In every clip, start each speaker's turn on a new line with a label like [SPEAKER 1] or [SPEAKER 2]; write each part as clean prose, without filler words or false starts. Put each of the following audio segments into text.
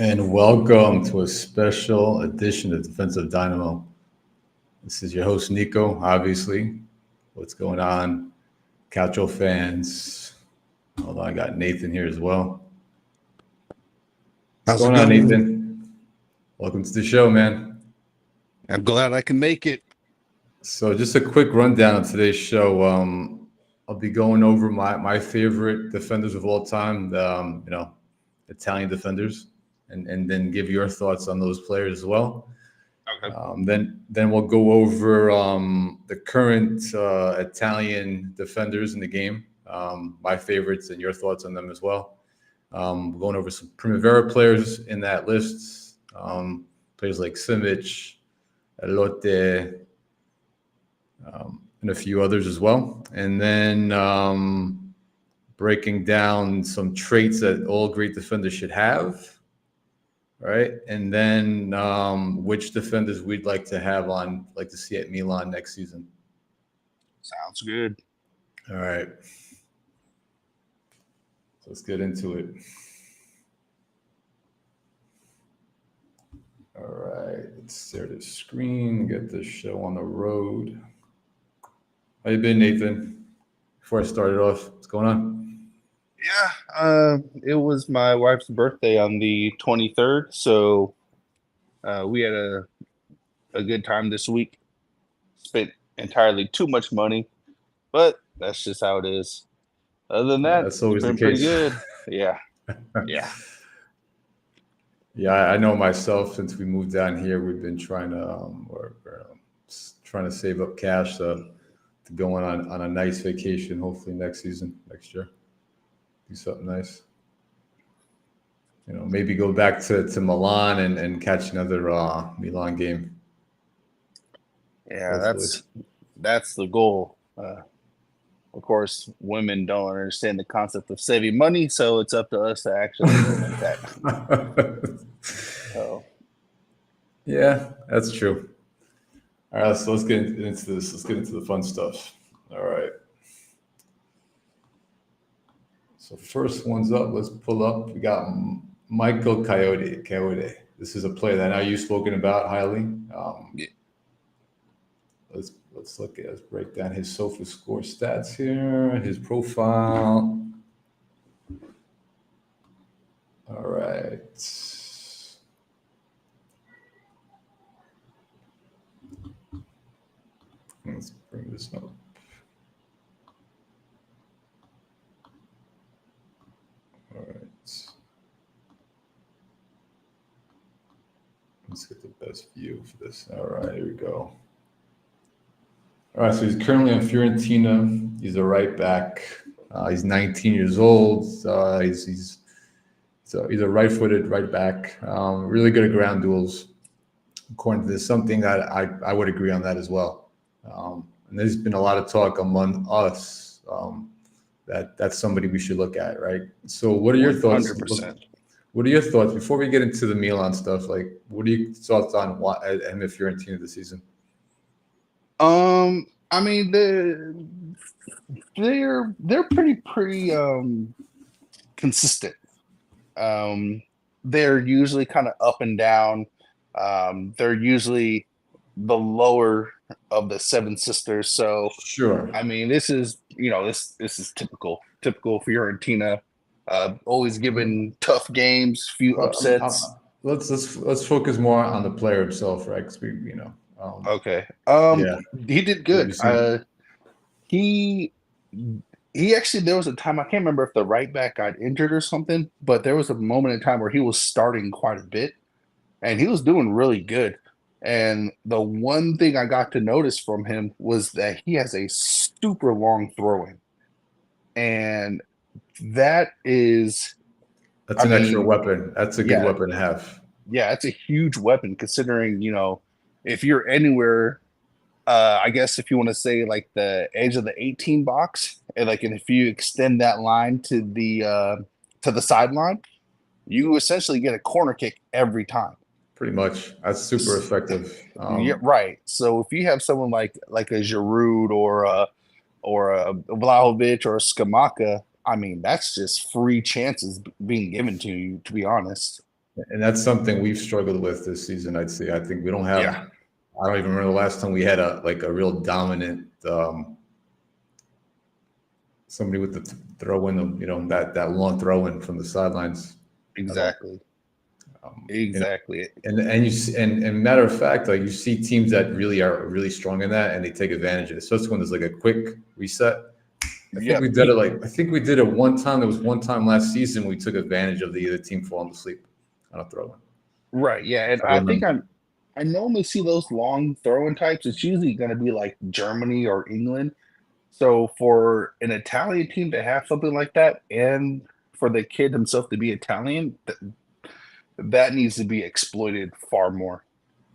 [SPEAKER 1] And welcome to a special edition of Defensive Dynamo. This is your host, Nicko, obviously. What's going on, Calcio fans? Although I got Nathan here as well. What's
[SPEAKER 2] How's it
[SPEAKER 1] going on,
[SPEAKER 2] going?
[SPEAKER 1] Nathan? Welcome to the show, man.
[SPEAKER 2] I'm glad I can make it.
[SPEAKER 1] So just a quick rundown of today's show. I'll be going over my favorite defenders of all time, Italian defenders, and then give your thoughts on those players as well.
[SPEAKER 2] Okay.
[SPEAKER 1] Then we'll go over the current Italian defenders in the game, my favorites and your thoughts on them as well. We're going over some Primavera players in that list, players like Simic, Elote, and a few others as well. And then breaking down some traits that all great defenders should have. Right, and then which defenders we'd like to see at Milan next season.
[SPEAKER 2] Sounds good.
[SPEAKER 1] All right, so let's get into it. All right, let's share the screen, get this show on the road. How you been, Nathan? Before I started off, what's going on?
[SPEAKER 2] Yeah, it was my wife's birthday on the 23rd, so we had a good time this week. Spent entirely too much money, but that's just how it is. Other than that,
[SPEAKER 1] That's always
[SPEAKER 2] it's been
[SPEAKER 1] the case.
[SPEAKER 2] pretty good. Yeah.
[SPEAKER 1] Yeah, I know myself. Since we moved down here, we've been trying to trying to save up cash to go on a nice vacation. Hopefully next year. Do something nice. Maybe go back to Milan and catch another Milan game.
[SPEAKER 2] Yeah,
[SPEAKER 1] Hopefully.
[SPEAKER 2] that's the goal. Of course, women don't understand the concept of saving money, so it's up to us to actually implement that. So.
[SPEAKER 1] Yeah, that's true. All right, so let's get into this. Let's get into the fun stuff. All right. So first one's up. Let's pull up. We got Michael Coyote. This is a player that I know you've spoken about highly.
[SPEAKER 2] Yeah.
[SPEAKER 1] Let's break down his SOFA score stats here. His profile. All right. Let's bring this up. All right. Let's get the best view for this. All right, here we go. All right, so he's currently on Fiorentina. He's a right back. He's 19 years old. He's a right-footed right back. Really good at ground duels. According to this, something that I would agree on that as well. And there's been a lot of talk among us that that's somebody we should look at, right? So what are your thoughts?
[SPEAKER 2] 100%.
[SPEAKER 1] What are your thoughts before we get into the Milan stuff? Like, what are your thoughts on him at Fiorentina this season?
[SPEAKER 2] I mean, they're pretty consistent. They're usually kind of up and down. They're usually the lower of the seven sisters. So
[SPEAKER 1] Sure.
[SPEAKER 2] I mean, this is this is typical Fiorentina. Always giving tough games, few upsets.
[SPEAKER 1] Let's focus more on the player himself, right? Because
[SPEAKER 2] Okay.
[SPEAKER 1] Yeah.
[SPEAKER 2] He did good. He actually, there was a time, I can't remember if the right back got injured or something, but there was a moment in time where he was starting quite a bit and he was doing really good. And the one thing I got to notice from him was that he has a super long throwing. And that's
[SPEAKER 1] an extra weapon. That's a good weapon to have.
[SPEAKER 2] Yeah, it's a huge weapon considering, if you're anywhere, I guess if you want to say like the edge of the 18 box, and if you extend that line to the sideline, you essentially get a corner kick every time.
[SPEAKER 1] Pretty much. That's super effective.
[SPEAKER 2] Yeah, right. So if you have someone like a Giroud or a Vlahovic or a Skamaka, I mean, that's just free chances being given to you, to be honest.
[SPEAKER 1] And that's something we've struggled with this season. I'd say. I think we don't have.
[SPEAKER 2] Yeah,
[SPEAKER 1] I don't even remember the last time we had a real dominant somebody with the throw in, that long throw in from the sidelines. I don't.
[SPEAKER 2] exactly.
[SPEAKER 1] You know,
[SPEAKER 2] Exactly.
[SPEAKER 1] and matter of fact, like you see teams that really are really strong in that, and they take advantage of it. Especially when there's like a quick reset.
[SPEAKER 2] Yep.
[SPEAKER 1] I think we did it one time. There was one time last season we took advantage of the other team falling asleep on a throw in.
[SPEAKER 2] Right. Yeah. And
[SPEAKER 1] I
[SPEAKER 2] I think
[SPEAKER 1] remember.
[SPEAKER 2] I normally see those long throwing types. It's usually going to be like Germany or England. So for an Italian team to have something like that, and for the kid himself to be Italian, that needs to be exploited far more.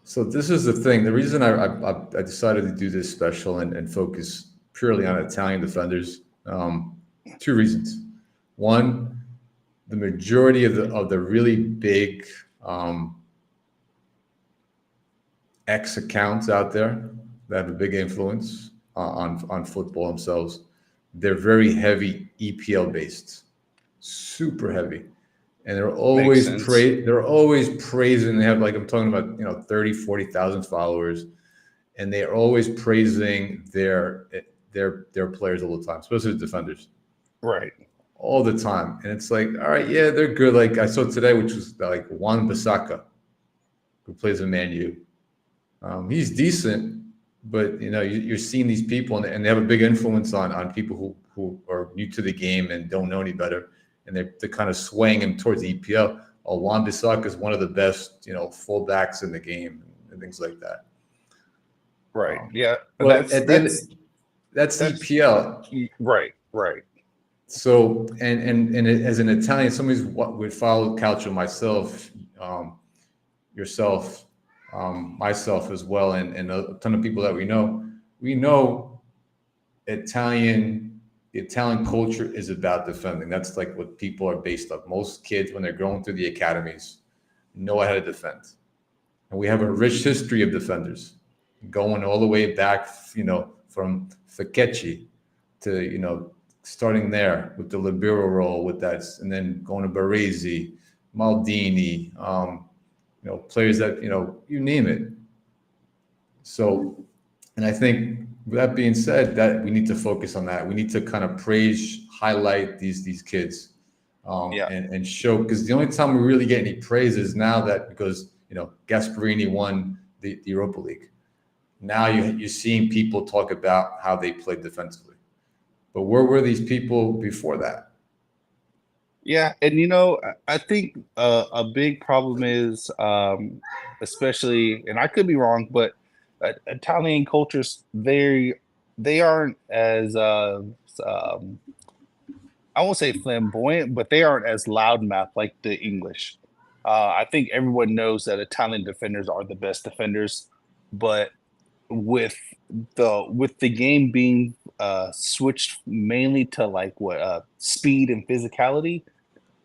[SPEAKER 1] So this is the thing. The reason I decided to do this special and focus purely on Italian defenders. Two reasons. One, the majority of the really big X accounts out there that have a big influence on football themselves, they're very heavy EPL based, super heavy, and they're
[SPEAKER 2] Makes
[SPEAKER 1] always
[SPEAKER 2] sense.
[SPEAKER 1] they're always praising. They have, like, I'm talking about, 30, 40,000 followers, and they're always praising their players all the time, especially the defenders,
[SPEAKER 2] Right.
[SPEAKER 1] all the time. And it's like, all right, yeah, they're good. Like I saw today, which was like Juan Bissaka, who plays in Man U. He's decent, but you're seeing these people, and they have a big influence on people who are new to the game and don't know any better, and they're kind of swaying him towards the EPL. Oh, Juan Bissaka is one of the best, fullbacks in the game, and things like that.
[SPEAKER 2] Right. Yeah.
[SPEAKER 1] But at the end, that's
[SPEAKER 2] That's
[SPEAKER 1] EPL.
[SPEAKER 2] right. Right.
[SPEAKER 1] So, as an Italian, somebody what would follow culture, myself, yourself, myself as well, and a ton of people that we know the Italian culture is about defending. That's like what people are based on. Most kids, when they're going through the academies, know how to defend. And we have a rich history of defenders going all the way back, from Facchetti to, starting there with the libero role with that, and then going to Baresi, Maldini, players that, you name it. So, and I think with that being said, that we need to focus on that. We need to kind of highlight these kids,
[SPEAKER 2] Yeah.
[SPEAKER 1] and show, because the only time we really get any praise is now that, because Gasparini won the Europa League. Now you're seeing people talk about how they played defensively, but where were these people before that?
[SPEAKER 2] Yeah. And I think a big problem is, especially, and I could be wrong, but Italian cultures, they aren't as I won't say flamboyant, but they aren't as loudmouth like the English. I think everyone knows that Italian defenders are the best defenders, but with the game being switched mainly to like what speed and physicality,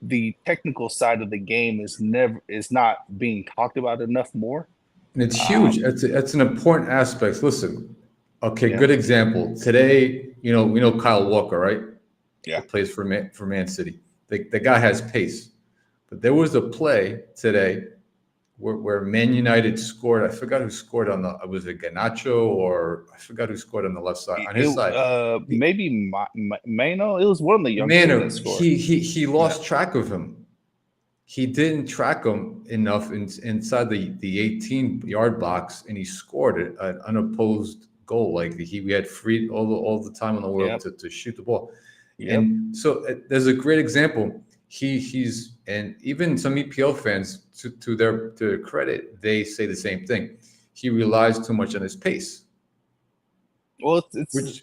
[SPEAKER 2] the technical side of the game is not being talked about enough more.
[SPEAKER 1] And it's huge.
[SPEAKER 2] Um,
[SPEAKER 1] That's an important aspect. Listen, okay,
[SPEAKER 2] yeah,
[SPEAKER 1] good example. Today, we know Kyle Walker, right?
[SPEAKER 2] yeah.
[SPEAKER 1] That plays for Man City. The guy has pace. But there was a play today where Man United scored. I forgot who scored was it Garnacho, or I forgot who scored on the left side, on his side.
[SPEAKER 2] Maybe Mano. It was one of the youngsters that
[SPEAKER 1] Mano,
[SPEAKER 2] scored.
[SPEAKER 1] he lost track of him. He didn't track him enough inside the 18-yard box, and he scored an unopposed goal. Like we had free all the time in the world
[SPEAKER 2] Yep.
[SPEAKER 1] to shoot the ball.
[SPEAKER 2] Yep.
[SPEAKER 1] And so there's a great example. He's and even some EPL fans, to their credit, they say the same thing. He relies too much on his pace,
[SPEAKER 2] Well, it's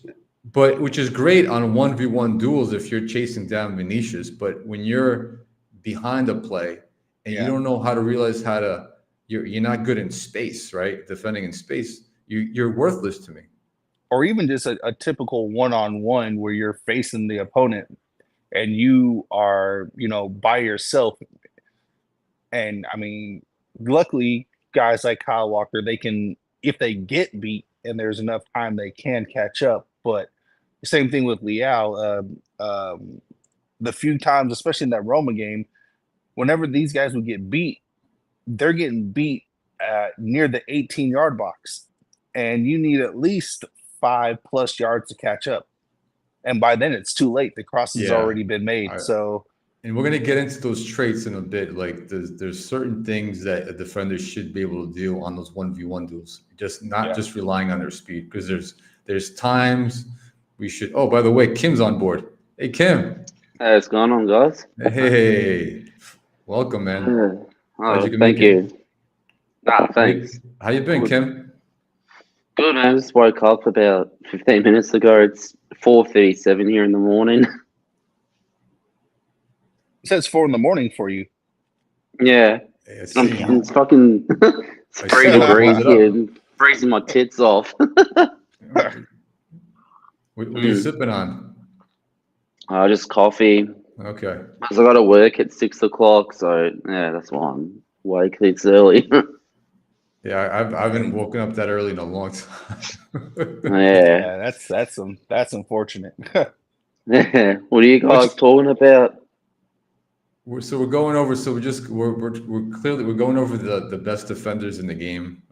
[SPEAKER 1] which is great on 1v1 duels if you're chasing down Vinicius. But when you're behind a play and you don't know how to realize you're not good in space, right? Defending in space, you're worthless to me.
[SPEAKER 2] or even just a typical one-on-one where you're facing the opponent and you are, by yourself. And I mean, luckily, guys like Kyle Walker, they can, if they get beat and there's enough time, they can catch up. But the same thing with Leao. The few times, especially in that Roma game, whenever these guys would get beat, they're getting beat near the 18-yard box, and you need at least 5+ yards to catch up. And by then, it's too late. The cross has already been made.
[SPEAKER 1] And we're going to get into those traits in a bit. Like there's certain things that a defender should be able to do on those 1v1 duels, just not just relying on their speed. Because there's times we should. Oh, by the way, Kim's on board. Hey, Kim.
[SPEAKER 3] Hey, what's going on, guys?
[SPEAKER 1] Hey, welcome, man.
[SPEAKER 3] Thank you. Thanks.
[SPEAKER 1] How you been, Kim?
[SPEAKER 3] Good, man. I just woke up about 15 minutes ago. It's 4:37 here in the morning.
[SPEAKER 2] It says 4 a.m. for you.
[SPEAKER 3] Yeah. It's fucking it's 3 degrees here. Freezing my tits off.
[SPEAKER 1] What are you sipping on?
[SPEAKER 3] Just coffee.
[SPEAKER 1] Okay.
[SPEAKER 3] Because I got to work at 6 o'clock, so yeah, that's why I'm awake this early.
[SPEAKER 1] Yeah, I haven't woken up that early in a long time.
[SPEAKER 3] Yeah,
[SPEAKER 2] that's unfortunate.
[SPEAKER 3] Yeah. What are you guys talking about?
[SPEAKER 1] We're going over. So we're going over the best defenders in the game.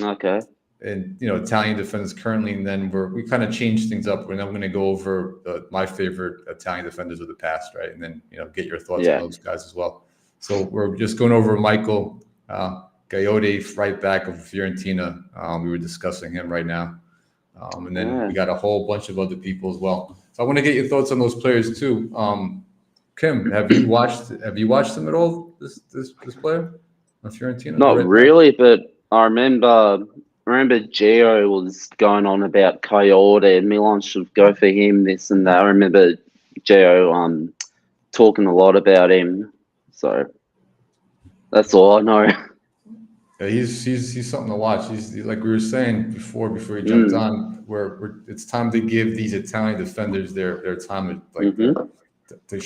[SPEAKER 3] Okay.
[SPEAKER 1] And Italian defenders currently, and then we kind of changed things up. We're now going to go over my favorite Italian defenders of the past, right? And then get your thoughts on those guys as well. So we're just going over Michael Gaiotti, right back of Fiorentina. We were discussing him right now, and then we got a whole bunch of other people as well. So I want to get your thoughts on those players too. Kim, have you watched them at all? This player on Fiorentina?
[SPEAKER 3] Not really, but I remember Gio was going on about Coyote and Milan should go for him, this and that. I remember Gio talking a lot about him. So that's all I know.
[SPEAKER 1] Yeah, he's something to watch. He's like we were saying before he jumped on, where it's time to give these Italian defenders their time to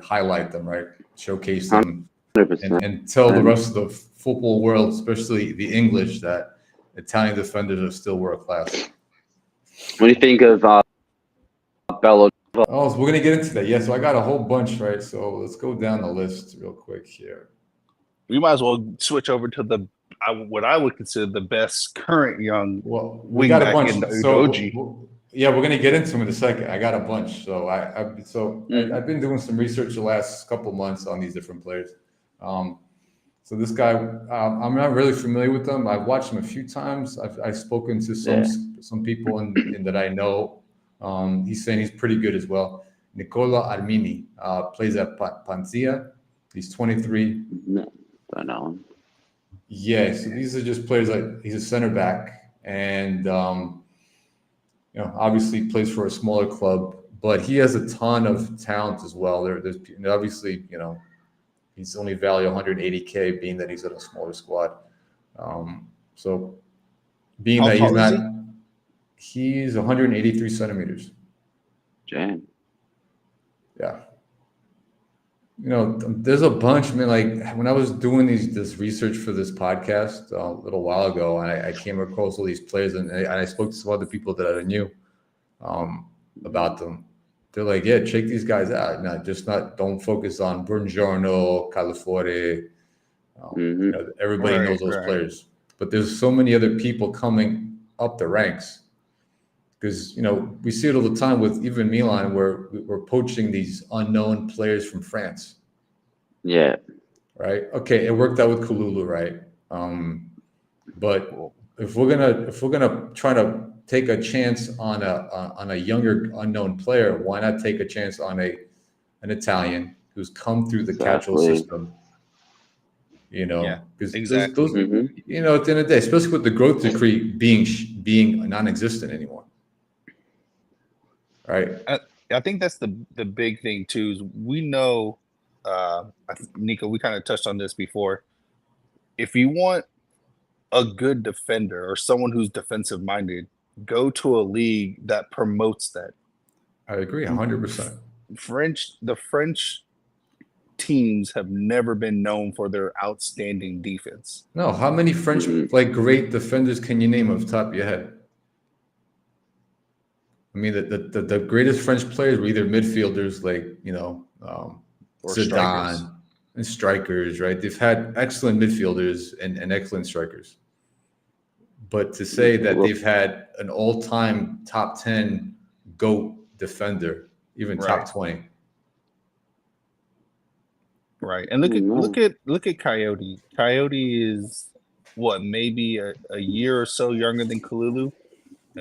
[SPEAKER 1] highlight them, right? Showcase them and tell the rest of the football world, especially the English, that Italian defenders are still world class.
[SPEAKER 3] What do you think of Bello?
[SPEAKER 1] Oh, so we're gonna get into that. Yeah, so I got a whole bunch, right? So let's go down the list real quick here.
[SPEAKER 2] We might as well switch over to what I would consider the best current young.
[SPEAKER 1] Well, we got a bunch. We're gonna get into them in a second. I got a bunch. So I've been doing some research the last couple months on these different players. So this guy, I'm not really familiar with him. I've watched him a few times. I've spoken to some people in that I know. He's saying he's pretty good as well. Nicola Armini plays at Panzia. He's 23.
[SPEAKER 3] No, don't know him.
[SPEAKER 1] Yeah, so these are just players he's a center back, and obviously plays for a smaller club, but he has a ton of talent as well. There's obviously he's only valued 180K, being that he's in a smaller squad. So being that he's 183 centimeters.
[SPEAKER 3] Damn.
[SPEAKER 1] Yeah. There's a bunch, man. Like when I was doing this research for this podcast a little while ago, and I came across all these players, and I spoke to some other people that I knew about them. They're like, yeah, check these guys out. Don't focus on Buongiorno, Calafore. Everybody knows those players, but there's so many other people coming up the ranks. Because we see it all the time with even Milan, where we're poaching these unknown players from France.
[SPEAKER 3] Yeah.
[SPEAKER 1] Right. Okay, it worked out with Kululu, right? But if we're gonna try to take a chance on a younger unknown player, why not take a chance on an Italian who's come through the Calcio system? Because those, at the end of the day, especially with the growth decree being non-existent anymore. Right.
[SPEAKER 2] I think that's the big thing too. Is we know, Nicko, we kind of touched on this before. If you want a good defender or someone who's defensive minded, go to a league that promotes that.
[SPEAKER 1] I agree 100%.
[SPEAKER 2] The French teams have never been known for their outstanding defense.
[SPEAKER 1] No, how many French great defenders can you name off the top of your head? I mean, the greatest French players were either midfielders,
[SPEAKER 2] or strikers.
[SPEAKER 1] Zidane, and strikers, right? They've had excellent midfielders and excellent strikers. But to say that they've had an all-time top 10 GOAT defender, even top 20.
[SPEAKER 2] Right. And look at Coyote. Coyote is what, maybe a year or so younger than Kalulu?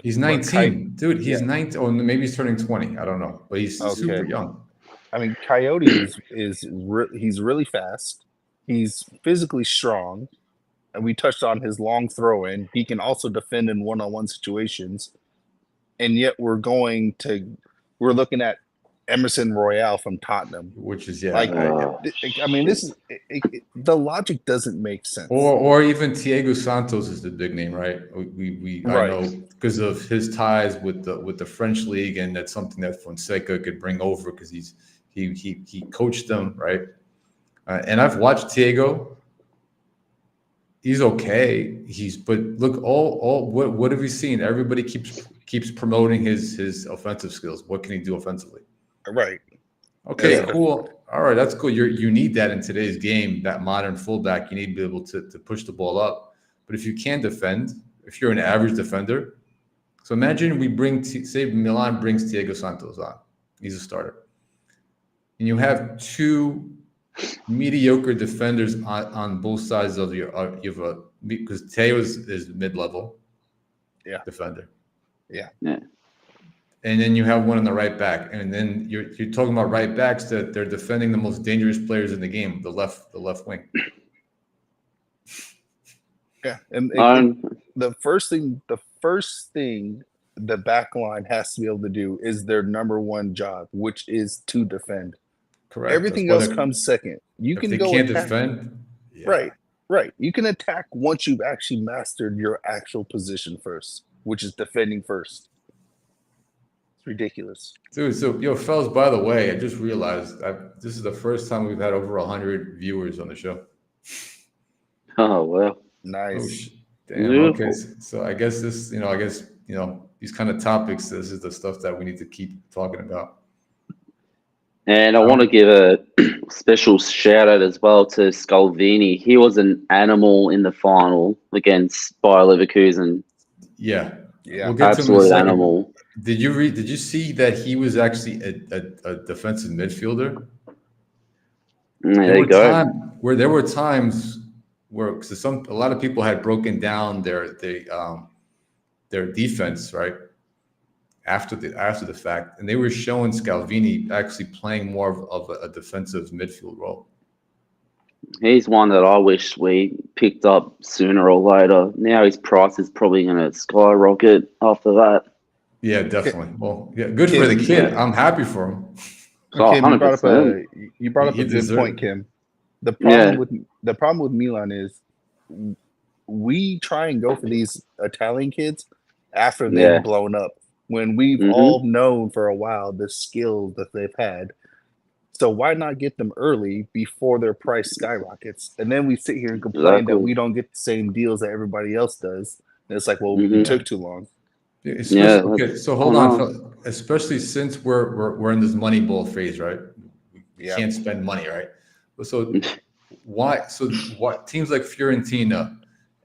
[SPEAKER 1] He's 19. Dude, he's 19. Or maybe he's turning 20. I don't know. But he's super young.
[SPEAKER 2] I mean, Coyote he's really fast. He's physically strong. And we touched on his long throw in. He can also defend in one-on-one situations. And yet we're looking at Emerson Royale from Tottenham,
[SPEAKER 1] which is
[SPEAKER 2] I mean, this is the logic doesn't make sense.
[SPEAKER 1] Or even Thiago Santos is the big name, right? I know because of his ties with the French league, and that's something that Fonseca could bring over because he coached them, right? And I've watched Thiago. He's okay. But look, what have you seen? Everybody keeps promoting his offensive skills. What can he do offensively?
[SPEAKER 2] Right.
[SPEAKER 1] Okay, cool. All right, that's cool. You need that in today's game, that modern fullback. You need to be able to push the ball up. But if you can't defend, if you're an average defender, so imagine we say Milan brings Thiago Santos on. He's a starter. And you have two mediocre defenders on both sides of because Theo is mid-level defender.
[SPEAKER 3] Yeah.
[SPEAKER 1] And then you have one on the right back, and then you're talking about right backs that they're defending the most dangerous players in the game, the left wing.
[SPEAKER 2] Yeah, and the first thing the back line has to be able to do is their number one job, which is to defend.
[SPEAKER 1] Correct.
[SPEAKER 2] Everything else comes second. You can go
[SPEAKER 1] can't
[SPEAKER 2] attack.
[SPEAKER 1] Defend.
[SPEAKER 2] Yeah. Right. You can attack once you've actually mastered your actual position first, which is defending first. It's ridiculous.
[SPEAKER 1] Dude, so fellas, by the way, I just realized this is the first time we've had over 100 viewers on the show.
[SPEAKER 3] Oh, well.
[SPEAKER 2] Nice.
[SPEAKER 1] Damn. Beautiful. Okay. So I guess these kind of topics, this is the stuff that we need to keep talking about.
[SPEAKER 3] And I want to give a special shout out as well to Scalvini. He was an animal in the final against Bayer Leverkusen.
[SPEAKER 1] Yeah.
[SPEAKER 3] We'll get absolute to him animal.
[SPEAKER 1] Did you see that he was actually a defensive midfielder? There were times where a lot of people had broken down their defense, right? After the fact, and they were showing Scalvini actually playing more of a defensive midfield role.
[SPEAKER 3] He's one that I wish we picked up sooner or later. Now his price is probably going to skyrocket after that.
[SPEAKER 1] Yeah, definitely. Well, yeah, good for the kid. I'm happy for him.
[SPEAKER 2] Kim, you brought up a good point, Kim. The problem with Milan is we try and go for these Italian kids after they've blown up. When we've all known for a while the skills that they've had. So why not get them early before their price skyrockets? And then we sit here and complain that we don't get the same deals that everybody else does. And it's like, well, it took too long.
[SPEAKER 1] Okay, so hold on. Especially since we're in this Moneyball phase, right? We can't spend money, right? So why? So what teams like Fiorentina,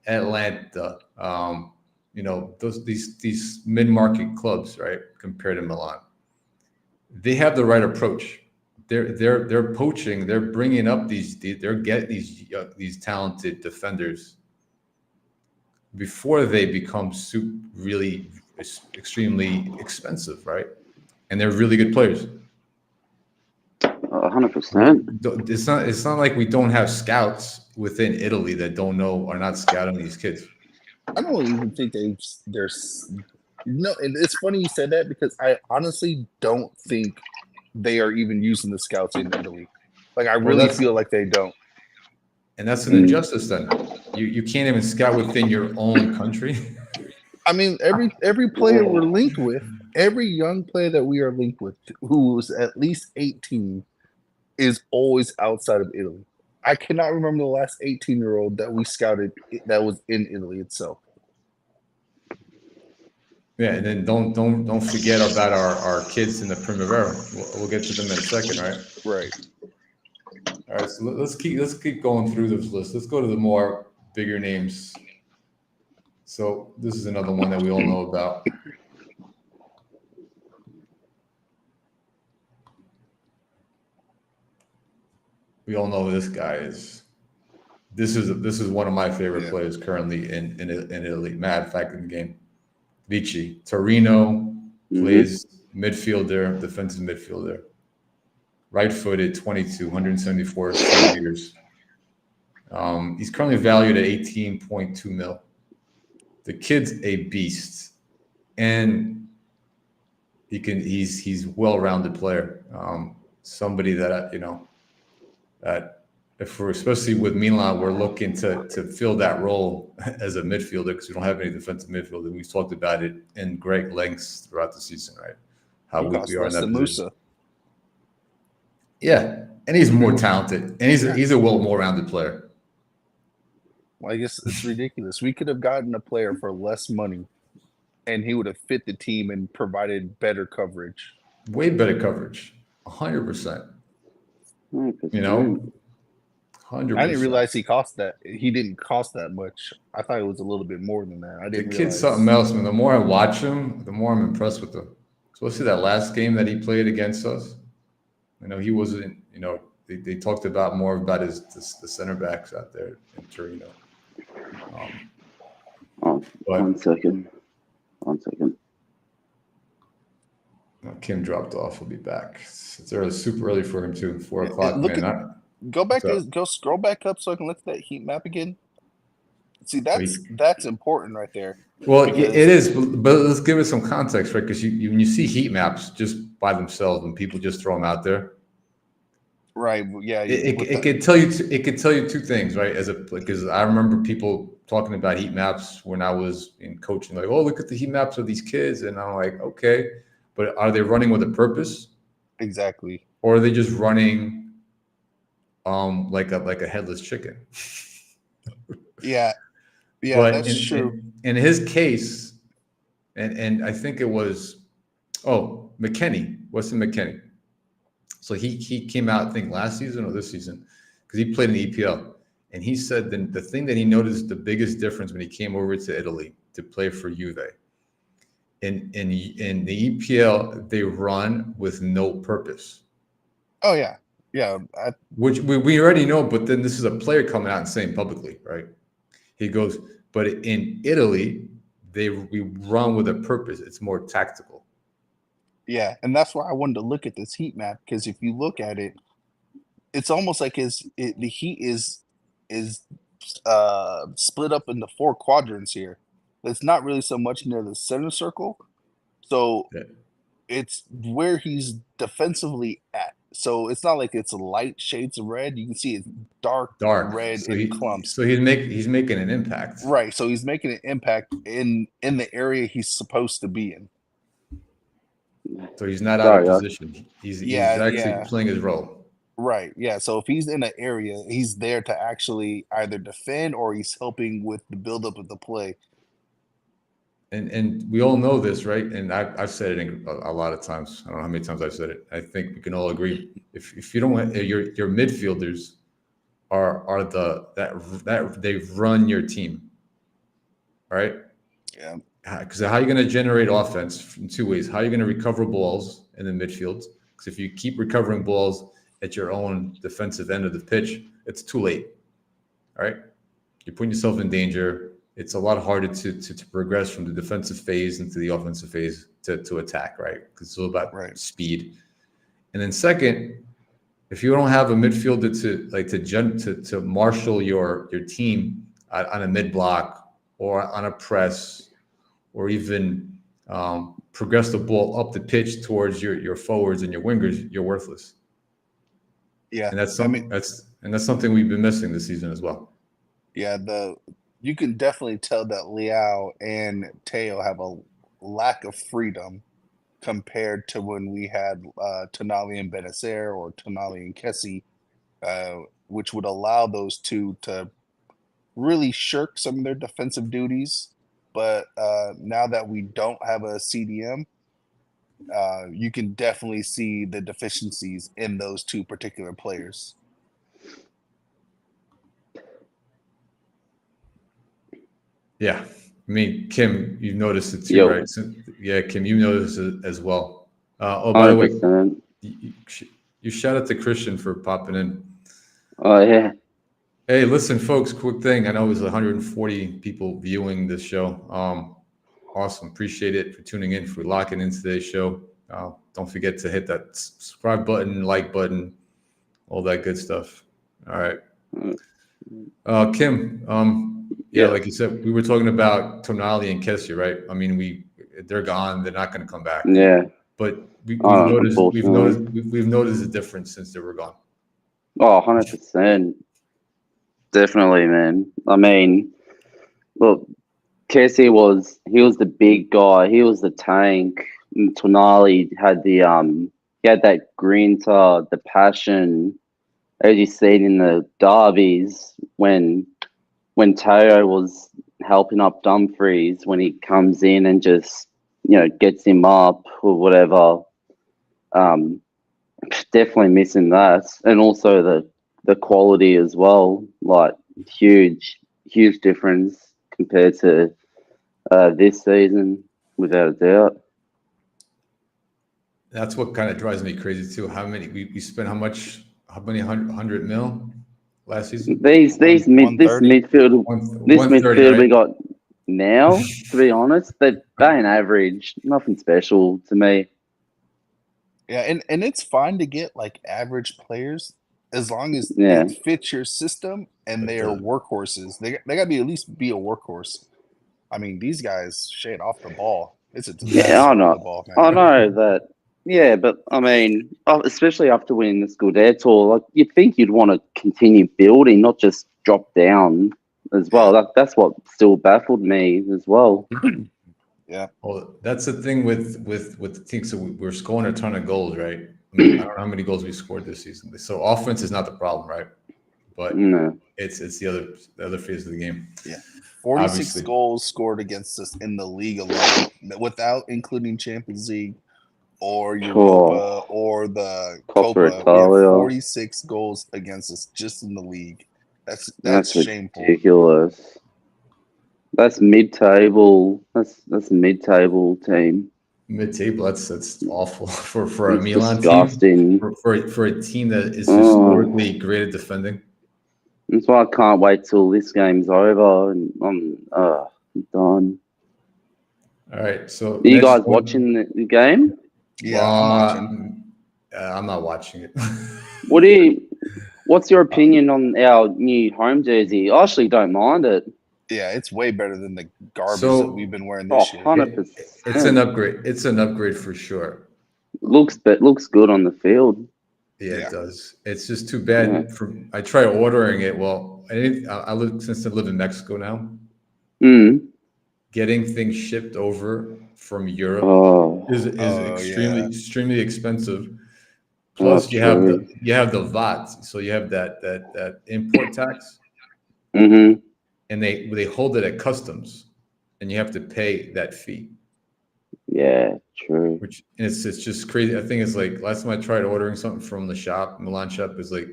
[SPEAKER 1] Atlanta, these mid-market clubs, right? Compared to Milan, they have the right approach. They're poaching. They're bringing up they're getting these talented defenders before they become really extremely expensive, right? And they're really good players.
[SPEAKER 3] 100%.
[SPEAKER 1] It's not like we don't have scouts within Italy that are not scouting these kids.
[SPEAKER 2] I don't even think there's no. And it's funny you said that because I honestly don't think they are even using the scouts in Italy. Like I really feel like they don't.
[SPEAKER 1] And that's an injustice. Then you can't even scout within your own country.
[SPEAKER 2] I mean, every player we're linked with, every young player that we are linked with, who is at least 18, is always outside of Italy. I cannot remember the last 18-year-old that we scouted that was in Italy itself.
[SPEAKER 1] Yeah, and then don't forget about our kids in the Primavera. We'll get to them in a second, right?
[SPEAKER 2] Right.
[SPEAKER 1] All right, so let's keep going through this list. Let's go to the more bigger names. So this is another one that we all know about. We all know who this guy is. This is one of my favorite players currently in Italy. Mad fact in the game. Vici, Torino, plays midfielder, defensive midfielder. Right-footed, 22, 174 centimeters. He's currently valued at 18.2 mil. The kid's a beast, and he's well-rounded player. Somebody that that if we're especially with Milan, we're looking to fill that role as a midfielder because we don't have any defensive midfielder. We've talked about it in great lengths throughout the season, right? How weak we are in that position.
[SPEAKER 2] Musa.
[SPEAKER 1] Yeah, and he's more talented, and he's a more rounded player.
[SPEAKER 2] Well, I guess it's ridiculous. We could have gotten a player for less money, and he would have fit the team and provided better coverage.
[SPEAKER 1] Way better coverage, 100%. 100%.
[SPEAKER 2] I didn't realize he cost that. He didn't cost that much. I thought it was a little bit more than that. I didn't.
[SPEAKER 1] The kid's something else, man. The more I watch him, the more I'm impressed with him. Especially that last game that he played against us. He wasn't. They talked about more about the center backs out there in Torino.
[SPEAKER 3] One second.
[SPEAKER 1] Kim dropped off. He'll be back. It's early, super early for him too. 4 o'clock.
[SPEAKER 2] Go scroll back up so I can look at that heat map again. See, that's important right there.
[SPEAKER 1] Well, it is, but let's give it some context, right? Because when you see heat maps just by themselves, when people just throw them out there,
[SPEAKER 2] right? Yeah,
[SPEAKER 1] it could tell you. It could tell you two things, right? Because I remember people talking about heat maps when I was in coaching, like, "Oh, look at the heat maps of these kids," and I'm like, "Okay, but are they running with a purpose?"
[SPEAKER 2] Exactly.
[SPEAKER 1] Or are they just running, like a headless chicken?
[SPEAKER 2] Yeah,
[SPEAKER 1] but
[SPEAKER 2] that's true.
[SPEAKER 1] In his case, and I think it was, McKennie, Weston McKennie. So he came out, I think, last season or this season, because he played in the EPL. And he said the thing that he noticed the biggest difference when he came over to Italy to play for Juve. In the EPL, they run with no purpose.
[SPEAKER 2] Oh, yeah. Yeah.
[SPEAKER 1] Which we already know, but then this is a player coming out and saying publicly, right? He goes, but in Italy, we run with a purpose. It's more tactical.
[SPEAKER 2] Yeah, and that's why I wanted to look at this heat map, because if you look at it, it's almost like the heat is split up into 4 quadrants here. It's not really so much near the center circle. So it's where he's defensively at. So it's not like it's light shades of red. You can see it's dark red in clumps.
[SPEAKER 1] So he's making an impact.
[SPEAKER 2] Right. So he's making an impact in the area he's supposed to be in.
[SPEAKER 1] So he's not out of position. He's actually playing his role.
[SPEAKER 2] Right. Yeah. So if he's in an area, he's there to actually either defend or he's helping with the buildup of the play.
[SPEAKER 1] And we all know this, right? And I've said it a lot of times. I don't know how many times I've said it. I think we can all agree. If you don't, your midfielders are that they run your team, right?
[SPEAKER 2] Yeah.
[SPEAKER 1] Because how are you going to generate offense in 2 ways? How are you going to recover balls in the midfield? Because if you keep recovering balls at your own defensive end of the pitch, it's too late. All right, you're putting yourself in danger. It's a lot harder to progress from the defensive phase into the offensive phase to attack, right? Because it's all about speed. And then second, if you don't have a midfielder to marshal your team on a mid block or on a press, or even progress the ball up the pitch towards your forwards and your wingers, you're worthless.
[SPEAKER 2] Yeah,
[SPEAKER 1] and that's something we've been missing this season as well.
[SPEAKER 2] Yeah, you can definitely tell that Leao and Teo have a lack of freedom compared to when we had Tonali and Benacer or Tonali and Kessie, which would allow those two to really shirk some of their defensive duties. But now that we don't have a CDM, you can definitely see the deficiencies in those two particular players.
[SPEAKER 1] Yeah. I mean, Kim, you've noticed it too,
[SPEAKER 3] Yo,
[SPEAKER 1] right? So, yeah, Kim, you noticed it as well. Oh, by the way,
[SPEAKER 3] 100%.
[SPEAKER 1] you shout out to Christian for popping in.
[SPEAKER 3] Oh, yeah.
[SPEAKER 1] Hey, listen, folks, quick thing. I know it was 140 people viewing this show. Awesome. Appreciate it for tuning in, for locking in today's show. Don't forget to hit that subscribe button, like button, all that good stuff. All right. Kim, yeah,
[SPEAKER 3] Yeah.
[SPEAKER 1] like you said, we were talking about Tonali and Kessie, right? I mean, they're gone. They're not going to come back.
[SPEAKER 3] Yeah.
[SPEAKER 1] But we've noticed,
[SPEAKER 3] Unfortunately.
[SPEAKER 1] we've noticed a difference since they were gone.
[SPEAKER 3] Oh, 100%. Definitely, man. I mean, look, he was the big guy. He was the tank. And Tonali had he had that grinta, the passion, as you seen in the derbies when Teo was helping up Dumfries when he comes in and just gets him up or whatever. Um, Definitely missing that, and also the quality as well. Like huge difference compared to this season, without a doubt.
[SPEAKER 1] That's what kind of drives me crazy too. How many we spent? How many hundred mil last season?
[SPEAKER 3] These mid this
[SPEAKER 2] 130.
[SPEAKER 3] midfield this
[SPEAKER 1] 130,
[SPEAKER 3] midfield we
[SPEAKER 1] right?
[SPEAKER 3] got now, to be honest, they ain't average. Nothing special to me.
[SPEAKER 2] Yeah, and it's fine to get like average players as long as
[SPEAKER 3] Yeah.
[SPEAKER 2] it fits your system and they are workhorses. They got to be at least be a workhorse. I mean, these guys shade off the ball. It's a
[SPEAKER 3] Yeah,
[SPEAKER 2] disaster off the ball,
[SPEAKER 3] I
[SPEAKER 2] man.
[SPEAKER 3] know that. Yeah, but I mean, especially after winning the Scudetto, like you'd think you'd want to continue building, not just drop down as well.
[SPEAKER 2] Yeah.
[SPEAKER 3] That's what still baffled me as well.
[SPEAKER 2] Yeah.
[SPEAKER 1] Well, that's the thing with the team. So we're scoring a ton of goals, right? I mean, I don't know how many goals we scored this season. So offense is not the problem, right? But
[SPEAKER 3] No.
[SPEAKER 1] it's the other phase of the game.
[SPEAKER 2] Yeah. 46
[SPEAKER 1] Obviously.
[SPEAKER 2] goals scored against us in the league alone, without including Champions League or Europa or the
[SPEAKER 3] Copper
[SPEAKER 2] Copa. We have
[SPEAKER 3] Italia.
[SPEAKER 2] 46 goals against us just in the league. That's shameful.
[SPEAKER 3] ridiculous. That's mid-table. That's a mid-table team.
[SPEAKER 1] Mid-table, that's awful for a
[SPEAKER 3] It's
[SPEAKER 1] Milan team,
[SPEAKER 3] disgusting.
[SPEAKER 1] for a team that is
[SPEAKER 3] Oh.
[SPEAKER 1] historically great at defending.
[SPEAKER 3] That's why I can't wait till this game's over and I'm done.
[SPEAKER 1] All right, so
[SPEAKER 3] Are you
[SPEAKER 1] next
[SPEAKER 3] guys
[SPEAKER 1] one,
[SPEAKER 3] watching the game?
[SPEAKER 2] Yeah, I'm watching.
[SPEAKER 1] I'm not watching it.
[SPEAKER 3] What's your opinion on our new home jersey? I actually don't mind it.
[SPEAKER 2] Yeah, it's way better than the garbage
[SPEAKER 1] So-
[SPEAKER 2] that we've been wearing
[SPEAKER 3] Oh,
[SPEAKER 2] this year.
[SPEAKER 3] 100%.
[SPEAKER 1] It's an upgrade. It's an upgrade for sure.
[SPEAKER 3] Looks good on the field.
[SPEAKER 1] Yeah,
[SPEAKER 2] Yeah.
[SPEAKER 1] it does. It's just too bad. I tried ordering it. Well, I live since I live in Mexico now.
[SPEAKER 3] Mm.
[SPEAKER 1] Getting things shipped over from Europe
[SPEAKER 3] Oh,
[SPEAKER 1] is
[SPEAKER 2] yeah.
[SPEAKER 1] extremely expensive. Plus, you have the VAT, so you have that import tax,
[SPEAKER 3] Mm-hmm.
[SPEAKER 1] and they hold it at customs, and you have to pay that fee.
[SPEAKER 3] Yeah, true.
[SPEAKER 1] Which and it's just crazy. I think it's like last time I tried ordering something from the shop, Milan shop, it was like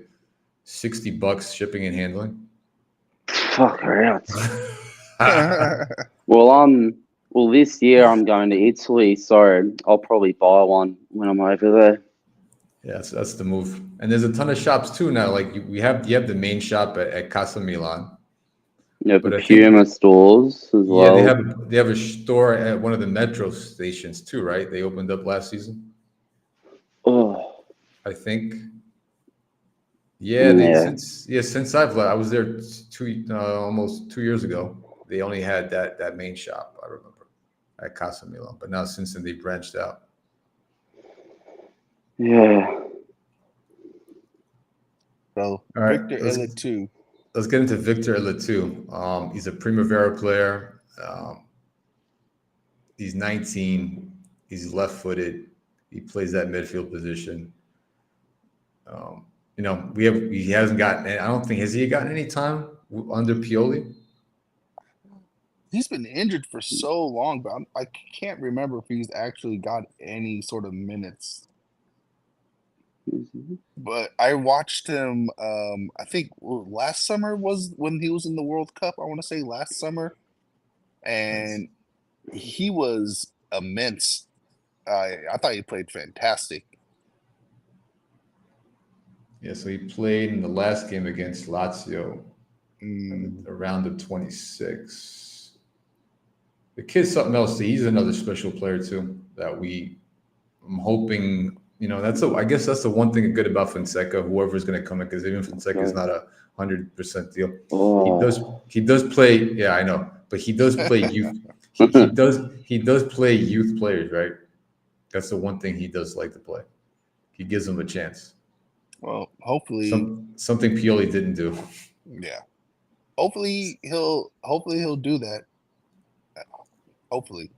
[SPEAKER 1] $60 shipping and handling.
[SPEAKER 3] Fuck her out. Well, this year I'm going to Italy, so I'll probably buy one when I'm over there.
[SPEAKER 1] Yeah, so that's the move. And there's a ton of shops too now. Like you have the main shop at Casa Milan.
[SPEAKER 3] Yeah,
[SPEAKER 1] But
[SPEAKER 3] the
[SPEAKER 1] I think-
[SPEAKER 3] Puma stores as
[SPEAKER 1] Yeah,
[SPEAKER 3] well.
[SPEAKER 1] they have a store at one of the metro stations too, right? They opened up last season,
[SPEAKER 3] Oh,
[SPEAKER 1] I think. Yeah,
[SPEAKER 3] Yeah.
[SPEAKER 1] since I've left, I was there almost 2 years ago. They only had that main shop, I remember, at Casa Milan. But now since then they branched out.
[SPEAKER 3] yeah.
[SPEAKER 2] So
[SPEAKER 1] All right,
[SPEAKER 2] Victor Elliott too.
[SPEAKER 1] Let's get into Victor Elliott. He's a Primavera player. He's 19. He's left-footed. He plays that midfield position. He hasn't gotten. I don't think has he gotten any time under Pioli.
[SPEAKER 2] He's been injured for so long, but I can't remember if he's actually got any sort of minutes. But I watched him. I think last summer was when he was in the World Cup. I want to say last summer. and he was immense. I thought he played fantastic.
[SPEAKER 1] Yeah, so he played in the last game against Lazio in the round of 26. The kid's something else. He's another special player too that I'm hoping. I guess that's the one thing good about Fonseca. Whoever's going to come in, because even Fonseca is not 100% deal. He does play. Yeah, I know, but he does play youth. he does play youth players, right? That's the one thing he does like to play. He gives them a chance.
[SPEAKER 2] Well, hopefully
[SPEAKER 1] something Pioli didn't do.
[SPEAKER 2] Yeah. Hopefully he'll do that. Hopefully.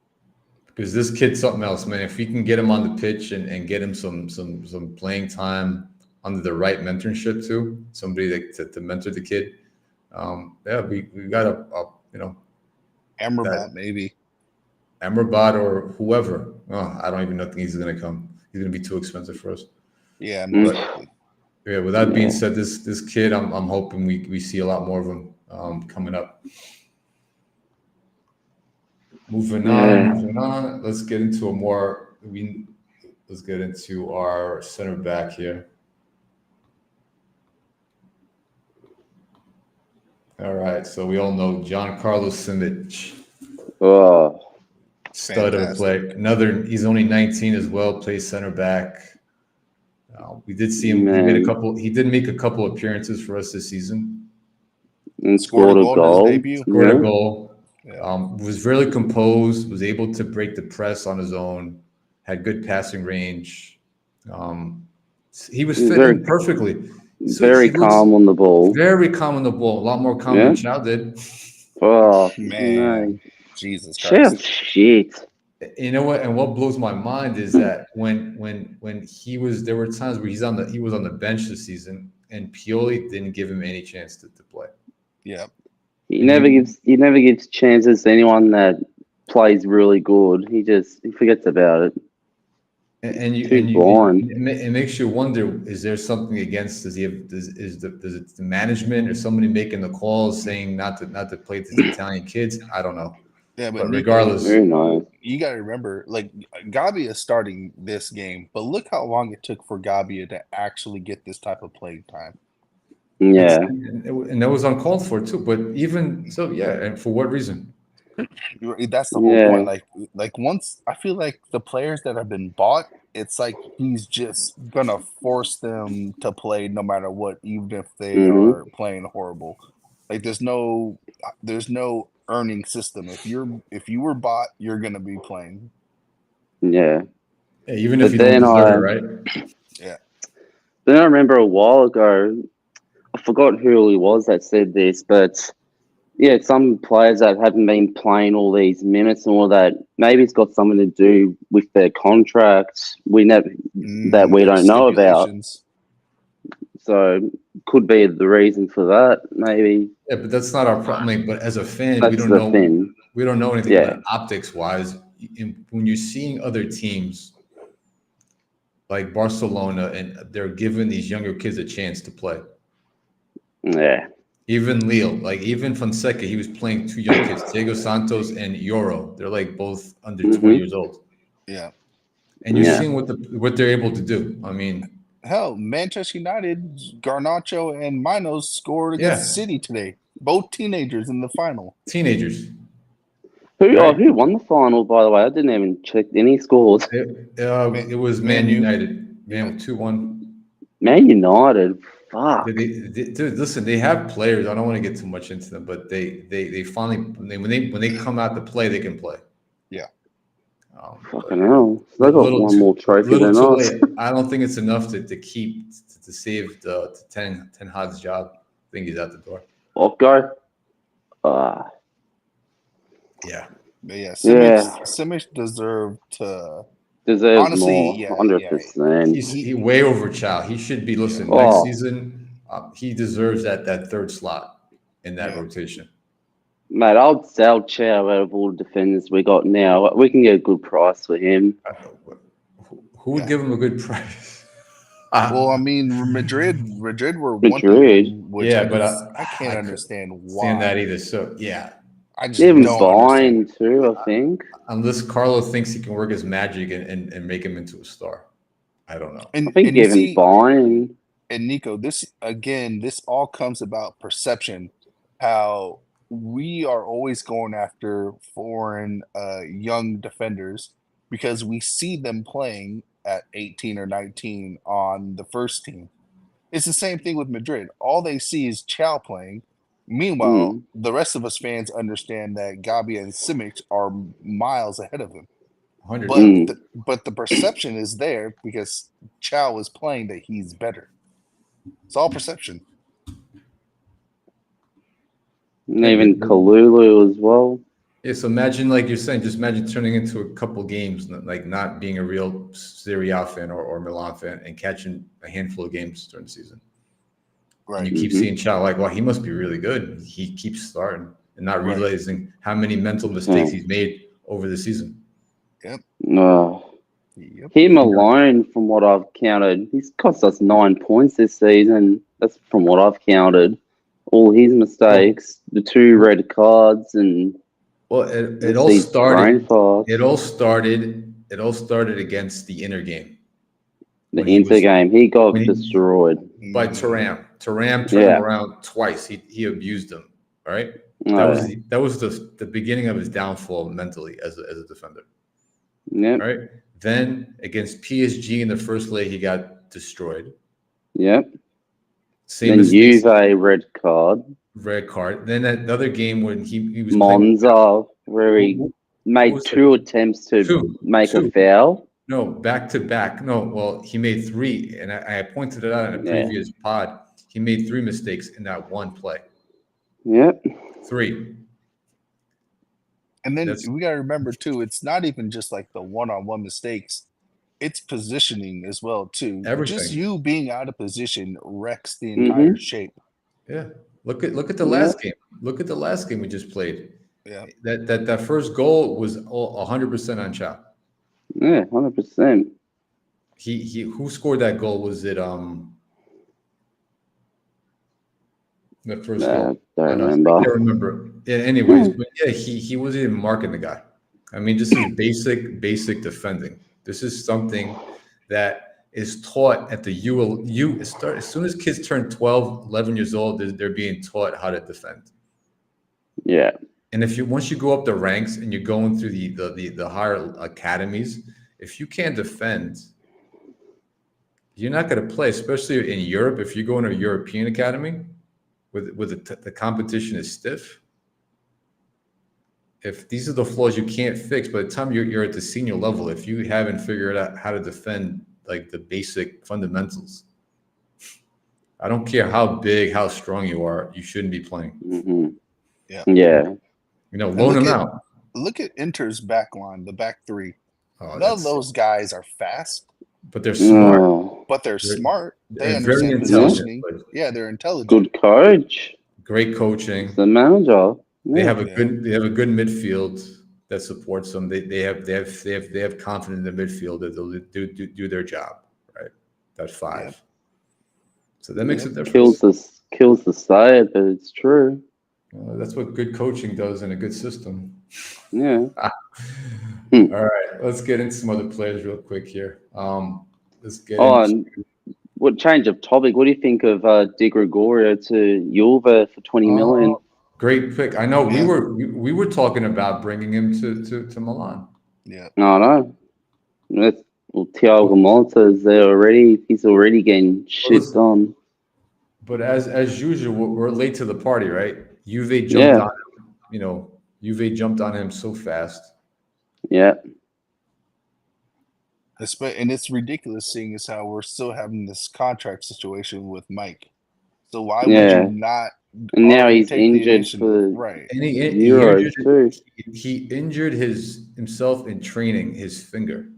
[SPEAKER 1] Because this kid's something else, man. If we can get him on the pitch and get him some playing time under the right mentorship too, somebody to mentor the kid. We got a
[SPEAKER 2] Amrabat maybe.
[SPEAKER 1] Amrabat or whoever. Oh, I don't even think he's going to come. He's going to be too expensive for us.
[SPEAKER 2] Yeah,
[SPEAKER 1] yeah. With that being said, this kid, I'm hoping we see a lot more of him coming up. Moving on. Let's get into our center back here. All right, so we all know Giancarlo Simic.
[SPEAKER 3] Oh,
[SPEAKER 1] stud of a player. He's only 19 as well. Plays center back. We did see him. He did make a couple appearances for us this season.
[SPEAKER 3] And scored a goal.
[SPEAKER 1] Scored a goal. Yeah. Was very composed. Was able to break the press on his own. Had good passing range. He was fitting perfectly.
[SPEAKER 3] Very calm on the ball.
[SPEAKER 1] Very calm on the ball. A lot more calm than Chow did.
[SPEAKER 2] Oh man, no. Jesus
[SPEAKER 3] Christ! Shit.
[SPEAKER 1] You know what? And what blows my mind is that when he was, there were times where he was on the bench this season, and Pioli didn't give him any chance to play.
[SPEAKER 2] Yeah.
[SPEAKER 3] He never gives chances to anyone that plays really good. He forgets about it.
[SPEAKER 1] It makes you wonder: is there something against? Does the management or somebody making the calls saying not to play to the Italian kids? I don't know.
[SPEAKER 2] Yeah, but
[SPEAKER 1] regardless,
[SPEAKER 2] you got to remember, like Gabbia is starting this game, but look how long it took for Gabbia to actually get this type of playing time.
[SPEAKER 3] Yeah,
[SPEAKER 1] and that was uncalled for too. But even so, and for what reason?
[SPEAKER 2] That's the whole point. Like once I feel like the players that have been bought, it's like he's just gonna force them to play no matter what, even if they are playing horrible. Like there's no earning system. If you were bought, you're gonna be playing.
[SPEAKER 3] Yeah.
[SPEAKER 1] Even if you don't deserve it, right?
[SPEAKER 2] Yeah.
[SPEAKER 3] Then I remember a while ago, I forgot who it was that said this, but yeah, some players that haven't been playing all these minutes and all that, maybe it's got something to do with their contracts that we don't know about. So could be the reason for that, maybe.
[SPEAKER 1] Yeah, but that's not our problem. But as a fan, we don't know anything about optics wise. When you're seeing other teams like Barcelona and they're giving these younger kids a chance to play.
[SPEAKER 3] Yeah.
[SPEAKER 1] Even Lille, like even Fonseca, he was playing two young kids, Diego Santos and Yoro. They're like both under 20 years old.
[SPEAKER 2] Yeah.
[SPEAKER 1] And you're seeing what they're able to do. I mean,
[SPEAKER 2] hell, Manchester United, Garnacho and Minos scored against City today. Both teenagers in the final.
[SPEAKER 1] Teenagers.
[SPEAKER 3] Who won the final, by the way? I didn't even check any scores.
[SPEAKER 1] It was Man United. Man, 2-1.
[SPEAKER 3] Man United. Fuck.
[SPEAKER 1] Dude, listen, they have players. I don't want to get too much into them, but they finally when they come out to play, they can play.
[SPEAKER 2] Yeah.
[SPEAKER 3] Fucking hell. They got one more trophy than us.
[SPEAKER 1] I don't think it's enough to save the Ten Hag's job. I think he's out the door.
[SPEAKER 3] Go.
[SPEAKER 1] Yeah.
[SPEAKER 2] But Simic deserves honestly,
[SPEAKER 3] more, 100%.
[SPEAKER 1] He's way over Chow. He should be. Listen, next season, he deserves that third slot in that rotation.
[SPEAKER 3] Mate, I'll sell Chow out of all the defenders we got now. We can get a good price for him.
[SPEAKER 1] Who would give him a good price?
[SPEAKER 2] Well, I mean, Madrid were
[SPEAKER 3] Madrid.
[SPEAKER 2] Which I can't understand why.
[SPEAKER 1] That either. So
[SPEAKER 2] I just
[SPEAKER 3] Even
[SPEAKER 2] don't understand.
[SPEAKER 3] Vine too, I think.
[SPEAKER 1] Unless Carlo thinks he can work his magic and make him into a star. I don't know.
[SPEAKER 3] I
[SPEAKER 2] And
[SPEAKER 3] think
[SPEAKER 2] you
[SPEAKER 3] even
[SPEAKER 2] see,
[SPEAKER 3] Vine.
[SPEAKER 2] and Nico, this all comes about perception. How we are always going after foreign young defenders because we see them playing at 18 or 19 on the first team. It's the same thing with Madrid. All they see is Chow playing. Meanwhile, the rest of us fans understand that Gabi and Simic are miles ahead of him.
[SPEAKER 1] 100.
[SPEAKER 2] But the perception is there because Chow is playing that he's better. It's all perception.
[SPEAKER 3] And even Kalulu as well.
[SPEAKER 1] Yeah, so imagine, like you're saying, just imagine turning into a couple games, like not being a real Serie A fan or Milan fan and catching a handful of games during the season.
[SPEAKER 2] Right.
[SPEAKER 1] And you keep seeing Chow like, well, he must be really good. He keeps starting and not realizing how many mental mistakes he's made over the season.
[SPEAKER 2] Yep.
[SPEAKER 3] Him alone, from what I've counted, he's cost us 9 points this season. That's from what I've counted. All his mistakes, the 2 red cards, and
[SPEAKER 1] well, it all started against the Inter game.
[SPEAKER 3] The Inter game, he got destroyed
[SPEAKER 1] by Thuram. Thuram turned him around twice. He abused him. All right, that was the beginning of his downfall mentally as a defender.
[SPEAKER 3] Yeah.
[SPEAKER 1] All right. Then against PSG in the first leg, he got destroyed.
[SPEAKER 3] Yep.
[SPEAKER 1] Same
[SPEAKER 3] then Juve red card.
[SPEAKER 1] Red card. Then that other game when he was
[SPEAKER 3] Monza, where he made 2 attempts to make a foul.
[SPEAKER 1] No, back to back. No, well, he made 3, and I pointed it out in a previous pod. He made 3 mistakes in that one play.
[SPEAKER 3] Yep.
[SPEAKER 1] 3.
[SPEAKER 2] And then we got to remember too, it's not even just like the one-on-one mistakes. It's positioning as well too.
[SPEAKER 1] Everything.
[SPEAKER 2] Just you being out of position wrecks the entire shape.
[SPEAKER 1] Yeah. Look at the last game. Look at the last game we just played.
[SPEAKER 2] Yeah.
[SPEAKER 1] That first goal was 100% on Chow.
[SPEAKER 3] Yeah, 100%.
[SPEAKER 1] He who scored that goal? Was it the first goal?
[SPEAKER 3] I don't remember.
[SPEAKER 1] I can't remember. Yeah, anyways, but yeah, he wasn't even marking the guy. I mean, this is basic defending. This is something that is taught at the as soon as kids turn 12, 11 years old, they're being taught how to defend.
[SPEAKER 3] Yeah.
[SPEAKER 1] And once you go up the ranks and you're going through the higher academies, if you can't defend, you're not going to play, especially in Europe. If you go into a European academy, with the competition is stiff. If these are the flaws you can't fix, by the time you're at the senior level, if you haven't figured out how to defend like the basic fundamentals, I don't care how big, how strong you are, you shouldn't be playing.
[SPEAKER 3] Mm-hmm.
[SPEAKER 2] Yeah.
[SPEAKER 1] Loan them out.
[SPEAKER 2] Look at Inter's back line, the back 3.
[SPEAKER 1] Oh,
[SPEAKER 2] none of those guys are fast.
[SPEAKER 1] But they're smart.
[SPEAKER 2] But they're smart. They
[SPEAKER 1] very
[SPEAKER 2] understand positioning. Yeah, they're intelligent.
[SPEAKER 3] Good coach.
[SPEAKER 1] Great coaching.
[SPEAKER 3] The manager.
[SPEAKER 1] They have a good midfield that supports them. They have confidence in the midfield that they'll do their job, right? That's 5. Yeah. So that makes a difference.
[SPEAKER 3] Kills the side, but it's true.
[SPEAKER 1] That's what good coaching does in a good system.
[SPEAKER 3] Yeah.
[SPEAKER 1] All right, let's get into some other players real quick here. Let's get
[SPEAKER 3] what change of topic? What do you think of Di Gregorio to Juve for 20 million?
[SPEAKER 1] Great pick. I know we were talking about bringing him to Milan.
[SPEAKER 2] Yeah.
[SPEAKER 3] No. Well, Thiago Motta is there already. He's already getting shipped on.
[SPEAKER 1] But as usual, we're late to the party, right? Juve jumped on him. Juve jumped on him so fast.
[SPEAKER 3] Yeah.
[SPEAKER 2] And it's ridiculous seeing as how we're still having this contract situation with Mike. So why would you not?
[SPEAKER 3] And now he's injured for
[SPEAKER 2] And
[SPEAKER 1] he injured himself in training, his finger.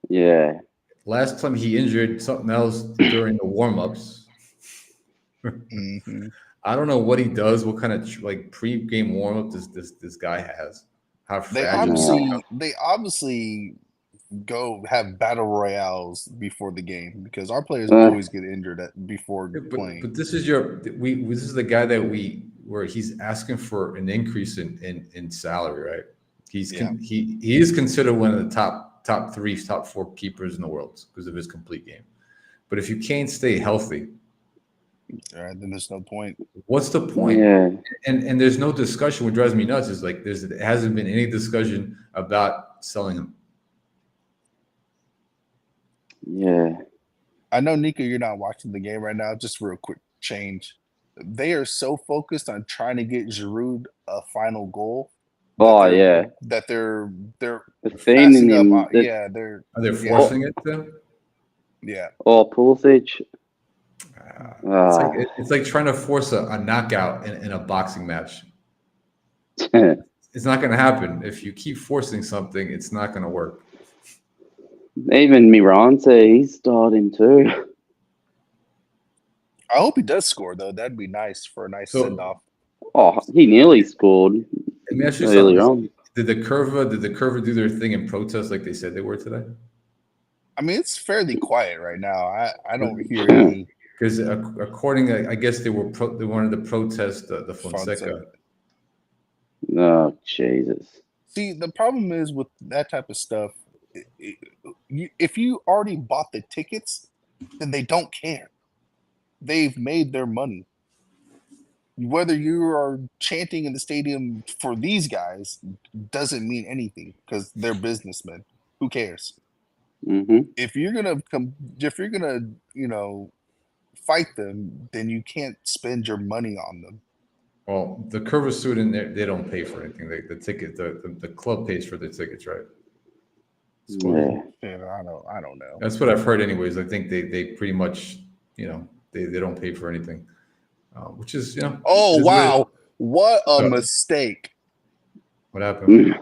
[SPEAKER 3] Yeah.
[SPEAKER 1] Last time he injured something else during the warm-ups.
[SPEAKER 2] Mm-hmm.
[SPEAKER 1] I don't know what he does. What kind of pre-game warm-up this guy has? How fragile?
[SPEAKER 2] They obviously go have battle royales before the game because our players always get injured before playing.
[SPEAKER 1] But this is this is the guy that we where he's asking for an increase in salary, right? He is considered one of the top 3, top 4 keepers in the world because of his complete game. But if you can't stay healthy,
[SPEAKER 2] all right, then there's no point.
[SPEAKER 1] What's the point?
[SPEAKER 3] Yeah.
[SPEAKER 1] And there's no discussion. What drives me nuts is like there hasn't been any discussion about selling him.
[SPEAKER 3] Yeah.
[SPEAKER 2] I know, Nicko, you're not watching the game right now. Just real quick change. They are so focused on trying to get Giroud a final goal. That they're
[SPEAKER 3] defending him.
[SPEAKER 2] they're
[SPEAKER 1] Are they forcing it to?
[SPEAKER 2] Yeah.
[SPEAKER 3] Oh, Pulisic.
[SPEAKER 1] It's like trying to force a knockout in a boxing match. It's not going to happen. If you keep forcing something, it's not going to work.
[SPEAKER 3] Even Milan he's starting too.
[SPEAKER 2] I hope he does score though. That'd be nice for a nice send off.
[SPEAKER 3] Oh, he nearly scored.
[SPEAKER 1] Let me ask you
[SPEAKER 3] early
[SPEAKER 1] something.
[SPEAKER 3] on.
[SPEAKER 1] Did the Curva do their thing in protest like they said they were today?
[SPEAKER 2] I mean, it's fairly quiet right now. I don't hear any.
[SPEAKER 1] Because according, I guess they wanted to protest the Fonseca.
[SPEAKER 3] Oh, Jesus.
[SPEAKER 2] See, the problem is with that type of stuff, if you already bought the tickets, then they don't care. They've made their money. Whether you are chanting in the stadium for these guys doesn't mean anything because they're businessmen. Who cares?
[SPEAKER 3] Mm-hmm.
[SPEAKER 2] If you're gonna fight them, then you can't spend your money on them.
[SPEAKER 1] Well, the Curva student, they don't pay for anything. The club pays for the tickets, right?
[SPEAKER 3] Yeah.
[SPEAKER 2] I don't know.
[SPEAKER 1] That's what I've heard, anyways. I think they pretty much, they don't pay for anything, which is,
[SPEAKER 2] Oh wow! What a mistake!
[SPEAKER 1] What happened?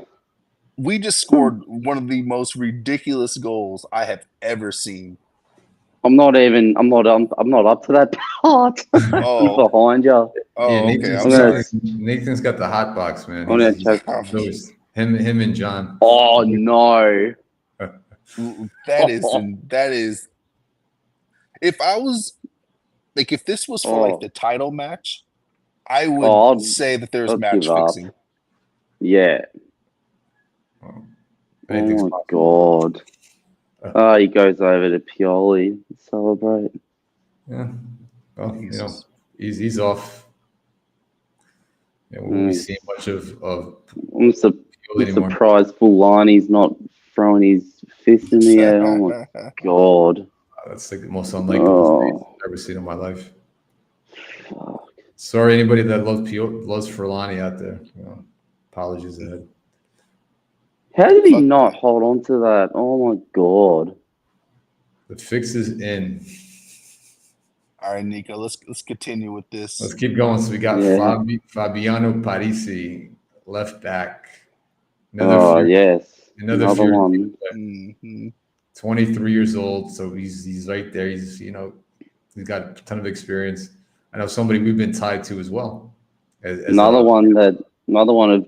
[SPEAKER 2] We just scored one of the most ridiculous goals I have ever seen.
[SPEAKER 3] I'm not up to that part.
[SPEAKER 2] Oh.
[SPEAKER 3] Behind you.
[SPEAKER 2] Oh,
[SPEAKER 1] Yeah,
[SPEAKER 2] okay.
[SPEAKER 1] Nathan's got the hot box, man.
[SPEAKER 3] I'm gonna check.
[SPEAKER 1] Him and John.
[SPEAKER 3] Oh no.
[SPEAKER 2] That is. If I was if this was for the title match, I would say that there's match fixing.
[SPEAKER 3] Yeah.
[SPEAKER 1] Oh
[SPEAKER 3] my God. He goes over to Pioli to celebrate.
[SPEAKER 1] Yeah. Well, he's off. Yeah, we won't be seeing much of
[SPEAKER 3] I'm surprised Fulani's not throwing his fist in the air. Oh my God.
[SPEAKER 1] That's like the most unlikely thing I've ever seen in my life.
[SPEAKER 3] Fuck.
[SPEAKER 1] Sorry, anybody that loves Fulani out there. Apologies ahead.
[SPEAKER 3] How did he not hold on to that? Oh my God.
[SPEAKER 1] The fix is in.
[SPEAKER 2] All right, Nicko, let's continue with this.
[SPEAKER 1] Let's keep going. So we got Fabiano Parisi, left back. Another one. 23 years old, so he's right there. He's got a ton of experience. I know somebody we've been tied to as well.
[SPEAKER 3] Another one of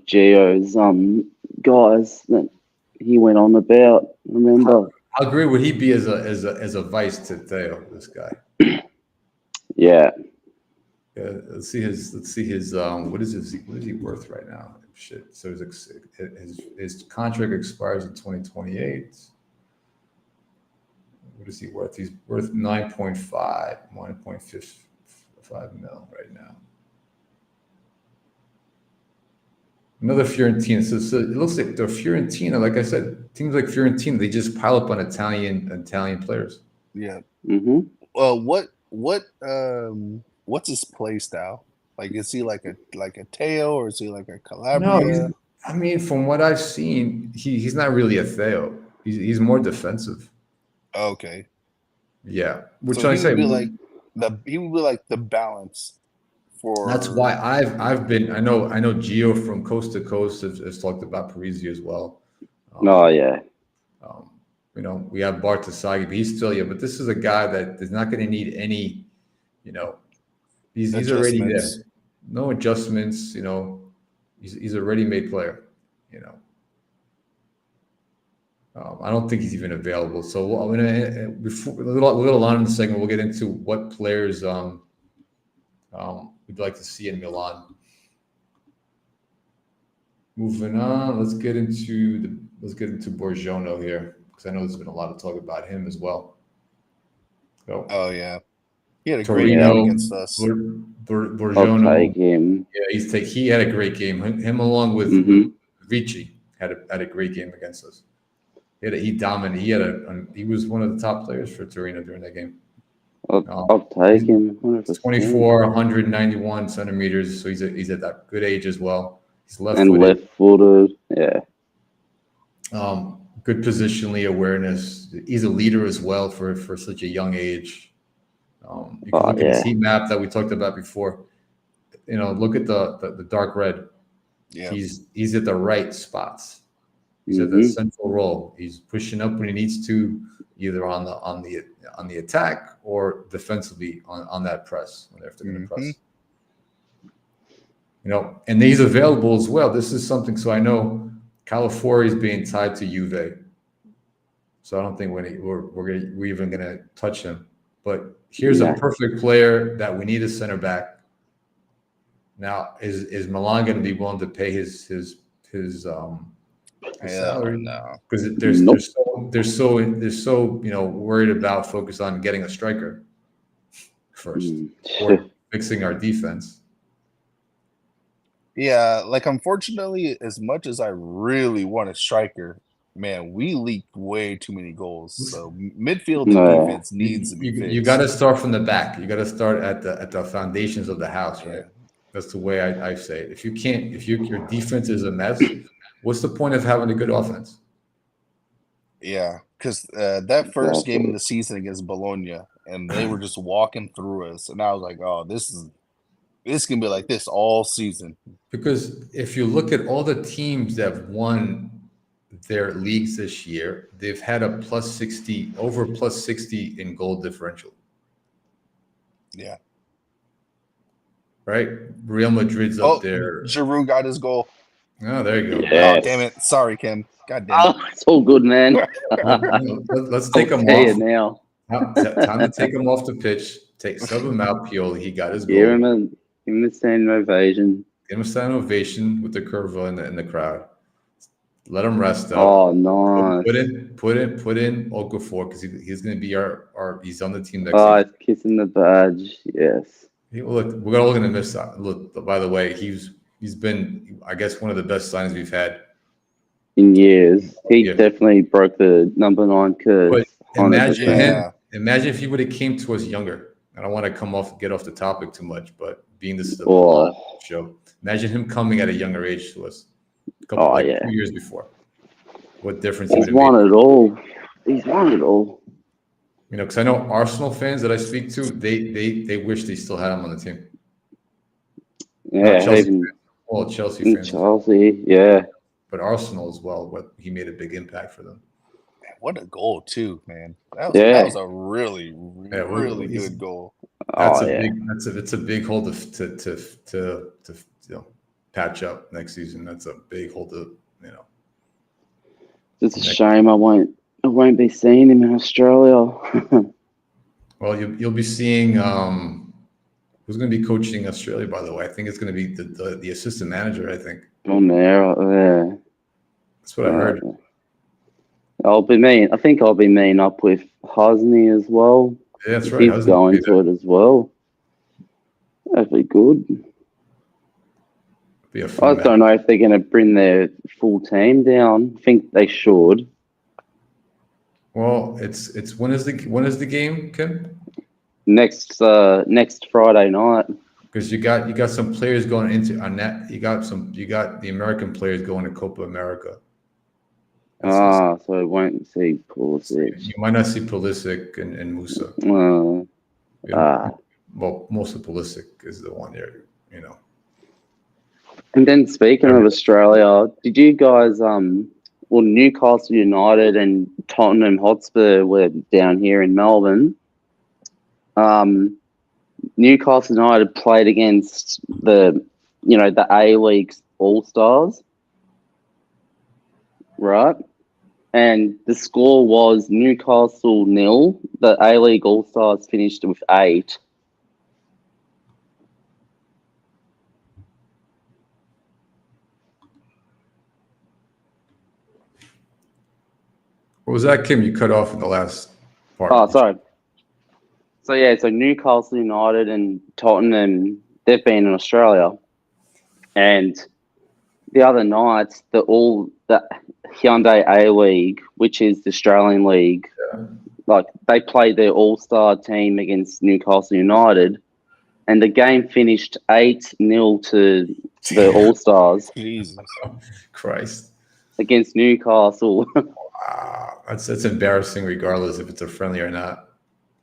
[SPEAKER 3] Gio's guys that he went on about. Remember?
[SPEAKER 1] How great would he be as a vice to Theo? This guy.
[SPEAKER 3] Yeah.
[SPEAKER 1] Let's see his what is he worth right now? Shit. So his contract expires in 2028. What is he worth? He's worth 9.5 mil right now. Another Fiorentina. So it looks like the Fiorentina, like I said, teams like Fiorentina, they just pile up on Italian players.
[SPEAKER 2] Yeah.
[SPEAKER 3] Mm-hmm.
[SPEAKER 2] Well, what's his play style? Like, is he like a Teo, or is he like a Calabria?
[SPEAKER 1] No, I mean, from what I've seen, he's not really a Theo. He's more defensive.
[SPEAKER 2] Okay.
[SPEAKER 1] Yeah, which
[SPEAKER 2] so
[SPEAKER 1] I say
[SPEAKER 2] he would be like the balance.
[SPEAKER 1] That's why I've been. I know Gio from Coast to Coast has talked about Parisi as well.
[SPEAKER 3] Yeah.
[SPEAKER 1] We have Bartasagi, but he's still but this is a guy that is not going to need any. He's already there. No adjustments. He's a ready-made player. I don't think he's even available. So I'm gonna before a little on in the segment, we'll get into what players we'd like to see in Milan. Moving on, let's get into Borgiano here because I know there's been a lot of talk about him as well. So
[SPEAKER 2] Oh yeah, he had a great
[SPEAKER 1] Torino,
[SPEAKER 2] game against us.
[SPEAKER 3] I'll
[SPEAKER 1] Borgiano.
[SPEAKER 3] take him.
[SPEAKER 1] Yeah, he had a great game. Him along with Ricci had a great game against us. He dominated. He was one of the top players for Torino during that game.
[SPEAKER 3] I'll take him. 100%.
[SPEAKER 1] 24, 191 centimeters. So he's at that good age as well. He's
[SPEAKER 3] left-footed. Yeah.
[SPEAKER 1] Good positionally awareness. He's a leader as well for such a young age. You can look at his heat map that we talked about before. Look at the dark red.
[SPEAKER 2] Yeah,
[SPEAKER 1] he's at the right spots. He's at the central role. He's pushing up when he needs to, either on the attack or defensively on that press when they're going to press. And he's available as well. This is something. So I know Calafiori is being tied to Juve, so I don't think we're even going to touch him. But here's a perfect player that we need a center back. Now, is Milan going to be willing to pay his salary?
[SPEAKER 2] No,
[SPEAKER 1] because they're so worried about focus on getting a striker first or fixing our defense.
[SPEAKER 2] Yeah, unfortunately, as much as I really want a striker, man, we leaked way too many goals. So midfield and defense needs to be fixed.
[SPEAKER 1] You got to start from the back. You got to start at the foundations of the house, right? That's the way I say it. If your defense is a mess, what's the point of having a good offense?
[SPEAKER 2] Yeah, because that first game of the season against Bologna, and they were just walking through us, and I was like, "Oh, this can be like this all season."
[SPEAKER 1] Because if you look at all the teams that have won their leagues this year, they've had a over plus 60 in goal differential.
[SPEAKER 2] Yeah.
[SPEAKER 1] Right? Real Madrid's up there.
[SPEAKER 2] Giroud got his goal.
[SPEAKER 1] Oh, there you go.
[SPEAKER 3] Yes.
[SPEAKER 2] Oh, damn it. Sorry, Kim. God damn it.
[SPEAKER 3] Oh, it's all good, man.
[SPEAKER 1] Let's take him
[SPEAKER 3] off.
[SPEAKER 1] Now. Time to take him off the pitch. Sub him out, Pioli. He got his goal.
[SPEAKER 3] Give him a standing ovation.
[SPEAKER 1] Give him a standing ovation with the curva in the crowd. Let him rest up.
[SPEAKER 3] Oh, nice.
[SPEAKER 1] Put in Okafor because he's going to be he's on the team next season.
[SPEAKER 3] He's kissing the badge. Yes.
[SPEAKER 1] Look, we're all going to miss that. Look, by the way, he's been, I guess, one of the best signings we've had
[SPEAKER 3] in years. He definitely broke the number 9 curse.
[SPEAKER 1] But imagine if he would have came to us younger. I don't want to get off the topic too much, but being this is the show, imagine him coming at a younger age to us. 2 years before. What difference?
[SPEAKER 3] He's won it all. He's won it all.
[SPEAKER 1] Because I know Arsenal fans that I speak to, they wish they still had him on the team.
[SPEAKER 3] Yeah,
[SPEAKER 1] Chelsea fans.
[SPEAKER 3] Chelsea, yeah.
[SPEAKER 1] But Arsenal as well. He made a big impact for them.
[SPEAKER 2] Man, what a goal too, man! That was a really, really good goal.
[SPEAKER 1] It's a big hole to patch up next season. That's a big hole to
[SPEAKER 3] It's a shame I won't be seeing him in Australia.
[SPEAKER 1] Well, you'll be seeing who's going to be coaching Australia. By the way, I think it's going to be the assistant manager. I think.
[SPEAKER 3] On there,
[SPEAKER 1] That's what I heard.
[SPEAKER 3] I think I'll be meeting up with Hosni as well.
[SPEAKER 1] Yeah, that's right.
[SPEAKER 3] He's going to it as well. That'd be good. I don't know if they're going to bring their full team down. I think they should.
[SPEAKER 1] Well, it's when is the game, Kim?
[SPEAKER 3] Next Friday night.
[SPEAKER 1] Because you got some players going into on that. You got the American players going to Copa America.
[SPEAKER 3] So I won't see Pulisic.
[SPEAKER 1] You might not see Pulisic and Musa. Well, most of Pulisic is the one there,
[SPEAKER 3] And then speaking of Australia, did you guys Newcastle United and Tottenham Hotspur were down here in Melbourne. Newcastle United played against the A-League All-Stars, right? And the score was Newcastle 0. The A-League All-Stars finished with 8.
[SPEAKER 1] What was that, Kim? You cut off in the last part.
[SPEAKER 3] Oh, sorry. So Newcastle United and Tottenham, they've been in Australia, and the other night the Hyundai A League, which is the Australian league, like they played their all-star team against Newcastle United, and the game finished 8-0 to the All-Stars
[SPEAKER 2] Jesus.
[SPEAKER 1] Christ.
[SPEAKER 3] against Newcastle.
[SPEAKER 1] Wow. That's embarrassing regardless if it's a friendly or not.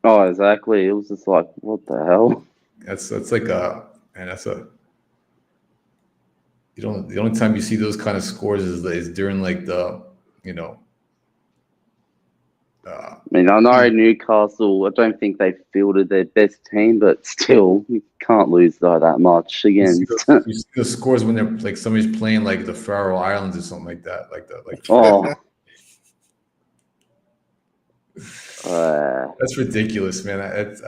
[SPEAKER 3] Oh, exactly. It was just like, what the hell?
[SPEAKER 1] That's like the only time you see those kind of scores is during like the
[SPEAKER 3] I mean, I know Newcastle, I don't think they fielded their best team, but still, you can't lose by that much against.
[SPEAKER 1] you see the scores when they're like somebody's playing like the Faroe Islands or something like that,
[SPEAKER 3] Oh.
[SPEAKER 1] That's ridiculous, man.
[SPEAKER 2] That's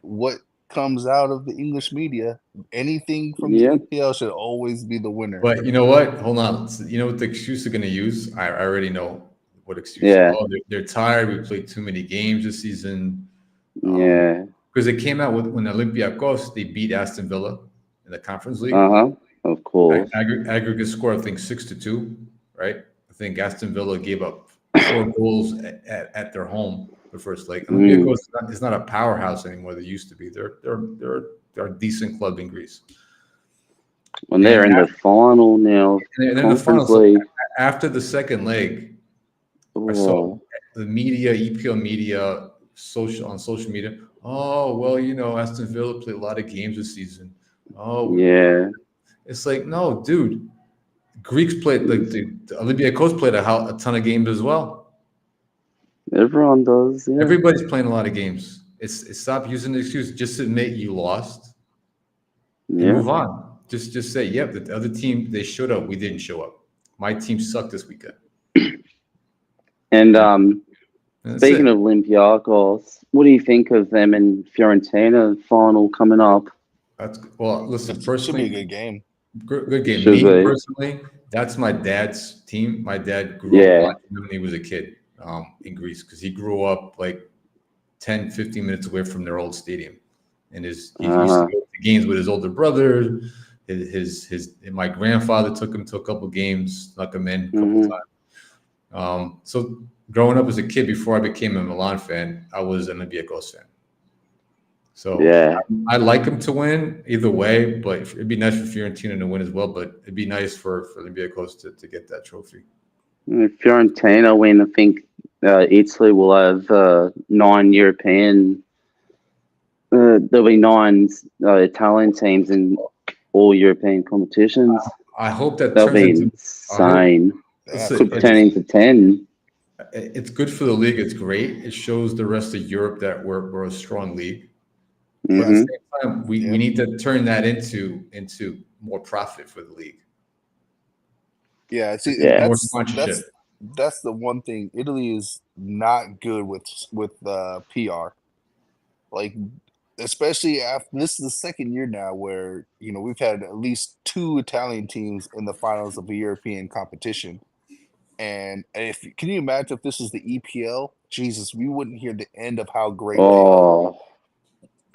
[SPEAKER 2] what comes out of the English media. Anything from the EPL should always be the winner.
[SPEAKER 1] But you know what? Hold on. You know what the excuse they're going to use? I already know what excuse.
[SPEAKER 3] Yeah.
[SPEAKER 1] Oh, they're tired. We played too many games this season.
[SPEAKER 3] Because
[SPEAKER 1] they came out with when Olympiacos, they beat Aston Villa in the Conference League.
[SPEAKER 3] Of course.
[SPEAKER 1] Aggregate score, I think 6-2, right? I think Aston Villa gave up 4 goals at their home the first leg. Olympiacos is not a powerhouse anymore. They used to be. They're a decent club in Greece.
[SPEAKER 3] When they're in the final now,
[SPEAKER 1] and in the final, so after the second leg, I saw the media, EPL media, on social media. Oh well, Aston Villa played a lot of games this season. Oh
[SPEAKER 3] yeah,
[SPEAKER 1] it's like no, dude. Greeks played like the Olympiacos played a ton of games as well.
[SPEAKER 3] Everyone does. Yeah.
[SPEAKER 1] Everybody's playing a lot of games. It's stop using the excuse. Just admit you lost. And move on. Just say, yep, the other team they showed up. We didn't show up. My team sucked this weekend.
[SPEAKER 3] And speaking of Olympiacos, what do you think of them and Fiorentina final coming up?
[SPEAKER 1] Listen, personally,
[SPEAKER 2] should be a good game.
[SPEAKER 1] Good game. Personally, that's my dad's team. My dad grew up watching when he was a kid in Greece because he grew up like 10, 15 minutes away from their old stadium. And he used to go to games with his older brother. My grandfather took him to a couple games, snuck him in a couple times. So growing up as a kid, before I became a Milan fan, I was an Olympiacos fan. So I like him to win either way, but it'd be nice for Fiorentina to win as well. But it'd be nice for Olympiacos to get that trophy.
[SPEAKER 3] If Fiorentina win, I think Italy will have 9 European. There'll be 9 Italian teams in all European competitions.
[SPEAKER 1] I hope that
[SPEAKER 3] be insane. Could turn into 10.
[SPEAKER 1] It's good for the league. It's great. It shows the rest of Europe that we're a strong league. But at the same time, we need to turn that into more profit for the league.
[SPEAKER 2] Yeah, that's the one thing. Italy is not good with PR. Like, especially after this is the second year now where we've had at least 2 Italian teams in the finals of a European competition. And can you imagine if this was the EPL? Jesus, we wouldn't hear the end of how great they are.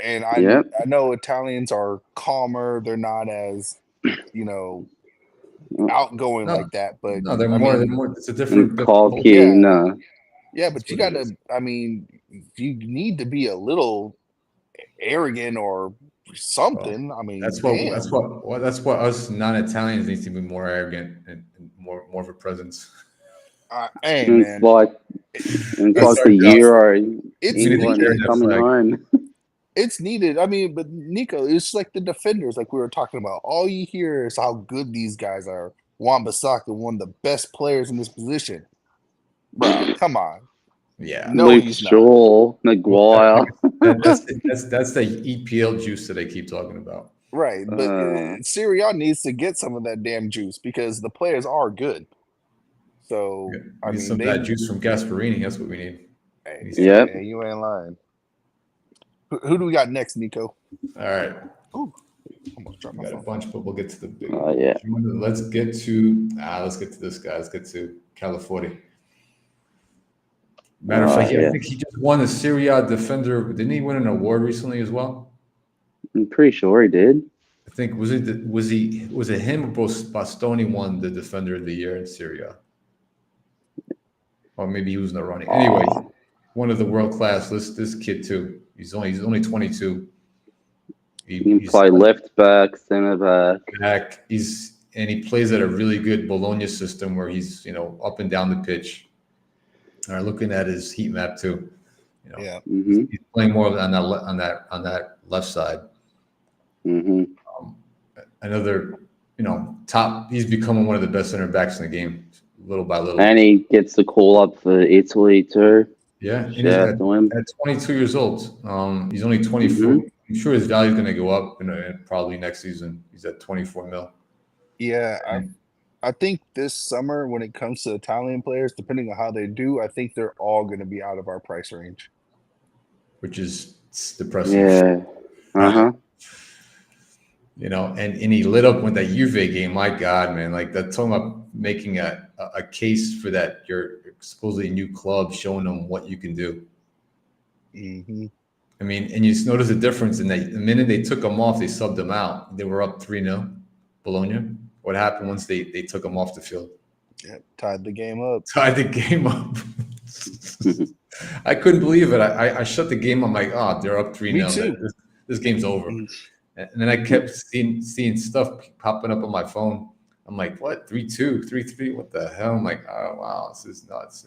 [SPEAKER 2] And I know Italians are calmer. They're not as, outgoing like that. But
[SPEAKER 1] no, they're more. It's a different.
[SPEAKER 2] Yeah, but you got to. I mean, you need to be a little arrogant or something.
[SPEAKER 1] Well,
[SPEAKER 2] I mean,
[SPEAKER 1] that's what us non-Italians need to be more arrogant and more of a presence.
[SPEAKER 2] Hey,
[SPEAKER 3] it's like the Euro. England coming home.
[SPEAKER 2] It's needed. I mean, but Nico, it's like the defenders, like we were talking about. All you hear is how good these guys are. Wan-Bissaka, one of the best players in this position. Bro, come on.
[SPEAKER 1] Yeah.
[SPEAKER 3] No, Luke Shaw, Maguire.
[SPEAKER 1] That's the EPL juice that I keep talking about.
[SPEAKER 2] Right, but Serie A needs to get some of that damn juice because the players are good. So
[SPEAKER 1] we need some of that juice from Gasparini. That's what we need.
[SPEAKER 2] Hey, you ain't lying. Who do we got next, Nico?
[SPEAKER 1] All right.
[SPEAKER 2] Ooh. Almost dropped
[SPEAKER 1] We
[SPEAKER 2] my
[SPEAKER 1] got a
[SPEAKER 2] phone.
[SPEAKER 1] bunch, but we'll get to the big.
[SPEAKER 3] Yeah.
[SPEAKER 1] Let's get to this guy. Let's get to California. Matter of fact, I think he just won the Serie A Defender. Didn't he win an award recently as well?
[SPEAKER 3] I'm pretty sure he did.
[SPEAKER 1] I think was it him or Bastoni won the Defender of the Year in Serie A? Or maybe he was in the running. Anyway, one of the world class. This kid too. He's only 22.
[SPEAKER 3] He can play left back, center
[SPEAKER 1] back. He plays at a really good Bologna system where he's up and down the pitch. All right, looking at his heat map too. He's playing more on that left side. Another top. He's becoming one of the best center backs in the game, little by little.
[SPEAKER 3] And he gets the call up for Italy too.
[SPEAKER 1] Yeah, and at 22 years old. He's only 24. I'm sure his value is going to go up probably next season. He's at 24 mil.
[SPEAKER 2] Yeah, I think this summer when it comes to Italian players, depending on how they do, I think they're all going to be out of our price range.
[SPEAKER 1] Which is depressing.
[SPEAKER 3] Yeah.
[SPEAKER 1] And he lit up with that Juve game. My God, man! Like that, talking about making a case for that. Your supposedly new club, showing them what you can do. I mean, and you just notice the difference in that the minute they took him off, they subbed him out. They were up 3-0, Bologna. What happened once they took him off the field?
[SPEAKER 2] Yeah, tied the game up.
[SPEAKER 1] I couldn't believe it. I shut the game. I'm like, oh, they're up 3-0.
[SPEAKER 2] Me too.
[SPEAKER 1] This game's over. And then I kept seeing stuff popping up on my phone. I'm like, what? 3-2, 3-3? What the hell? I'm like, oh, wow, this is nuts.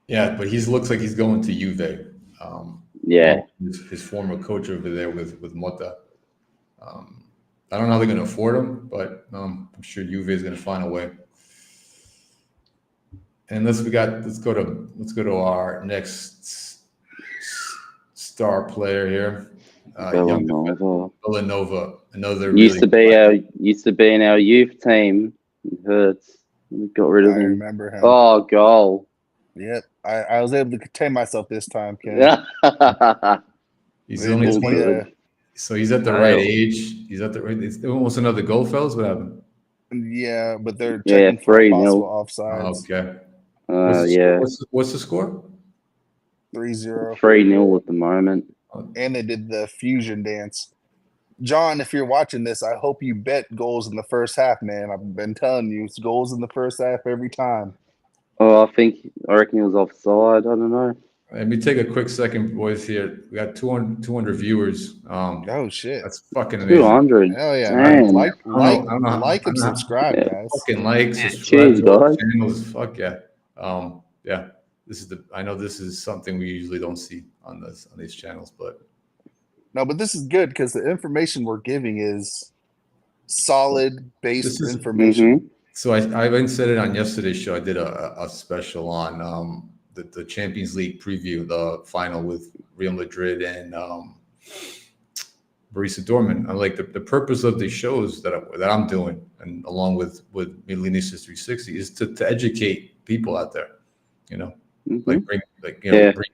[SPEAKER 1] Yeah, but he looks like he's going to Juve. His former coach over there with Motta. I don't know how they're going to afford him, but I'm sure Juve is going to find a way. And let's go to our next star player here. Villanova. Another
[SPEAKER 3] used to be in our youth team. It hurts. We got rid of him.
[SPEAKER 2] I remember him.
[SPEAKER 3] Oh, goal.
[SPEAKER 2] Yep. I was able to contain myself this time, Ken.
[SPEAKER 1] He's only 20. So he's at the right age. He's at the right. It's almost another goal, fellas. What happened?
[SPEAKER 2] Yeah, but they're checking for possible offsides.
[SPEAKER 1] Okay. What's the score?
[SPEAKER 2] 3-0.
[SPEAKER 3] 3-0 at the moment.
[SPEAKER 2] And they did the fusion dance. John, if you're watching this, I hope you bet goals in the first half, man. I've been telling you, it's goals in the first half every time.
[SPEAKER 3] Oh, I reckon he was offside. I don't know.
[SPEAKER 1] Let me take a quick second, boys. Here we got 200 viewers.
[SPEAKER 2] Oh shit,
[SPEAKER 1] that's fucking amazing.
[SPEAKER 3] 200.
[SPEAKER 2] Hell yeah!
[SPEAKER 3] Man.
[SPEAKER 2] Like and subscribe, guys.
[SPEAKER 1] Fucking like, subscribe to our channels. Fuck yeah. Yeah. I know this is something we usually don't see on these channels, but
[SPEAKER 2] this is good because the information we're giving is solid based information.
[SPEAKER 1] So I even said it on yesterday's show. I did a special on the Champions League preview, the final with Real Madrid and Borussia Dortmund. I like the purpose of these shows that I'm doing, and along with Milanisis 360, is to educate people out there. Bring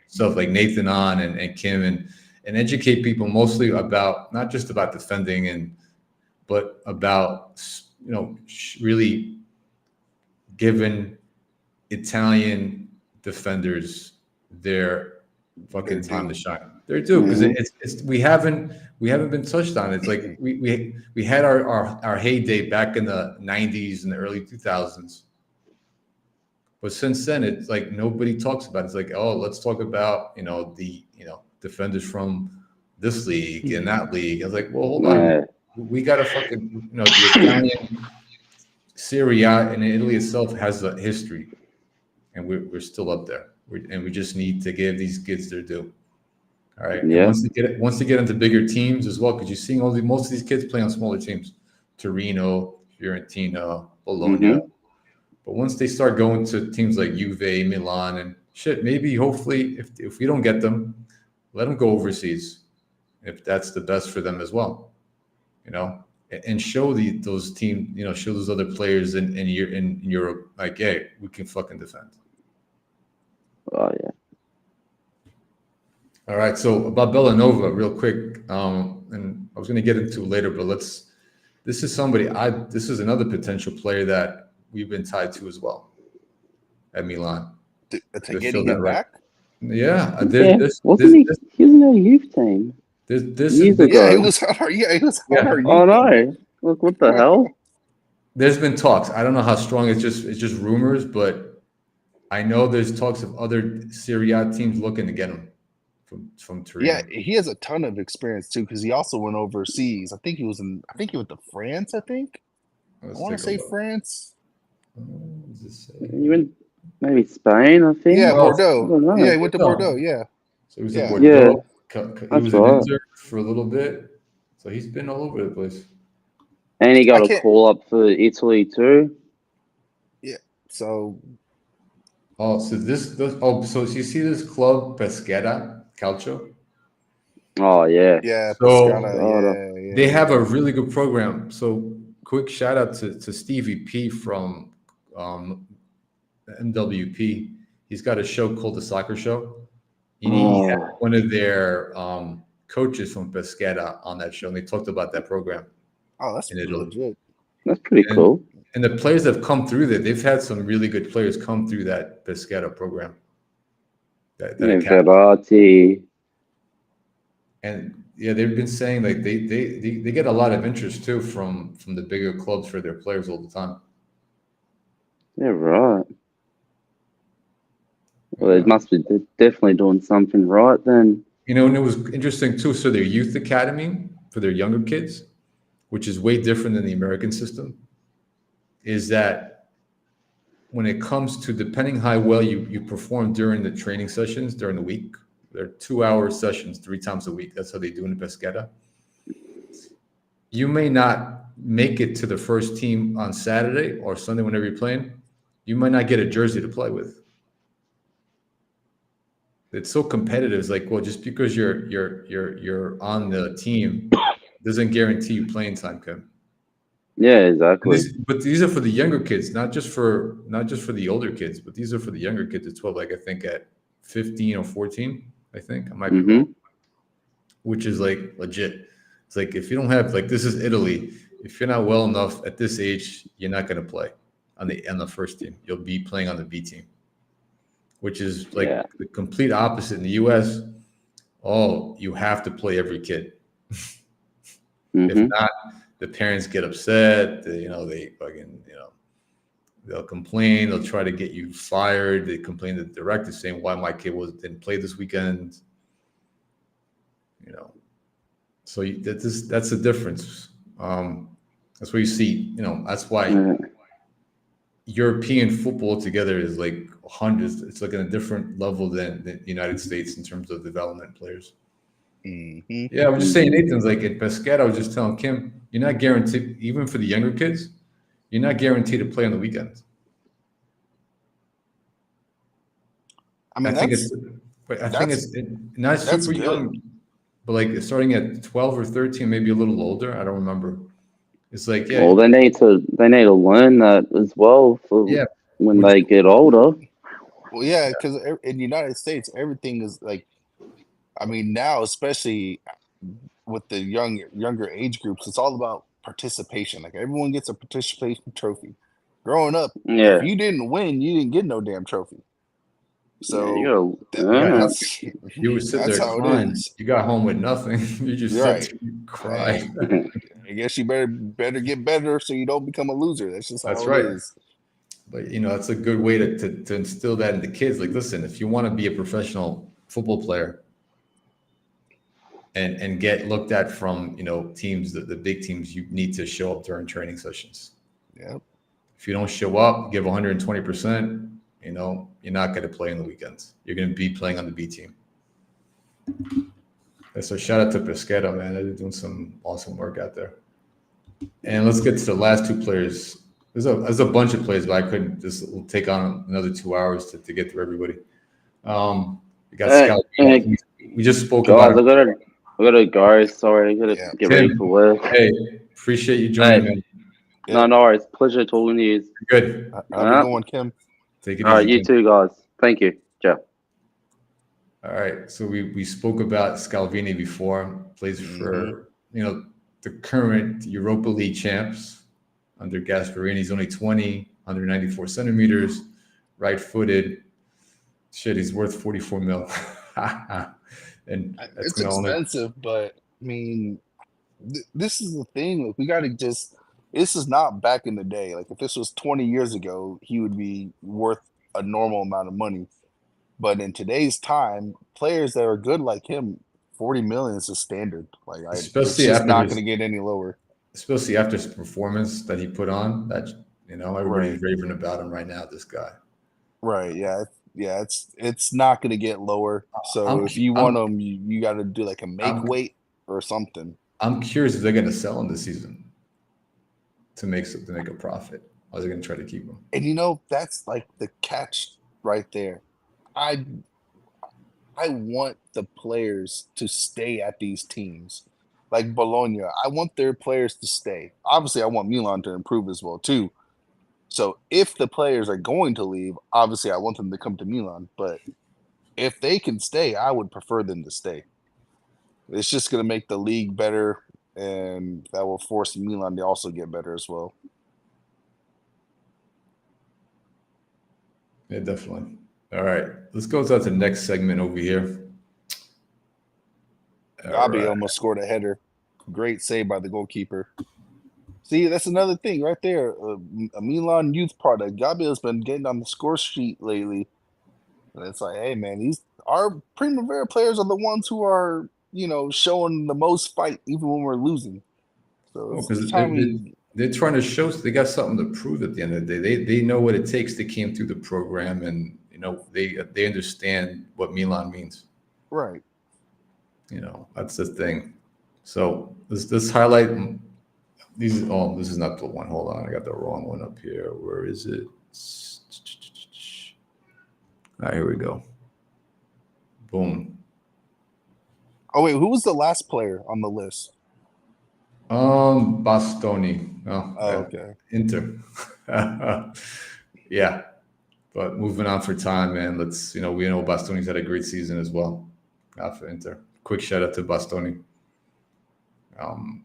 [SPEAKER 1] stuff like Nathan on and Kim and educate people mostly about not just about defending but about really giving Italian defenders their fucking time to shine. They're due because it's we haven't been touched on. It's like we had our heyday back in the 90s and the early 2000s. But since then, it's like nobody talks about it. It's like, oh, let's talk about the defenders from this league and that league. I was like, well, hold on, we got to fucking the Italian Serie A and Italy itself has a history, and we're still up there. And we just need to give these kids their due. All right.
[SPEAKER 3] Yeah.
[SPEAKER 1] And once they get into bigger teams as well, because you're seeing most of these kids play on smaller teams, Torino, Fiorentina, Bologna. But once they start going to teams like Juve, Milan, and shit, maybe hopefully if we don't get them, let them go overseas, if that's the best for them as well, and show those teams, show those other players in Europe, like, hey, we can fucking defend.
[SPEAKER 3] Oh yeah.
[SPEAKER 1] All right. So about Villanova, real quick, and I was going to get into it later, but let's. This is somebody. This is another potential player that we've been tied to as well at Milan.
[SPEAKER 2] To
[SPEAKER 1] Just
[SPEAKER 2] getting
[SPEAKER 1] feel
[SPEAKER 2] him
[SPEAKER 1] that right.
[SPEAKER 2] back.
[SPEAKER 1] Yeah.
[SPEAKER 3] Yeah, wasn't he? He was in our youth team
[SPEAKER 1] This
[SPEAKER 3] years
[SPEAKER 1] is
[SPEAKER 2] Yeah, he
[SPEAKER 3] ago.
[SPEAKER 2] was on our. Yeah, he was on our.
[SPEAKER 3] Oh no! Look, what the hell?
[SPEAKER 1] there's been talks. I don't know how strong. It's just rumors, but I know there's talks of other Serie A teams looking to get him from
[SPEAKER 2] Yeah,
[SPEAKER 1] Torino.
[SPEAKER 2] he has a ton of experience too because he also went overseas. I think he was in. I think he went to France. I think
[SPEAKER 1] Let's
[SPEAKER 2] I want to
[SPEAKER 1] take a
[SPEAKER 2] say
[SPEAKER 1] look.
[SPEAKER 2] France.
[SPEAKER 1] What does this say?
[SPEAKER 3] He went maybe Spain, I think.
[SPEAKER 2] Yeah,
[SPEAKER 1] Oh,
[SPEAKER 3] I
[SPEAKER 2] Bordeaux.
[SPEAKER 3] don't know.
[SPEAKER 2] Yeah, he went to
[SPEAKER 1] Bordeaux.
[SPEAKER 2] Bordeaux. Yeah,
[SPEAKER 1] So he was at
[SPEAKER 2] yeah.
[SPEAKER 1] Bordeaux. He
[SPEAKER 3] That's
[SPEAKER 1] was in
[SPEAKER 3] right.
[SPEAKER 1] Inter for a little bit. So he's been all over the place.
[SPEAKER 3] And he
[SPEAKER 2] I
[SPEAKER 3] got a
[SPEAKER 2] can't.
[SPEAKER 3] call up for Italy too.
[SPEAKER 2] Yeah. So
[SPEAKER 1] Oh, so so you see this club Pesquera Calcio?
[SPEAKER 3] Oh yeah.
[SPEAKER 2] yeah,
[SPEAKER 1] So
[SPEAKER 2] Pescara.
[SPEAKER 3] God,
[SPEAKER 1] they
[SPEAKER 2] Yeah.
[SPEAKER 1] have a really good program. So quick shout out to Stevie P from MWP. He's got a show called The Soccer Show. And he had
[SPEAKER 3] Oh,
[SPEAKER 1] one of their coaches from Pesquera on that show, and they talked about that program
[SPEAKER 2] Oh, that's
[SPEAKER 1] in Italy.
[SPEAKER 2] legit.
[SPEAKER 3] that's pretty
[SPEAKER 1] And
[SPEAKER 3] cool.
[SPEAKER 1] and the players that have come through there, they've had some really good players come through that Pesquera program. That
[SPEAKER 3] Yeah,
[SPEAKER 1] academy.
[SPEAKER 3] Verratti.
[SPEAKER 1] And yeah, they've been saying like they get a lot of interest too from the bigger clubs for their players all the time.
[SPEAKER 3] Yeah, right. Well, they
[SPEAKER 1] Yeah.
[SPEAKER 3] must be definitely doing something right then.
[SPEAKER 1] And it was interesting too. So their youth academy for their younger kids, which is way different than the American system, is that when it comes to depending how well you perform during the training sessions during the week, they're 2-hour sessions 3 times a week. That's how they do in Pesquera. You may not make it to the first team on Saturday or Sunday whenever you're playing. You might not get a jersey to play with. It's so competitive. It's like, well, just because you're on the team doesn't guarantee you playing time, Kim.
[SPEAKER 3] Yeah, exactly.
[SPEAKER 1] But these are for the younger kids, not just for the older kids, but these are for the younger kids as well. Like I think at 15 or 14, I think I might be wrong, which is like legit. It's like if you don't have like this is Italy. If you're not well enough at this age, you're not going to play on the first team. You'll be playing on the B team, which is like the complete opposite in the U.S. Oh, you have to play every kid. If not, the parents get upset. They fucking, they'll complain. They'll try to get you fired. They complain to the director saying, why my kid didn't play this weekend. So that's the difference. That's what you see. That's why European football together is like hundreds. It's like on a different level than the United States in terms of development players.
[SPEAKER 2] Mm-hmm.
[SPEAKER 1] Yeah, I was just saying, Nathan's like at Pesquera, I was just telling Kim, you're not guaranteed, even for the younger kids, you're not guaranteed to play on the weekends.
[SPEAKER 2] I mean,
[SPEAKER 1] think it's not super
[SPEAKER 2] good.
[SPEAKER 1] young, but like starting at 12 or 13, maybe a little older. I don't remember. It's like, yeah.
[SPEAKER 3] Well, they need to learn that as well for when they get older.
[SPEAKER 2] Well, yeah, because in the United States, everything is like, I mean, now especially with the younger age groups, it's all about participation. Like everyone gets a participation trophy. Growing up, if you didn't win, you didn't get no damn trophy. So that's
[SPEAKER 1] you would sit there
[SPEAKER 2] how
[SPEAKER 1] crying.
[SPEAKER 2] it is.
[SPEAKER 1] You got home with nothing. You just sit there and cry.
[SPEAKER 2] I guess you better get better so you don't become a loser. That's just how it is.
[SPEAKER 1] But that's a good way to instill that in the kids. Like, listen, if you want to be a professional football player and get looked at from teams, the big teams, you need to show up during training sessions.
[SPEAKER 2] Yep.
[SPEAKER 1] If you don't show up, give 120%, you're not going to play in the weekends. You're going to be playing on the B team. So shout out to Pesquera, man. They're doing some awesome work out there. And let's get to the last two players. There's a bunch of players, but I couldn't just take on another 2 hours to get through everybody. We got Scout. We just spoke about it.
[SPEAKER 3] I gotta go. Sorry, I gotta get ready for work.
[SPEAKER 1] Hey, appreciate you joining, man.
[SPEAKER 3] No worries. Pleasure talking to you.
[SPEAKER 1] Good.
[SPEAKER 2] Have a good one, Kim.
[SPEAKER 1] Take it easy.
[SPEAKER 3] All right, you too, guys. Thank you. Ciao.
[SPEAKER 1] All right. So we spoke about Scalvini before. Plays for the current Europa League champs under Gasperini. He's only 20, 194 centimeters, right-footed. Shit, he's worth 44 mil. And that's
[SPEAKER 2] It's
[SPEAKER 1] gonna only
[SPEAKER 2] expensive, but I mean, this is the thing. Like, we got to just. This is not back in the day. Like, if this was 20 years ago, he would be worth a normal amount of money. But in today's time, players that are good like him, 40 million is the standard. Like, it's
[SPEAKER 1] especially
[SPEAKER 2] just
[SPEAKER 1] after
[SPEAKER 2] not going to get any lower.
[SPEAKER 1] especially after his performance that he put on. That everybody's
[SPEAKER 2] Right.
[SPEAKER 1] raving about him right now. This guy.
[SPEAKER 2] Right. Yeah. Yeah. It's not going to get lower. So
[SPEAKER 1] I'm
[SPEAKER 2] if you want him, you got to do like a make
[SPEAKER 1] I'm-
[SPEAKER 2] weight or something.
[SPEAKER 1] I'm curious if they're going to sell him this season to make a profit. Or are they going to try to keep him?
[SPEAKER 2] And that's like the catch right there. I want the players to stay at these teams. Like Bologna, I want their players to stay. Obviously, I want Milan to improve as well too. So if the players are going to leave, obviously I want them to come to Milan. But if they can stay, I would prefer them to stay. It's just going to make the league better, and that will force Milan to also get better as well.
[SPEAKER 1] Yeah, definitely. All right, let's go to the next segment over here.
[SPEAKER 2] Gabi almost scored a header. Great save by the goalkeeper. See, that's another thing right there. A Milan youth product. Gabi has been getting on the score sheet lately. And it's like, hey, man, our Primavera players are the ones who are, showing the most fight even when we're losing. So it's time
[SPEAKER 1] they're trying to show they got something to prove at the end of the day. They know what it takes. They came through the program, and they understand what Milan means.
[SPEAKER 2] Right.
[SPEAKER 1] That's the thing. So let's highlight these. Oh, this is not the one. Hold on, I got the wrong one up here. Where is it? All right, here we go. Boom.
[SPEAKER 2] Oh wait, who was the last player on the list?
[SPEAKER 1] Bastoni. Oh,
[SPEAKER 2] okay.
[SPEAKER 1] Inter. Yeah, but moving on for time, man. We know Bastoni's had a great season as well. For Inter. Quick shout out to Bastoni.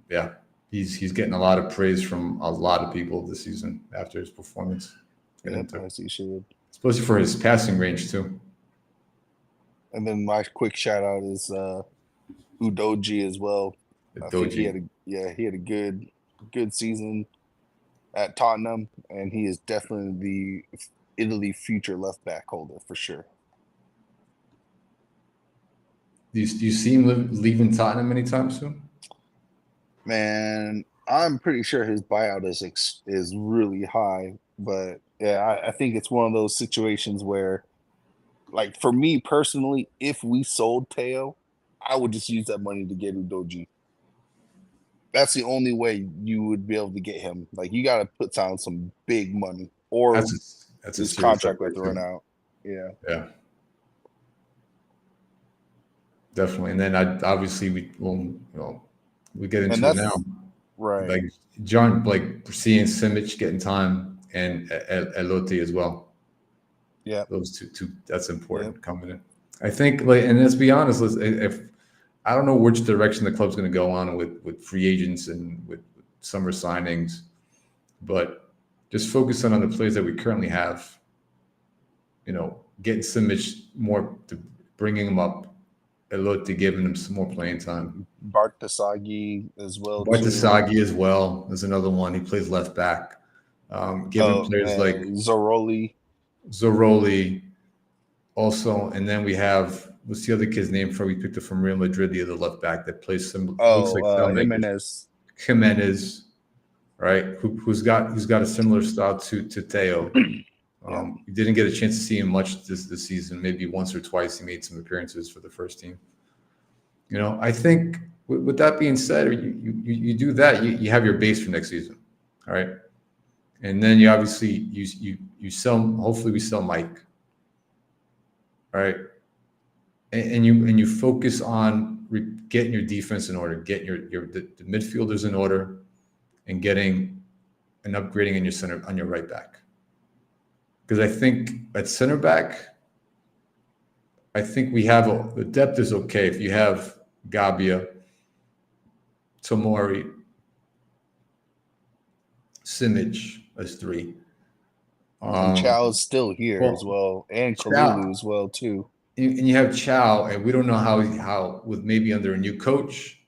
[SPEAKER 1] Yeah, he's getting a lot of praise from a lot of people this season after his performance.
[SPEAKER 2] As he should.
[SPEAKER 1] Especially for his passing range too.
[SPEAKER 2] And then my quick shout out is Udoji as well. I think he had a good season at Tottenham, and he is definitely the Italy future left back holder for sure.
[SPEAKER 1] Do you see him leaving Tottenham anytime soon?
[SPEAKER 2] Man, I'm pretty sure his buyout is really high, but yeah, I think it's one of those situations where, like, for me personally, if we sold Teo, I would just use that money to get Udoji. That's the only way you would be able to get him. Like, you got to put down some big money, or
[SPEAKER 1] that's
[SPEAKER 2] his contract would run out. Yeah.
[SPEAKER 1] Yeah. Definitely. And then obviously we get into it now.
[SPEAKER 2] Right.
[SPEAKER 1] Like John, seeing Simic getting time and Elote as well.
[SPEAKER 2] Yeah.
[SPEAKER 1] Those two that's important coming in. I think, and let's be honest, if I don't know which direction the club's going to go on with free agents and with summer signings, but just focusing on the players that we currently have, getting Simic more, to bringing him up, Elote giving him some more playing time.
[SPEAKER 2] Bartasagi as well.
[SPEAKER 1] Bartasagi as well is another one. He plays left back. Giving players like Zoroli also, and then we have, what's the other kid's name we picked up from Real Madrid, the other left back that plays some looks like Jimenez, right? Who's got a similar style to Teo. We didn't get a chance to see him much this season. Maybe once or twice he made some appearances for the first team. I think with that being said, you do that, you have your base for next season, all right? And then you obviously you sell. Hopefully we sell Mike, all right? And you focus on getting your defense in order, getting the midfielders in order, and getting an upgrading in your center on your right back. Because I think at center back, I think we have the depth is okay if you have Gabia, Tomori, Simic as 3.
[SPEAKER 2] And Chow is still here as well, and Kalulu as well too.
[SPEAKER 1] And you have Chow, and we don't know how with maybe under a new coach,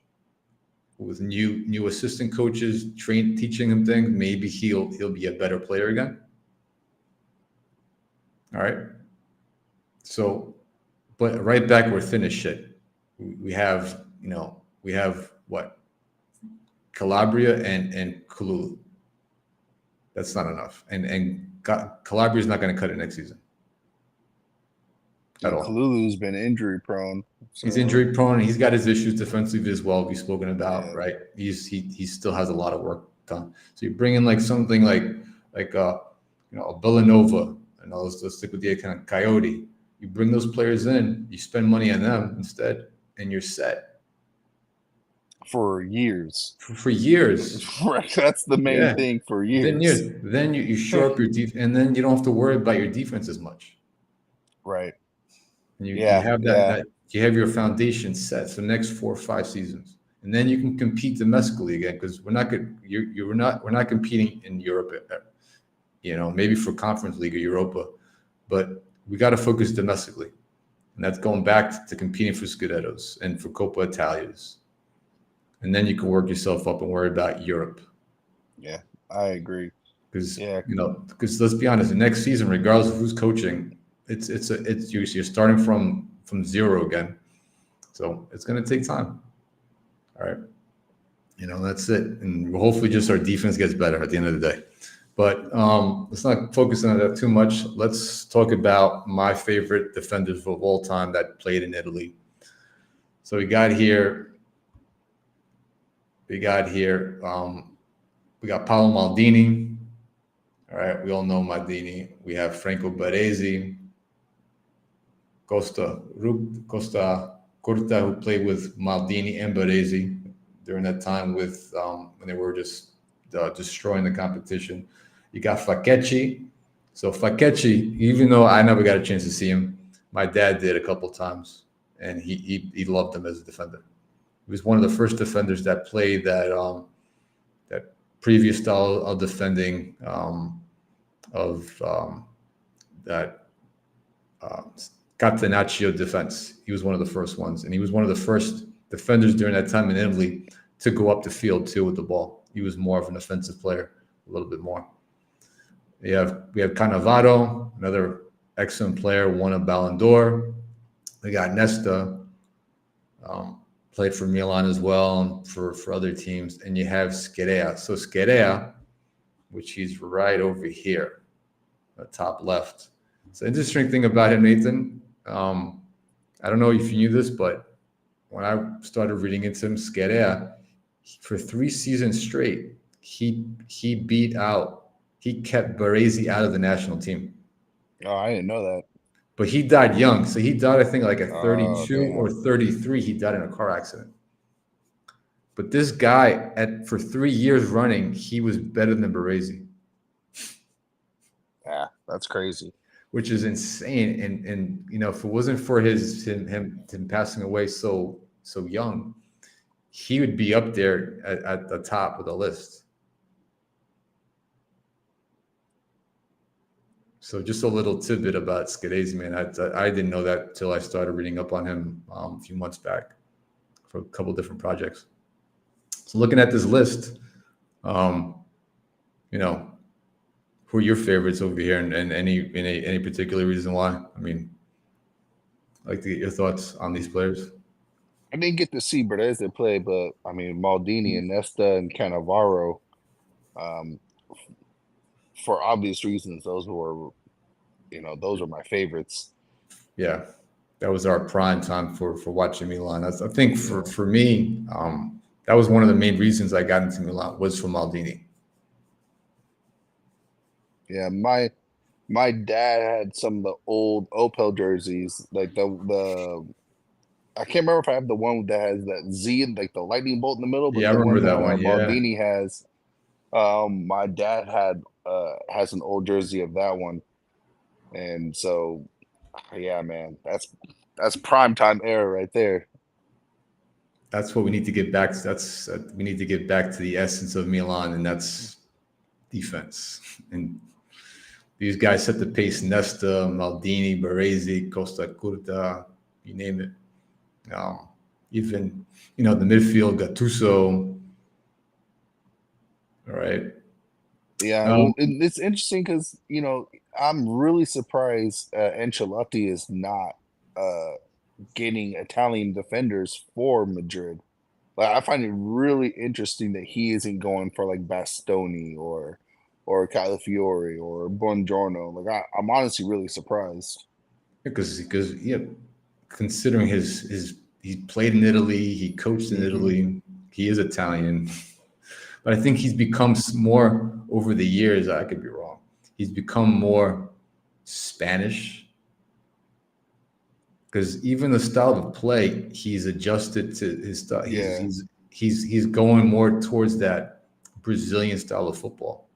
[SPEAKER 1] with new assistant coaches teaching him things, maybe he'll be a better player again. All right. So, but right back we're thin as shit. We have what? Calabria and Kalulu. That's not enough. And Calabria is not going to cut it next season. At all.
[SPEAKER 2] Kalulu's been injury prone.
[SPEAKER 1] So. He's injury prone. He's got his issues defensively as well. We've spoken about, right? He still has a lot of work done. So you bring in like something like a Villanova, and let's stick with the kind of Coyote. You bring those players in, you spend money on them instead, and you're set
[SPEAKER 2] for years.
[SPEAKER 1] For years,
[SPEAKER 2] right? That's the main thing for years.
[SPEAKER 1] Then you shore up your defense, and then you don't have to worry about your defense as much,
[SPEAKER 2] right?
[SPEAKER 1] And you have that you have your foundation set for the next 4 or 5 seasons, and then you can compete domestically again because we're not good. We're not competing in Europe, maybe for Conference League or Europa, but we got to focus domestically, and that's going back to competing for Scudettos and for Coppa Italias, and then you can work yourself up and worry about Europe.
[SPEAKER 2] Yeah, I agree.
[SPEAKER 1] Because let's be honest, the next season, regardless of who's coaching, you're starting from zero again, so it's going to take time. All right, that's it, and hopefully just our defense gets better at the end of the day. But let's not focus on that too much. Let's talk about my favorite defenders of all time that played in Italy. So we got Paolo Maldini. All right, we all know Maldini. We have Franco Baresi, Costa Curta, who played with Maldini and Baresi during that time when they were just destroying the competition. You got Facchetti. So Facchetti, even though I never got a chance to see him, my dad did a couple of times, and he loved him as a defender. He was one of the first defenders that played that previous style of defending that Catenaccio defense. He was one of the first ones, and he was one of the first defenders during that time in Italy to go up the field too with the ball. He was more of an offensive player, a little bit more. We have Cannavaro, another excellent player, won a Ballon d'Or. We got Nesta, played for Milan as well and for other teams. And you have Scherea. So Scherea, which he's right over here, the top left. So interesting thing about him, Nathan, I don't know if you knew this, but when I started reading into him, Scherea, for 3 seasons straight, he kept Baresi out of the national team.
[SPEAKER 2] Oh, I didn't know that.
[SPEAKER 1] But he died young. So he died, I think, like at 32 or 33. He died in a car accident. But this guy, for 3 years running, he was better than Baresi.
[SPEAKER 2] Yeah, that's crazy.
[SPEAKER 1] Which is insane. And if it wasn't for him passing away so young, he would be up there at the top of the list. So just a little tidbit about Scudetto, man. I didn't know that till I started reading up on him a few months back for a couple different projects. So looking at this list, who are your favorites over here, and any particular reason why? I mean, I'd like to get your thoughts on these players.
[SPEAKER 2] I didn't get to see Baresi play, but I mean Maldini and Nesta and Cannavaro, for obvious reasons, those were my favorites.
[SPEAKER 1] Yeah, that was our prime time for watching Milan. I think for me, that was one of the main reasons I got into Milan was for Maldini.
[SPEAKER 2] Yeah, my dad had some of the old Opel jerseys, like the I can't remember if I have the one that has that Z, like the lightning bolt in the middle. But
[SPEAKER 1] yeah, I remember that one.
[SPEAKER 2] Maldini has. My dad has an old jersey of that one, and so yeah, man, That's prime time era right there.
[SPEAKER 1] That's what we need to get back to. We need to get back to the essence of Milan, and that's defense. And these guys set the pace. Nesta, Maldini, Baresi, Costa Curta, you name it. Even the midfield, Gattuso. All right.
[SPEAKER 2] Yeah, it's interesting because I'm really surprised Ancelotti is not getting Italian defenders for Madrid. Like, I find it really interesting that he isn't going for like Bastoni or Calafiore or Buongiorno. Like, I'm honestly really surprised.
[SPEAKER 1] Because considering his he played in Italy, he coached in Italy, he is Italian. But I think he's become more over the years. I could be wrong. He's become more Spanish because even the style of play, he's adjusted to his style.
[SPEAKER 2] Yeah.
[SPEAKER 1] He's going more towards that Brazilian style of football.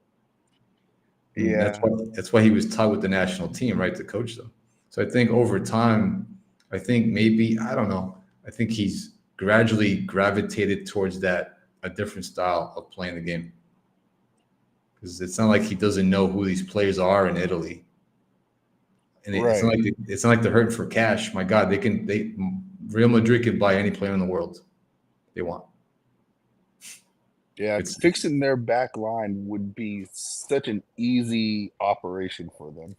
[SPEAKER 1] And
[SPEAKER 2] Yeah.
[SPEAKER 1] that's why he was tied with the national team, right, to coach them. So I think over time, I think maybe I don't know. I think he's gradually gravitated towards a different style of playing the game. Because it's not like he doesn't know who these players are in Italy, and it's not like they're hurting for cash. My God, Real Madrid can buy any player in the world they want.
[SPEAKER 2] Yeah, fixing their back line would be such an easy operation for them.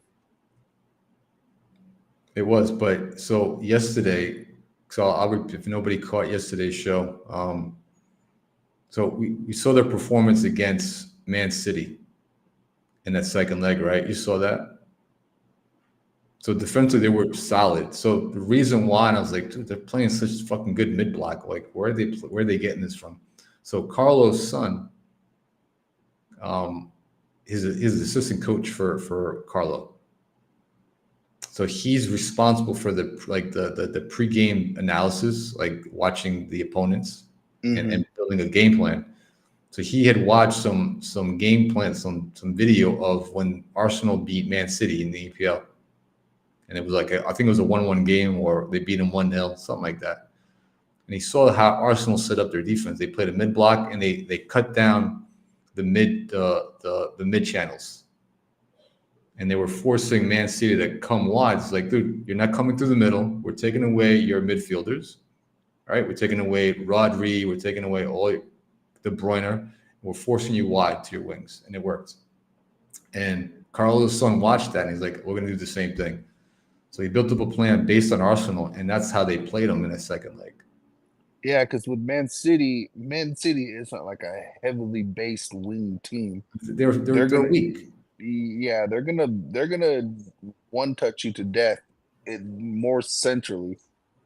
[SPEAKER 1] It was, but so yesterday, if nobody caught yesterday's show, so we saw their performance against Man City in that second leg, right? You saw that? So defensively, they were solid. So the reason why, and I was like, dude, they're playing such fucking good mid-block. Like, where are they getting this from? So Carlo's son, his assistant coach for Carlo. So he's responsible for the pregame analysis, like watching the opponents and building a game plan. So he had watched some game plan, some video of when Arsenal beat Man City in the EPL. And it was I think it was a 1-1 game, or they beat them 1-0, something like that. And he saw how Arsenal set up their defense. They played a mid block and they cut down the mid channels. And they were forcing Man City to come wide. It's like, dude, you're not coming through the middle. We're taking away your midfielders. All right, we're taking away Rodri. We're taking away all De Bruyne. We're forcing you wide to your wings, and it worked. And Carlo's son watched that, and he's like, we're going to do the same thing. So he built up a plan based on Arsenal, and that's how they played them in the second leg.
[SPEAKER 2] Yeah, because with Man City isn't like a heavily based wing team.
[SPEAKER 1] They're weak.
[SPEAKER 2] Yeah, they're gonna one touch you to death more centrally.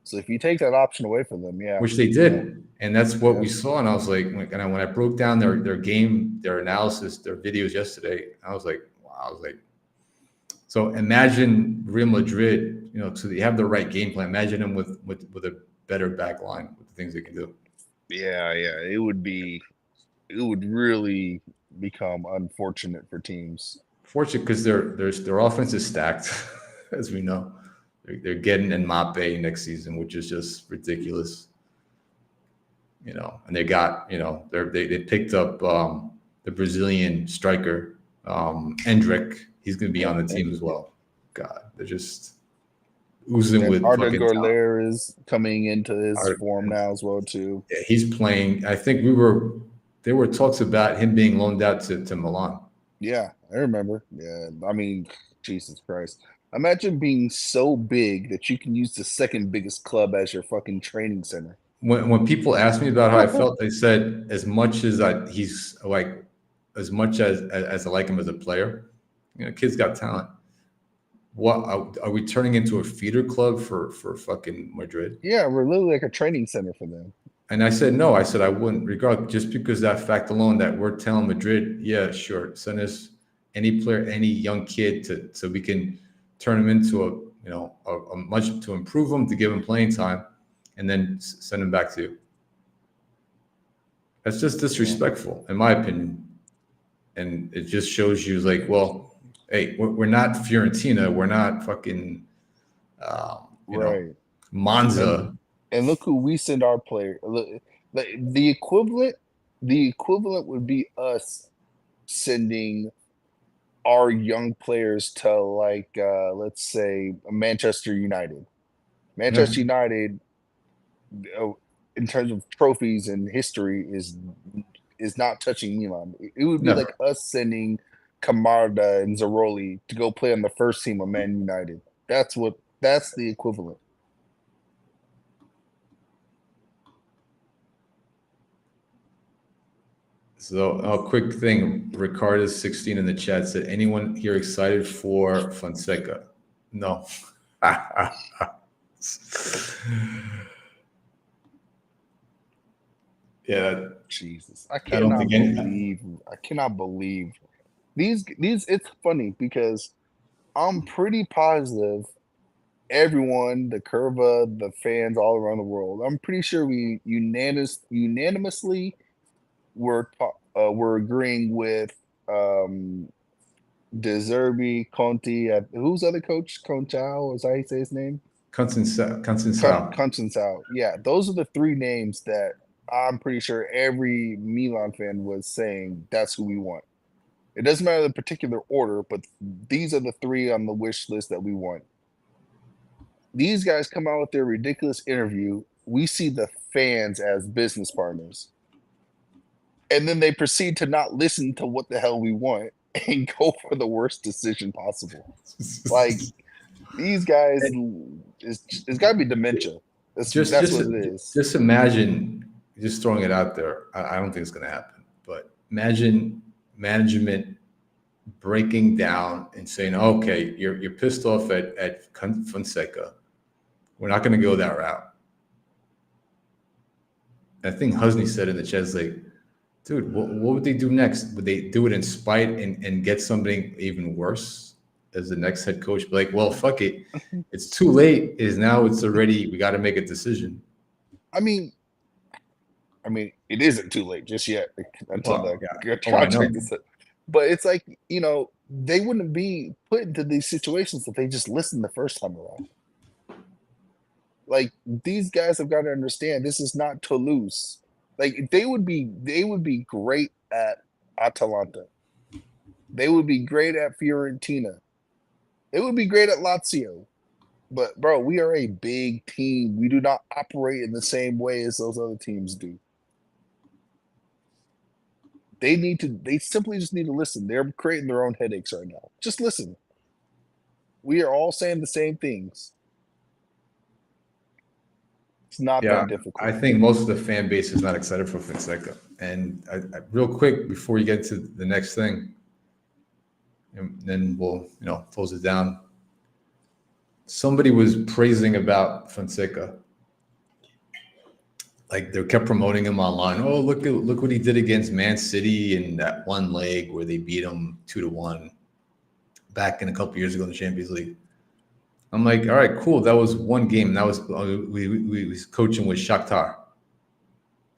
[SPEAKER 2] So if you take that option away from them, yeah,
[SPEAKER 1] which they did, and that's what we saw. And I was like, when I broke down their game, their analysis, their videos yesterday, I was like, wow. I was like, so imagine Real Madrid, so they have the right game plan. Imagine them with a better back line with the things they can do.
[SPEAKER 2] Yeah, it would really become unfortunate for teams.
[SPEAKER 1] Fortunate because their offense is stacked, as we know. They're getting Mbappe next season, which is just ridiculous. And they got they picked up the Brazilian striker Endrick. He's going to be on the team as well. God, they're just oozing with
[SPEAKER 2] Arda
[SPEAKER 1] fucking
[SPEAKER 2] Güler
[SPEAKER 1] talent.
[SPEAKER 2] is coming into his form now as well too.
[SPEAKER 1] Yeah, he's playing. I think there were talks about him being loaned out to Milan.
[SPEAKER 2] Yeah, I remember. Yeah, I mean, Jesus Christ. Imagine being so big that you can use the second biggest club as your fucking training center.
[SPEAKER 1] When people asked me about how I felt, they said as much as I like I like him as a player, kid's got talent. What are we turning into a feeder club for fucking Madrid?
[SPEAKER 2] Yeah, we're literally like a training center for them.
[SPEAKER 1] And I said no. I said I wouldn't, regard just because that fact alone that we're telling Madrid, yeah, sure, send us any player, any young kid so we can turn him into a much to improve him, to give him playing time, and then send him back to you. That's just disrespectful, in my opinion. And it just shows you like, well, hey, we're not Fiorentina. We're not fucking,
[SPEAKER 2] right.
[SPEAKER 1] Monza.
[SPEAKER 2] And look who we send our player. The equivalent would be us sending our young players to like let's say Manchester United. Manchester United, in terms of trophies and history, is not touching Milan. It would be
[SPEAKER 1] Never.
[SPEAKER 2] like us sending Camarda and Zaroli to go play on the first team of Man United. That's the equivalent.
[SPEAKER 1] So, a quick thing. Ricardo's 16 in the chat said, anyone here excited for Fonseca? No. Yeah.
[SPEAKER 2] Jesus. I
[SPEAKER 1] don't
[SPEAKER 2] cannot
[SPEAKER 1] think
[SPEAKER 2] believe these it's funny because I'm pretty positive everyone, the Curva, the fans all around the world, I'm pretty sure we unanimously were agreeing with De Zerbi, Conti, who's the other coach? Concao, is that how you say his name?
[SPEAKER 1] Conceição.
[SPEAKER 2] Yeah, those are the three names that I'm pretty sure every Milan fan was saying that's who we want. It doesn't matter the particular order, but these are the three on the wish list that we want. These guys come out with their ridiculous interview. We see the fans as business partners. And then they proceed to not listen to what the hell we want and go for the worst decision possible. Like, these guys, it's got to be dementia. That's what it is.
[SPEAKER 1] Just imagine, just throwing it out there. I don't think it's going to happen, but imagine management breaking down and saying, okay, you're pissed off at Fonseca. We're not going to go that route. I think Husney said in the chat, like, dude, what would they do next? Would they do it in spite and get something even worse as the next head coach? Be like, well, fuck it. It's too late. It's already, we got to make a decision.
[SPEAKER 2] I mean, it isn't too late just yet until the contract is set. But it's like, they wouldn't be put into these situations if they just listened the first time around. Like, these guys have got to understand this is not Toulouse. Like, they would be great at Atalanta. They would be great at Fiorentina. They would be great at Lazio. But bro, we are a big team. We do not operate in the same way as those other teams do. They simply just need to listen. They're creating their own headaches right now. Just listen. We are all saying the same things. It's not that difficult.
[SPEAKER 1] I think most of the fan base is not excited for Fonseca. And real quick, before you get to the next thing, and then we'll close it down. Somebody was praising about Fonseca. Like, they kept promoting him online. Oh, look what he did against Man City in that one leg where they beat him 2-1 back in a couple years ago in the Champions League. I'm like, all right, cool. That was one game. That was we was coaching with Shakhtar,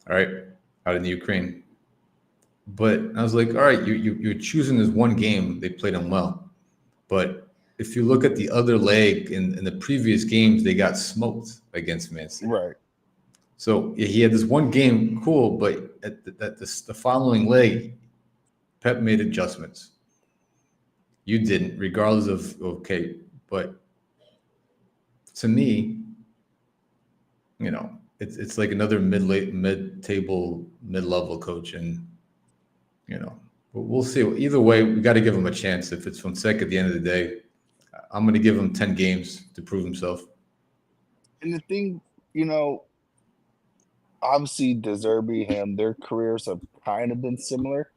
[SPEAKER 1] all right, out in the Ukraine. But I was like, all right, you're choosing this one game. They played him well, but if you look at the other leg in the previous games, they got smoked against Man City.
[SPEAKER 2] Right.
[SPEAKER 1] So he had this one game, cool, but at the following leg, Pep made adjustments. You didn't, regardless of okay, but. To me, it's like another mid-table, mid-level coach, and we'll see. Either way, we got to give him a chance. If it's Fonseca at the end of the day, I'm going to give him 10 games to prove himself.
[SPEAKER 2] And the thing, obviously, De Zerbi, their careers have kind of been similar,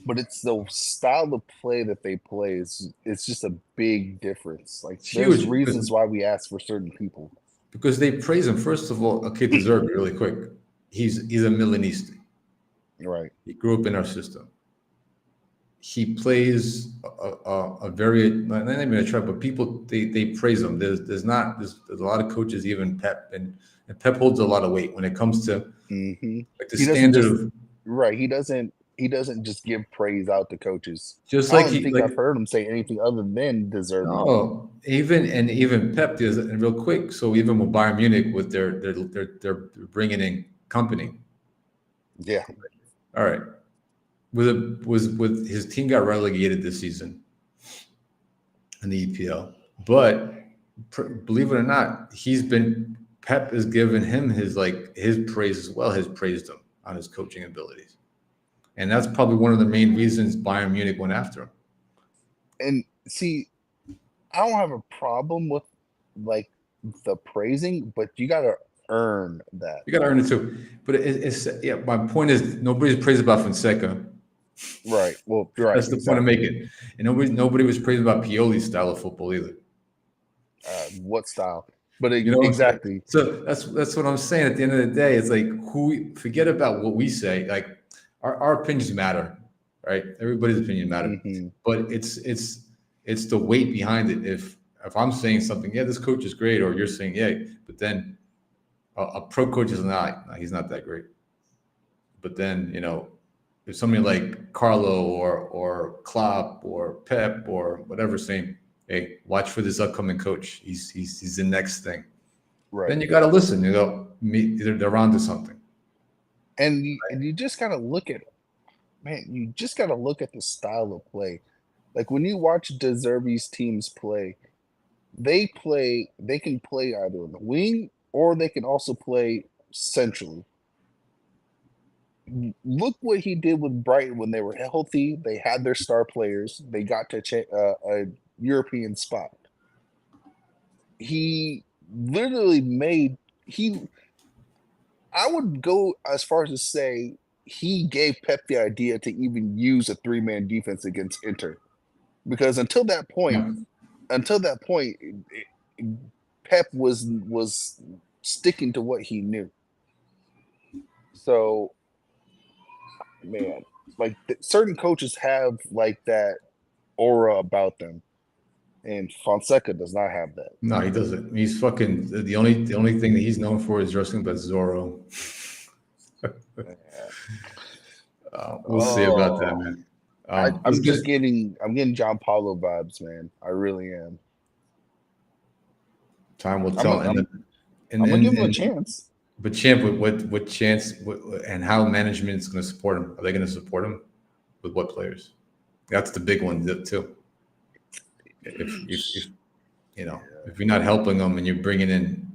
[SPEAKER 2] but it's the style of play that they play it's just a big difference. Like, there's reasons why we ask for certain people.
[SPEAKER 1] Because they praise him. First of all, okay, De Zerbi, really quick. He's a Milanisti.
[SPEAKER 2] Right.
[SPEAKER 1] He grew up in our system. He plays a very, not even a trap, but people, they praise him. There's a lot of coaches, even Pep, and Pep holds a lot of weight when it comes to like the standard of.
[SPEAKER 2] Right. He doesn't he doesn't just give praise out to coaches.
[SPEAKER 1] Just
[SPEAKER 2] I
[SPEAKER 1] like
[SPEAKER 2] don't think I've heard him say anything other than deserving.
[SPEAKER 1] no, even Pep does it real quick. So even with Bayern Munich, with they're bringing in company.
[SPEAKER 2] Yeah.
[SPEAKER 1] All right. With his team got relegated this season in the EPL, but believe it or not, Pep has given him his praise as well. Has praised him on his coaching abilities, and that's probably one of the main reasons Bayern Munich went after him.
[SPEAKER 2] And see, I don't have a problem with like the praising, but you got to earn that.
[SPEAKER 1] You got to earn it too. But it's my point is nobody's praised about Fonseca.
[SPEAKER 2] Right. Well, right.
[SPEAKER 1] That's the point of making. And nobody was praised about Pioli's style of football either.
[SPEAKER 2] What style? But exactly.
[SPEAKER 1] So that's what I'm saying. At the end of the day, it's like forget about what we say. Like our opinions matter, right? Everybody's opinion matters.
[SPEAKER 2] Mm-hmm.
[SPEAKER 1] But it's the weight behind it. If I'm saying something, yeah, this coach is great, or you're saying, yeah, but then a pro coach is he's not that great. But then, if somebody like Carlo or Klopp or Pep or whatever saying, hey, watch for this upcoming coach. He's the next thing.
[SPEAKER 2] Right.
[SPEAKER 1] Then you got to listen. You go, they're onto something.
[SPEAKER 2] And you just got to look at, you just got to look at the style of play. Like when you watch De Zerbi's teams play, they can play either on the wing or they can also play centrally. Look what he did with Brighton when they were healthy. They had their star players. They got to a European spot. He literally I would go as far as to say he gave Pep the idea to even use a 3-man defense against Inter. Because until that point, Pep was sticking to what he knew. So, man, like certain coaches have like that aura about them, and Fonseca does not have that.
[SPEAKER 1] No, he doesn't. He's fucking the only thing that he's known for is wrestling about Zorro. We'll see about that, man.
[SPEAKER 2] I'm getting John Paulo vibes, man. I really am.
[SPEAKER 1] Time will tell.
[SPEAKER 2] I'm gonna give him a chance.
[SPEAKER 1] But Champ, what chance and how management's going to support him? Are they going to support him with what players? That's the big one too. If you're not helping them and you're bringing in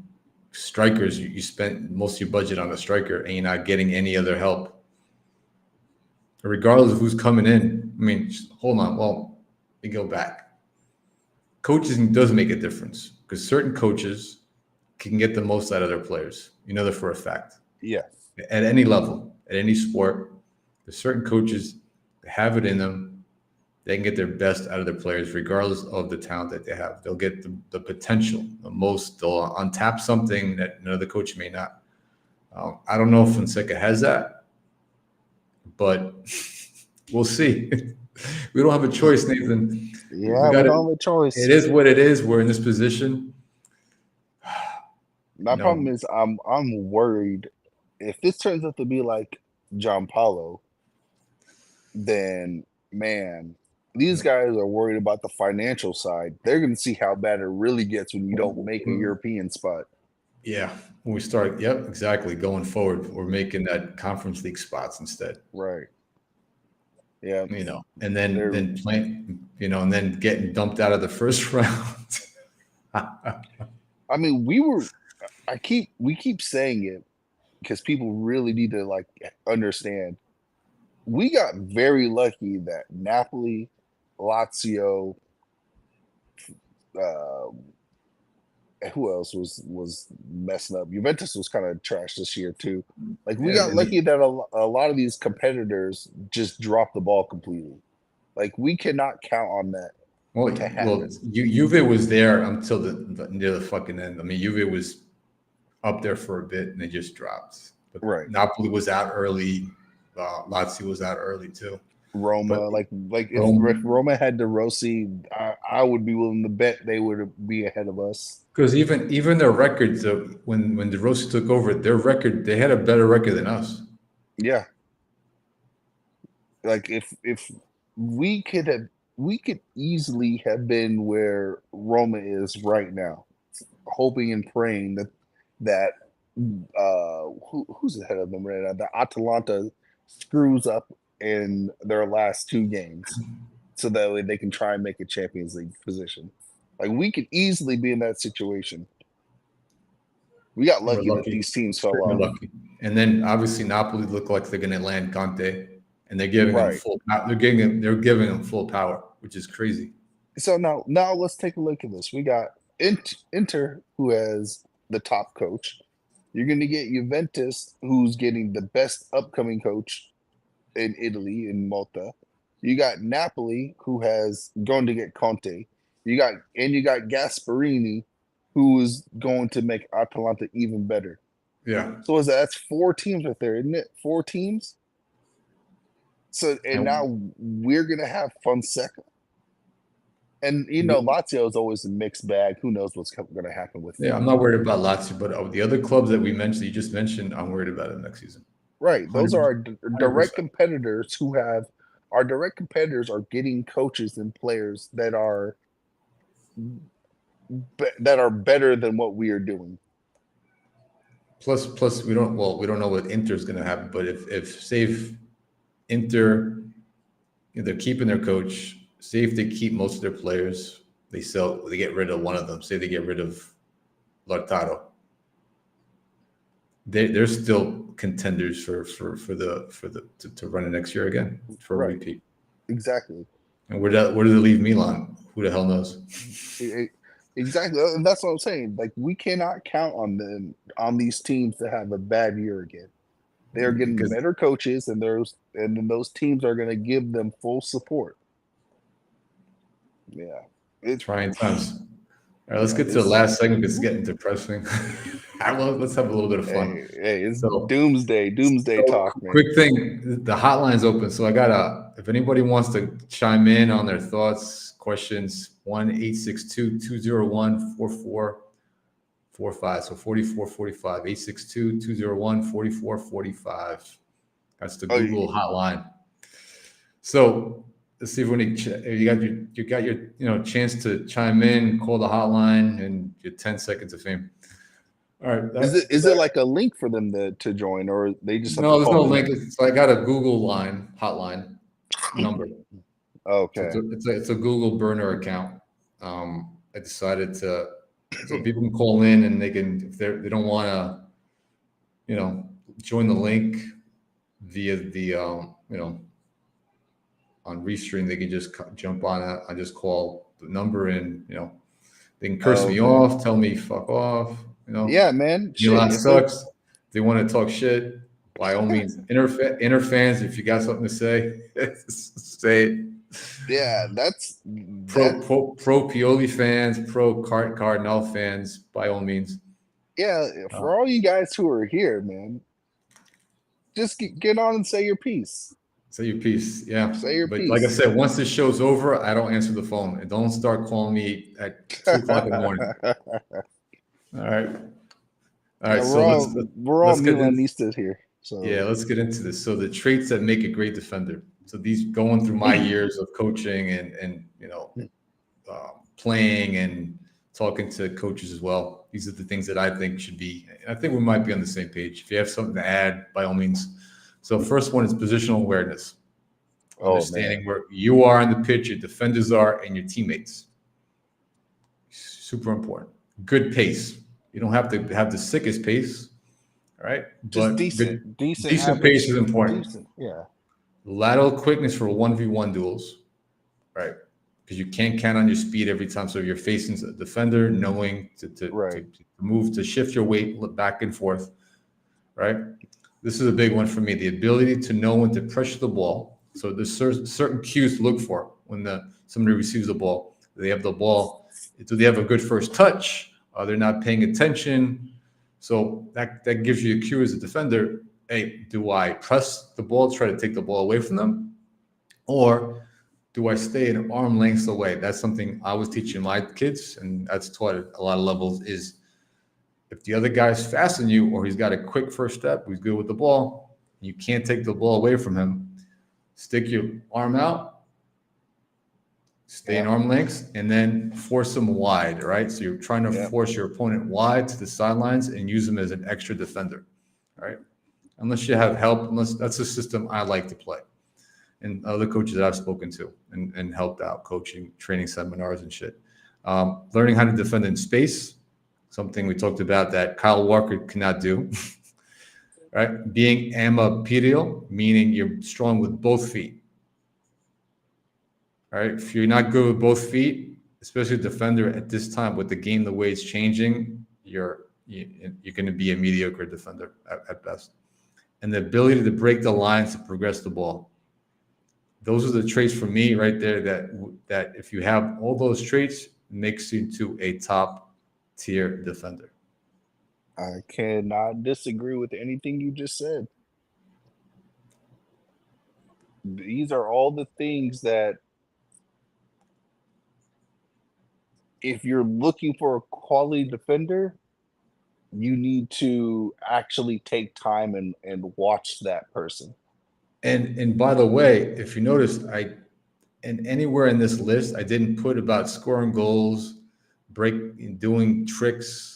[SPEAKER 1] strikers, you spent most of your budget on a striker and you're not getting any other help. Regardless of who's coming in, I mean, hold on. Well, we go back. Coaching does make a difference because certain coaches can get the most out of their players. You know that for a fact.
[SPEAKER 2] Yes.
[SPEAKER 1] At any level, at any sport, there's certain coaches that have it in them. They can get their best out of their players, regardless of the talent that they have. They'll get the potential, the most. They'll untap something that another coach may not. I don't know if Fonseca has that, but we'll see. We don't have a choice, Nathan.
[SPEAKER 2] Yeah, we don't have a choice.
[SPEAKER 1] It is what it is. We're in this position.
[SPEAKER 2] My problem is I'm worried if this turns out to be like John Paulo, then man, these guys are worried about the financial side. They're going to see how bad it really gets when you don't make a European spot.
[SPEAKER 1] Yeah, when we start, yep, exactly. Going forward, we're making that Conference League spots instead.
[SPEAKER 2] Right. Yeah.
[SPEAKER 1] And then playing, and then getting dumped out of the first round.
[SPEAKER 2] I mean, we keep saying it because people really need to like understand. We got very lucky that Napoli, Lazio, who else was messing up? Juventus was kind of trash this year too. Like we got lucky that a lot of these competitors just dropped the ball completely. Like we cannot count on that.
[SPEAKER 1] Well, Juve was there until near the fucking end. I mean, Juve was up there for a bit and they just dropped. But
[SPEAKER 2] right.
[SPEAKER 1] Napoli was out early. Lazio was out early too.
[SPEAKER 2] Roma, if Roma had De Rossi, I would be willing to bet they would be ahead of us.
[SPEAKER 1] Because even their records, when De Rossi took over, they had a better record than us.
[SPEAKER 2] Yeah. Like if we could easily have been where Roma is right now, hoping and praying that who's the head of them right now? The Atalanta screws up in their last 2 games, so that way they can try and make a Champions League position. Like we could easily be in that situation. We got
[SPEAKER 1] We're
[SPEAKER 2] lucky that
[SPEAKER 1] lucky.
[SPEAKER 2] these teams fell
[SPEAKER 1] We're
[SPEAKER 2] off.
[SPEAKER 1] lucky. And then obviously Napoli look like they're going to land Conte, and they're giving him
[SPEAKER 2] Right.
[SPEAKER 1] full. They're giving him full power, which is crazy.
[SPEAKER 2] So now let's take a look at this. We got Inter, who has the top coach. You're going to get Juventus, who's getting the best upcoming coach in Italy, in Malta. You got Napoli, who has going to get Conte. You got Gasparini, who is going to make Atalanta even better.
[SPEAKER 1] Yeah.
[SPEAKER 2] So that's 4 teams right there, isn't it? 4 teams. So and now we're gonna have Fonseca. And Lazio is always a mixed bag. Who knows what's going to happen with them?
[SPEAKER 1] Yeah, I'm not worried about Lazio, but the other clubs that you just mentioned, I'm worried about it next season.
[SPEAKER 2] Right. Those are our
[SPEAKER 1] 100%.
[SPEAKER 2] direct competitors our direct competitors are getting coaches and players that are better than what we are doing.
[SPEAKER 1] Plus we don't know what Inter's going to happen, but if say if Inter, they're keeping their coach, say if they keep most of their players, they get rid of one of them. Say they get rid of Lautaro. They're still contenders to run it next year again for a repeat.
[SPEAKER 2] Exactly.
[SPEAKER 1] And where does it leave Milan? Who the hell knows?
[SPEAKER 2] Exactly, and that's what I'm saying. Like we cannot count on these teams to have a bad year again. They are getting better coaches, and then those teams are going to give them full support. Yeah,
[SPEAKER 1] it's trying times. All right, let's get to the last segment because it's getting depressing. Let's have a little bit of fun.
[SPEAKER 2] Hey, it's doomsday talk, man.
[SPEAKER 1] Quick thing, the hotline's open, so I got if anybody wants to chime in on their thoughts, questions, 1-862-201-4445. So 4445, 862-201-4445. That's the Google hotline. So let's see if you got your chance to chime in, call the hotline, and your 10 seconds of fame. All right.
[SPEAKER 2] Is it like a link for them to join, or they just have
[SPEAKER 1] no?
[SPEAKER 2] To
[SPEAKER 1] There's no
[SPEAKER 2] in?
[SPEAKER 1] link. So I got a Google hotline number.
[SPEAKER 2] Okay.
[SPEAKER 1] So it's a Google burner account. I decided so people can call in and they can, if they don't want to, join the link via the on Restream, they can just jump on it. I just call the number and they can curse me off, tell me fuck off.
[SPEAKER 2] Yeah, man.
[SPEAKER 1] Milan sucks. They want to talk shit. By all means, inner fans, if you got something to say, say it.
[SPEAKER 2] Yeah, that's
[SPEAKER 1] pro Pioli fans, pro Cardinal fans, by all means.
[SPEAKER 2] Yeah, for all you guys who are here, man, just get on and say your piece.
[SPEAKER 1] Say your piece, yeah.
[SPEAKER 2] Say your piece.
[SPEAKER 1] Like I said, once this show's over, I don't answer the phone. And don't start calling me at 2 o'clock in the morning. All right.
[SPEAKER 2] Yeah, so we're all Milanistas here. So
[SPEAKER 1] yeah, let's get into this. So the traits that make a great defender. So these going through my years of coaching and playing and talking to coaches as well. These are the things that I think should be. I think we might be on the same page. If you have something to add, by all means. So first one is positional awareness. Understanding where you are on the pitch, your defenders are, and your teammates. Super important. Good pace. You don't have to have the sickest pace, all right?
[SPEAKER 2] Just decent
[SPEAKER 1] pace is important.
[SPEAKER 2] Yeah.
[SPEAKER 1] Lateral quickness for 1v1 duels, right? Because you can't count on your speed every time. So if you're facing a defender, knowing to move, to shift your weight back and forth, right? This is a big one for me. The ability to know when to pressure the ball. So there's certain cues to look for when somebody receives the ball. They have the ball. Do they have a good first touch? Are they not paying attention? So that gives you a cue as a defender. Hey, do I press the ball, try to take the ball away from them? Or do I stay an arm length away? That's something I was teaching my kids, and that's taught at a lot of levels, is if the other guy's faster than you or he's got a quick first step, he's good with the ball, you can't take the ball away from him, Stick your arm out, stay in arm lengths, and then force them wide, right? So you're trying to force your opponent wide to the sidelines and use them as an extra defender, right? Unless you have help, unless that's a system I like to play. And other coaches that I've spoken to and helped out, coaching, training seminars and shit. Learning how to defend in space, something we talked about that Kyle Walker cannot do. Right? Being ambidextrous, meaning you're strong with both feet. All right? If you're not good with both feet, especially a defender at this time with the game the way it's changing, you're going to be a mediocre defender at best. And the ability to break the lines to progress the ball. Those are the traits for me right there that if you have all those traits, it makes you into a top tier defender.
[SPEAKER 2] I cannot disagree with anything you just said. These are all the things that if you're looking for a quality defender, you need to actually take time and watch that person.
[SPEAKER 1] And by the way, if you notice, and anywhere in this list, I didn't put about scoring goals, doing tricks.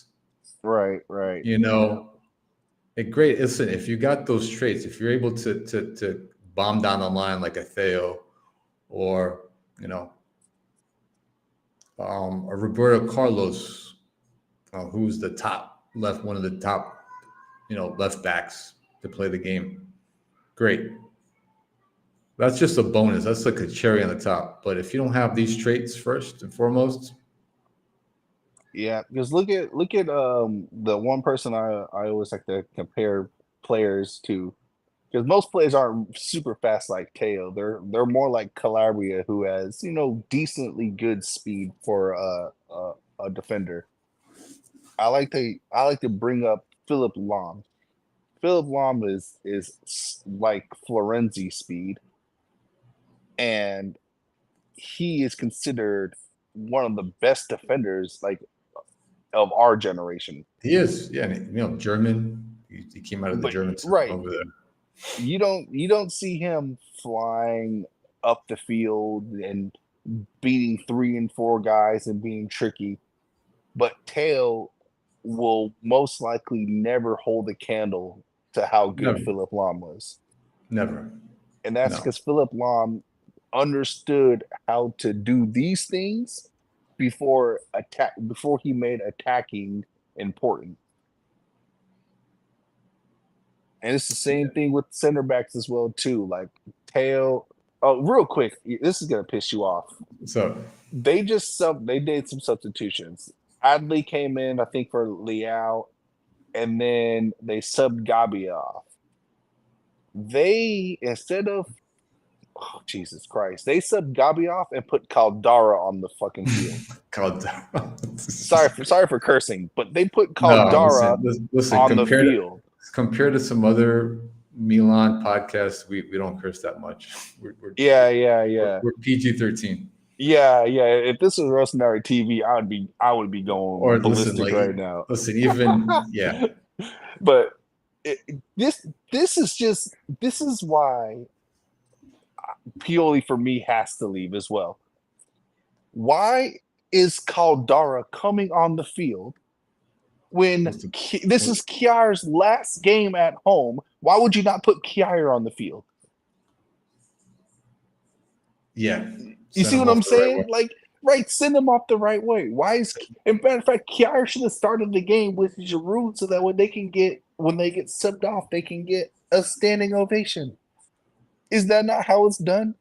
[SPEAKER 2] Right.
[SPEAKER 1] Great. Listen, if you got those traits, if you're able to bomb down the line like a Theo, or a Roberto Carlos, who's one of the top, left backs to play the game. Great. That's just a bonus. That's like a cherry on the top. But if you don't have these traits first and foremost,
[SPEAKER 2] because look at the one person I always like to compare players to, because most players aren't super fast like Teo. They're more like Calabria, who has decently good speed for a defender. I like to bring up Philip Lahm. Philip Lahm is like Florenzi speed, and he is considered one of the best defenders of our generation.
[SPEAKER 1] He is, German. He came out of the German system over there.
[SPEAKER 2] You don't see him flying up the field and beating 3 and 4 guys and being tricky, but Teo will most likely never hold a candle to how good Philip Lahm was.
[SPEAKER 1] Never.
[SPEAKER 2] And that's because Philip Lahm understood how to do these things before he made attacking important. And it's the same thing with center backs as well too. Like Teo. Oh, real quick, this is gonna piss you off.
[SPEAKER 1] So
[SPEAKER 2] they did some substitutions. Adley came in, I think, for Leao, and then they subbed Gabi off. They Jesus Christ, they subbed Gabi off and put Caldara on the fucking field.
[SPEAKER 1] Caldara.
[SPEAKER 2] sorry for cursing, but they put Caldara on the field.
[SPEAKER 1] Compared to some other Milan podcasts, we don't curse that much. We're PG-13.
[SPEAKER 2] Yeah. If this was Rosemary TV, I would be going ballistic right now.
[SPEAKER 1] Listen, even
[SPEAKER 2] But this is why Pioli for me has to leave as well. Why is Caldara coming on the field when this is Kjaer's last game at home? Why would you not put Kjaer on the field?
[SPEAKER 1] Yeah.
[SPEAKER 2] You see what I'm saying? Send him off the right way. Why is, in fact, Kjaer should have started the game with Giroud so that when they get subbed off, they can get a standing ovation. Is that not how it's done?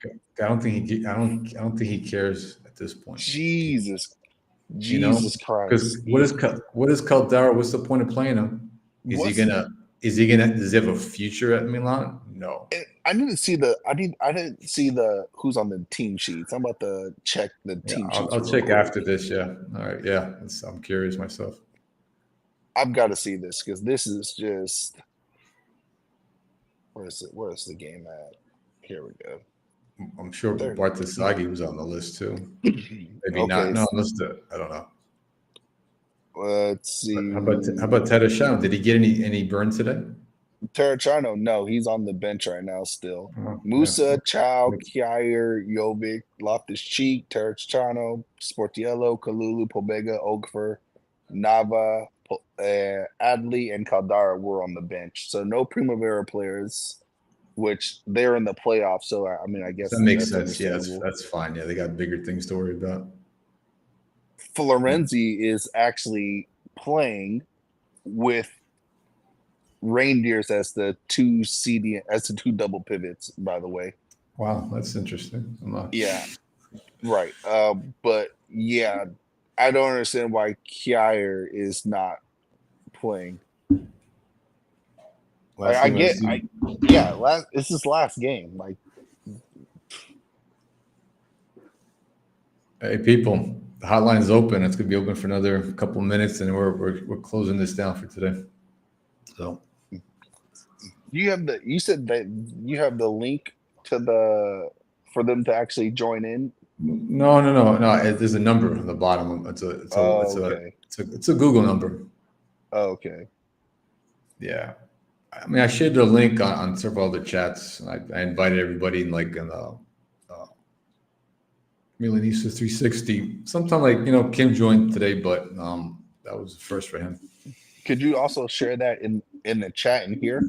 [SPEAKER 1] I don't think he cares at this point.
[SPEAKER 2] Jesus Christ!
[SPEAKER 1] Because what is Caldara? What's the point of playing him? Does he have a future at Milan? No.
[SPEAKER 2] I didn't see the who's on the team sheets. I'm about to check the team sheets.
[SPEAKER 1] I'll check after this. Yeah. All right. Yeah. I'm curious myself.
[SPEAKER 2] I've got to see this because this is just. Where's the game at? Here we go.
[SPEAKER 1] I'm sure Bartasagi was on the list too. Maybe not. No, I don't know.
[SPEAKER 2] Let's see.
[SPEAKER 1] How about Tedesco? Did he get any burn today?
[SPEAKER 2] Terracciano, no, he's on the bench right now still.
[SPEAKER 1] Oh,
[SPEAKER 2] Musa, Chow,
[SPEAKER 1] yeah.
[SPEAKER 2] Kjaer, Jovic, Loftus-Cheek, Terracciano, Sportiello, Kalulu, Pobega, Ogfer, Nava, Adley, and Caldara were on the bench. So no Primavera players, which they're in the playoffs. So, I mean, I guess
[SPEAKER 1] That makes
[SPEAKER 2] that's
[SPEAKER 1] sense. Yeah,
[SPEAKER 2] understandable.
[SPEAKER 1] that's fine. Yeah, they got bigger things to worry about.
[SPEAKER 2] Florenzi is actually playing with Reindeers as the two double pivots, by the way.
[SPEAKER 1] Wow, that's interesting.
[SPEAKER 2] Yeah, right. But yeah, I don't understand why Kjaer is not playing.
[SPEAKER 1] Last game
[SPEAKER 2] It's his last game. Like,
[SPEAKER 1] hey, people, the hotline is open. It's gonna be open for another couple minutes, and we're closing this down for today. So
[SPEAKER 2] you said that you have the link to for them to actually join in.
[SPEAKER 1] no. There's a number on the bottom. It's a Google number.
[SPEAKER 2] Okay.
[SPEAKER 1] Yeah, I mean, I shared the link on several other chats. I invited everybody in the Milanistas 360. Sometime Kim joined today, but that was the first for him.
[SPEAKER 2] Could you also share that in the chat in here?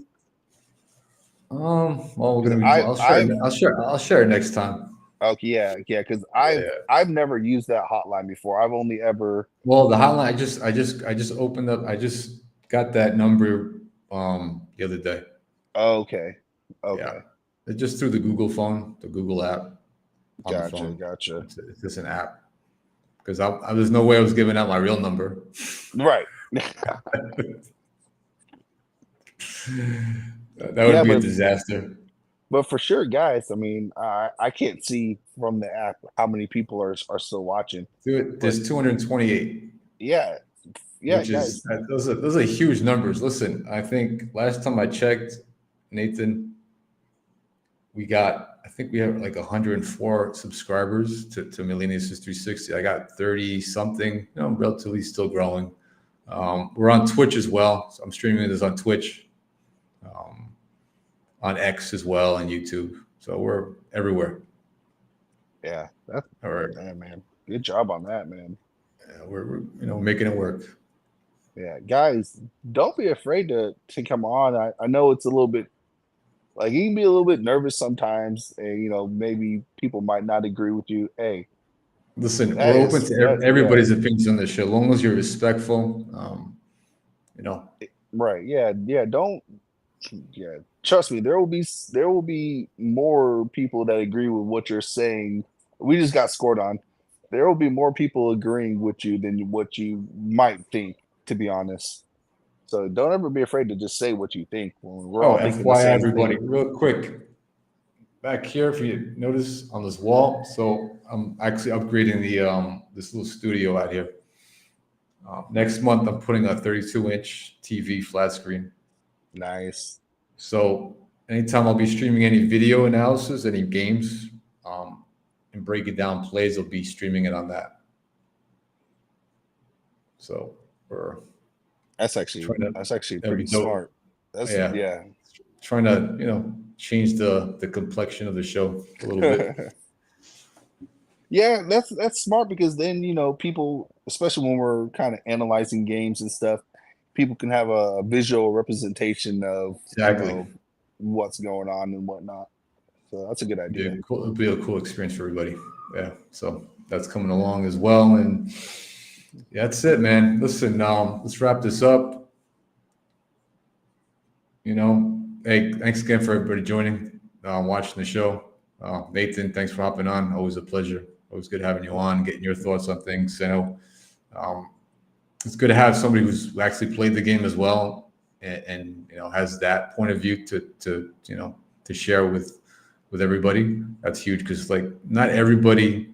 [SPEAKER 1] Well, we're gonna be. I'll share it next time.
[SPEAKER 2] Okay, yeah, because I've never used that hotline before. I've only ever.
[SPEAKER 1] Well, the hotline. I just opened up. I just got that number the other day.
[SPEAKER 2] Okay.
[SPEAKER 1] Yeah. It's just through the Google phone, the Google app. On the phone.
[SPEAKER 2] Gotcha.
[SPEAKER 1] It's just an app. Because there's no way I was giving out my real number.
[SPEAKER 2] Right.
[SPEAKER 1] That would be a disaster.
[SPEAKER 2] But for sure, guys, I mean, I can't see from the app how many people are still watching.
[SPEAKER 1] Dude, there's 228.
[SPEAKER 2] Yeah,
[SPEAKER 1] which
[SPEAKER 2] guys.
[SPEAKER 1] Is those are huge numbers. Listen, I think last time I checked, Nathan, I think we have like 104 subscribers to Milanistas 360. I got 30 something, relatively still growing. We're on Twitch as well. So I'm streaming this on Twitch, on X as well, and YouTube. So we're everywhere.
[SPEAKER 2] Yeah, that's
[SPEAKER 1] all right,
[SPEAKER 2] man. Good job on that, man.
[SPEAKER 1] Yeah, we're making it work.
[SPEAKER 2] Yeah, guys, don't be afraid to come on. I know it's a little bit like you can be a little bit nervous sometimes, and maybe people might not agree with you. Hey,
[SPEAKER 1] listen, we're open to everybody's opinions on this show, as long as you're respectful.
[SPEAKER 2] Right? Yeah. Trust me, there will be more people that agree with what you're saying. We just got scored on. There will be more people agreeing with you than what you might think, to be honest. So don't ever be afraid to just say what you think. We're all thinking the same
[SPEAKER 1] everybody,
[SPEAKER 2] thing.
[SPEAKER 1] real quick. Back here, if you notice on this wall, so I'm actually upgrading the this little studio out here. Next month, I'm putting a 32-inch TV flat screen.
[SPEAKER 2] Nice.
[SPEAKER 1] So anytime I'll be streaming any video analysis, any games, and breaking down plays, I'll be streaming it on that. So
[SPEAKER 2] that's actually pretty smart. That's
[SPEAKER 1] trying to change the complexion of the show a little bit.
[SPEAKER 2] Yeah, that's smart because then people, especially when we're kind of analyzing games and stuff, people can have a visual representation of what's going on and whatnot. So that's a good idea.
[SPEAKER 1] It'll be a cool experience for everybody. Yeah, so that's coming along as well, and that's it, man. Listen, let's wrap this up. Hey, thanks again for everybody joining, watching the show. Nathan, thanks for hopping on. Always a pleasure. Always good having you on, getting your thoughts on things. I know it's good to have somebody who's actually played the game as well, and has that point of view to share with everybody. That's huge because not everybody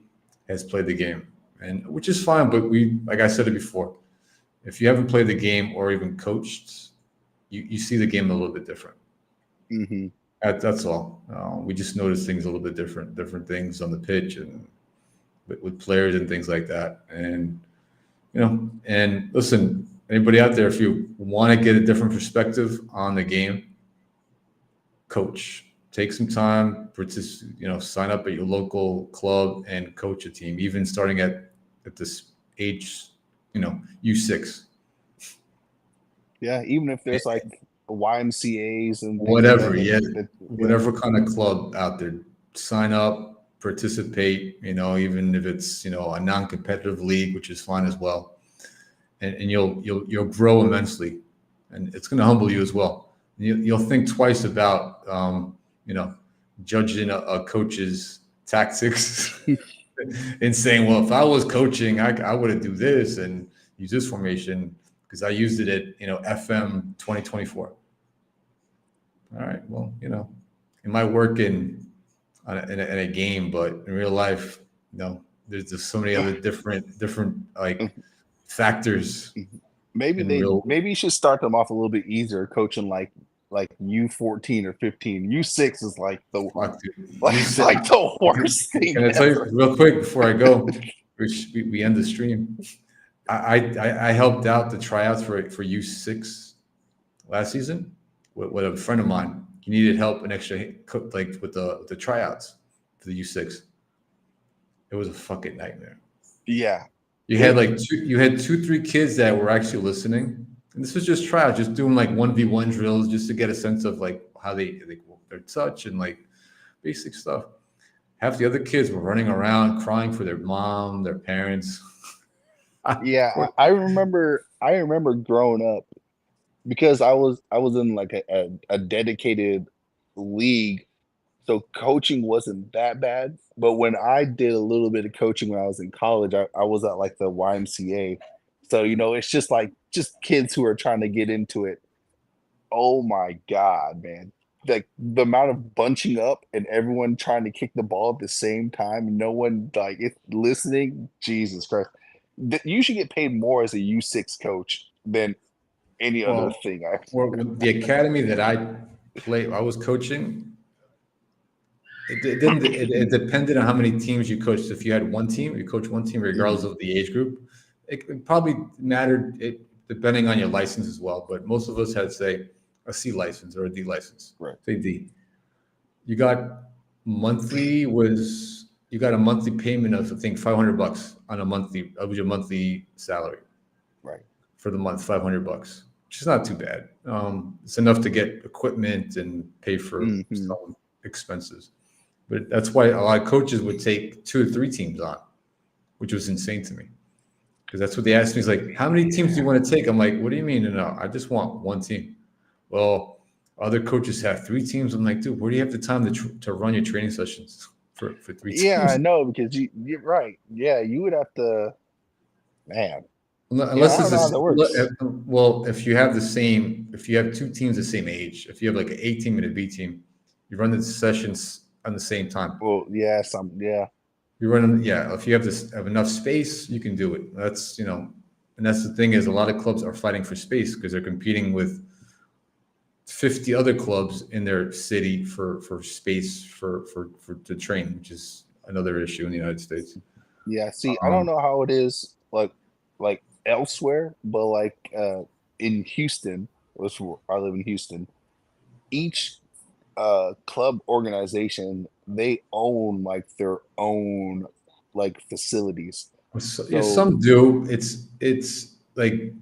[SPEAKER 1] has played the game, and which is fine. But like I said it before, if you haven't played the game or even coached, you see the game a little bit different.
[SPEAKER 2] Mm-hmm.
[SPEAKER 1] That's all. We just notice things a little bit different things on the pitch and with players and things like that. And and listen, anybody out there, if you want to get a different perspective on the game, coach. Take some time, sign up at your local club and coach a team, even starting at this age, U6.
[SPEAKER 2] Yeah, even if there's like YMCA's and things
[SPEAKER 1] Whatever,
[SPEAKER 2] like
[SPEAKER 1] yeah,
[SPEAKER 2] that.
[SPEAKER 1] whatever kind of club out there, sign up, participate. Even if it's a non-competitive league, which is fine as well, and you'll grow immensely, and it's going to humble you as well. You'll think twice about judging a coach's tactics and saying, well, if I was coaching, I would do this and use this formation because I used it at FM 2024. All right, well, it might work in a game, but in real life, there's just so many other different like factors.
[SPEAKER 2] Maybe you should start them off a little bit easier, coaching like U14 or 15. U6 is like the worst thing.
[SPEAKER 1] Can I tell you real quick before I go? We end the stream. I helped out the tryouts for U6 last season with a friend of mine. He needed help and extra like with the tryouts for the U6. It was a fucking nightmare.
[SPEAKER 2] Yeah.
[SPEAKER 1] You had 2-3 kids that were actually listening. And this was just tryouts, just doing like 1v1 drills just to get a sense of like how their touch and like basic stuff. Half the other kids were running around crying for their mom, their parents.
[SPEAKER 2] Yeah, I remember growing up because I was in like a dedicated league, so coaching wasn't that bad. But when I did a little bit of coaching when I was in college, I was at like the YMCA. So, it's just kids who are trying to get into it. Oh my God, man. Like the amount of bunching up and everyone trying to kick the ball at the same time, no one listening. Jesus Christ. You should get paid more as a U6 coach than any other thing.
[SPEAKER 1] The academy that I was coaching, it depended on how many teams you coached. If you had one team, you coach one team regardless of the age group. It probably mattered depending on your license as well. But most of us had, say, a C license or a D license.
[SPEAKER 2] Right.
[SPEAKER 1] Say D. You got a monthly payment of, I think, $500 on a monthly. That was your monthly salary.
[SPEAKER 2] Right.
[SPEAKER 1] For the month, $500, which is not too bad. It's enough to get equipment and pay for some expenses. But that's why a lot of coaches would take 2 or 3 teams on, which was insane to me. Because that's what they asked me. Is like, how many teams do you want to take? I'm like, what do you mean? No, I just want one team. Well, other coaches have 3 teams. I'm like, dude, where do you have the time to run your training sessions for 3 teams?
[SPEAKER 2] Yeah, I know, because you're right. Yeah, you would have to, man.
[SPEAKER 1] Unless it's well, if you have 2 teams the same age, if you have like an A team and a B team, you run the sessions on the same time.
[SPEAKER 2] Well, yeah,
[SPEAKER 1] You're running, if you have enough space, you can do it. That's, and that's the thing is a lot of clubs are fighting for space because they're competing with 50 other clubs in their city for space to train, which is another issue in the United States.
[SPEAKER 2] Yeah, see, I don't know how it is like elsewhere, but like in Houston, which I live in Houston, each club organization, they own like their own like facilities.
[SPEAKER 1] So, some do. It's like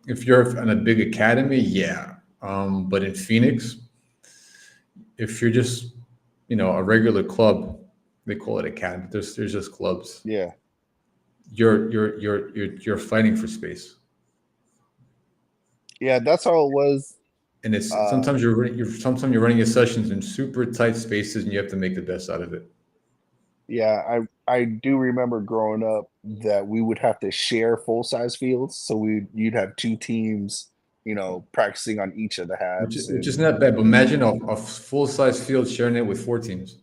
[SPEAKER 1] if you're in a big academy, but in Phoenix, if you're just a regular club, they call it academy. There's just clubs.
[SPEAKER 2] Yeah,
[SPEAKER 1] you're fighting for space.
[SPEAKER 2] Yeah, that's how it was.
[SPEAKER 1] And it's sometimes you're running your sessions in super tight spaces, and you have to make the best out of it.
[SPEAKER 2] Yeah, I do remember growing up that we would have to share full size fields, so you'd have 2 teams, practicing on each of the halves,
[SPEAKER 1] which is not bad. But imagine a full size field sharing it with 4 teams.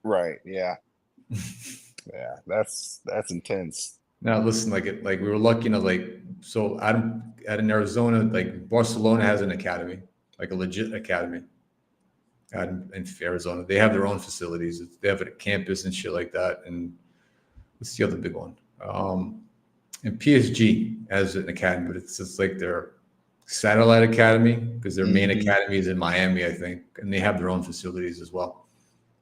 [SPEAKER 2] Right. Yeah. Yeah, that's intense.
[SPEAKER 1] Now listen, like we were lucky enough, so out in Arizona, like Barcelona has an academy, like a legit academy. Out in Arizona, they have their own facilities. They have a campus and shit like that. And what's the other big one? And PSG has an academy, but it's just like their satellite academy because their main academy is in Miami, I think, and they have their own facilities as well.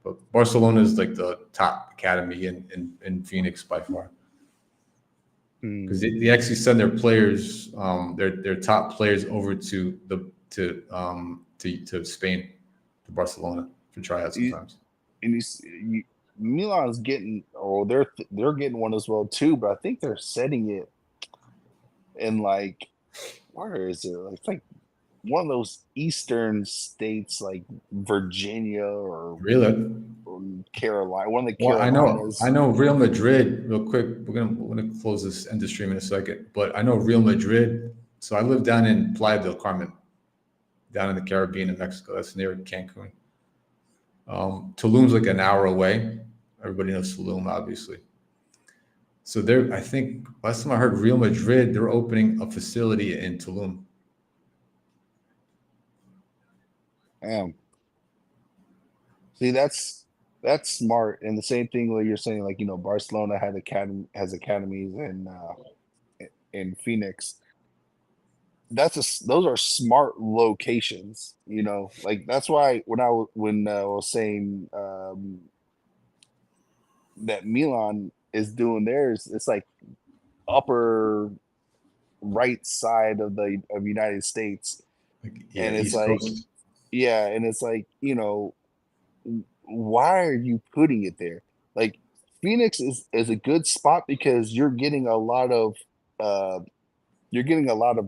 [SPEAKER 1] But Barcelona is like the top academy in Phoenix by far. Because they actually send their players, their top players over to Spain, to Barcelona for tryouts sometimes.
[SPEAKER 2] And Milan's getting, they're getting one as well too, but I think they're setting it in like, where is it? It's like one of those eastern states, like Virginia or
[SPEAKER 1] Really?
[SPEAKER 2] Carolina. One of the
[SPEAKER 1] Well,
[SPEAKER 2] Carolinas.
[SPEAKER 1] I know Real Madrid. Real quick, we're gonna close this end the stream in a second. But I know Real Madrid. So I live down in Playa del Carmen, down in the Caribbean in Mexico. That's near Cancun. Tulum's like an hour away. Everybody knows Tulum, obviously. So I think last time I heard Real Madrid, they're opening a facility in Tulum.
[SPEAKER 2] Damn. See, that's smart. And the same thing where you're saying, like, Barcelona has academies in Phoenix. Those are smart locations, like that's why when I was saying that Milan is doing theirs, it's like upper right side of United States, and it's
[SPEAKER 1] East
[SPEAKER 2] like,
[SPEAKER 1] Coast.
[SPEAKER 2] yeah, and it's like, why are you putting it there? Like Phoenix is a good spot because you're getting a lot of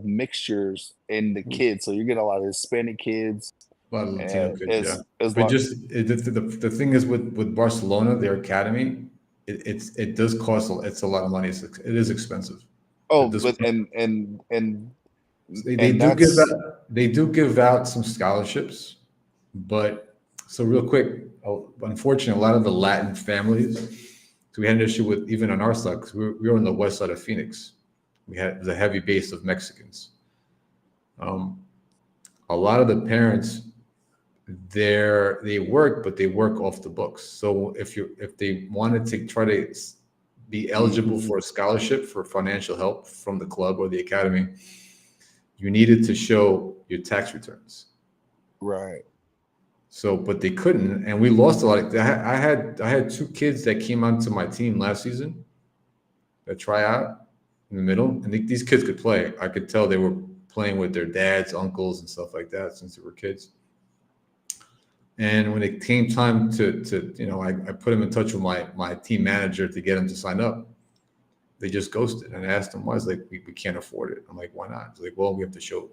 [SPEAKER 2] mixtures in the kids. So you're getting a lot of Hispanic kids,
[SPEAKER 1] A lot of Latino kids,
[SPEAKER 2] as
[SPEAKER 1] But the thing is with Barcelona, their academy, it does cost. It's a lot of money. It is expensive.
[SPEAKER 2] but
[SPEAKER 1] they do give out some scholarships, but so real quick, unfortunately, a lot of the Latin families. So we had an issue with even on our side because we were on the west side of Phoenix. It was a heavy base of Mexicans. A lot of the parents they work, but they work off the books. So if they wanted to try to be eligible for a scholarship for financial help from the club or the academy, you needed to show your tax returns.
[SPEAKER 2] Right.
[SPEAKER 1] So, but they couldn't, and we lost a lot. I had two kids that came onto my team last season that try out in the middle, and these kids could play. I could tell they were playing with their dads, uncles, and stuff like that since they were kids. And when it came time to I put them in touch with my team manager to get them to sign up. They just ghosted, and I asked them why. I was like, we can't afford it. I'm like, why not? It's like, well, we have to show,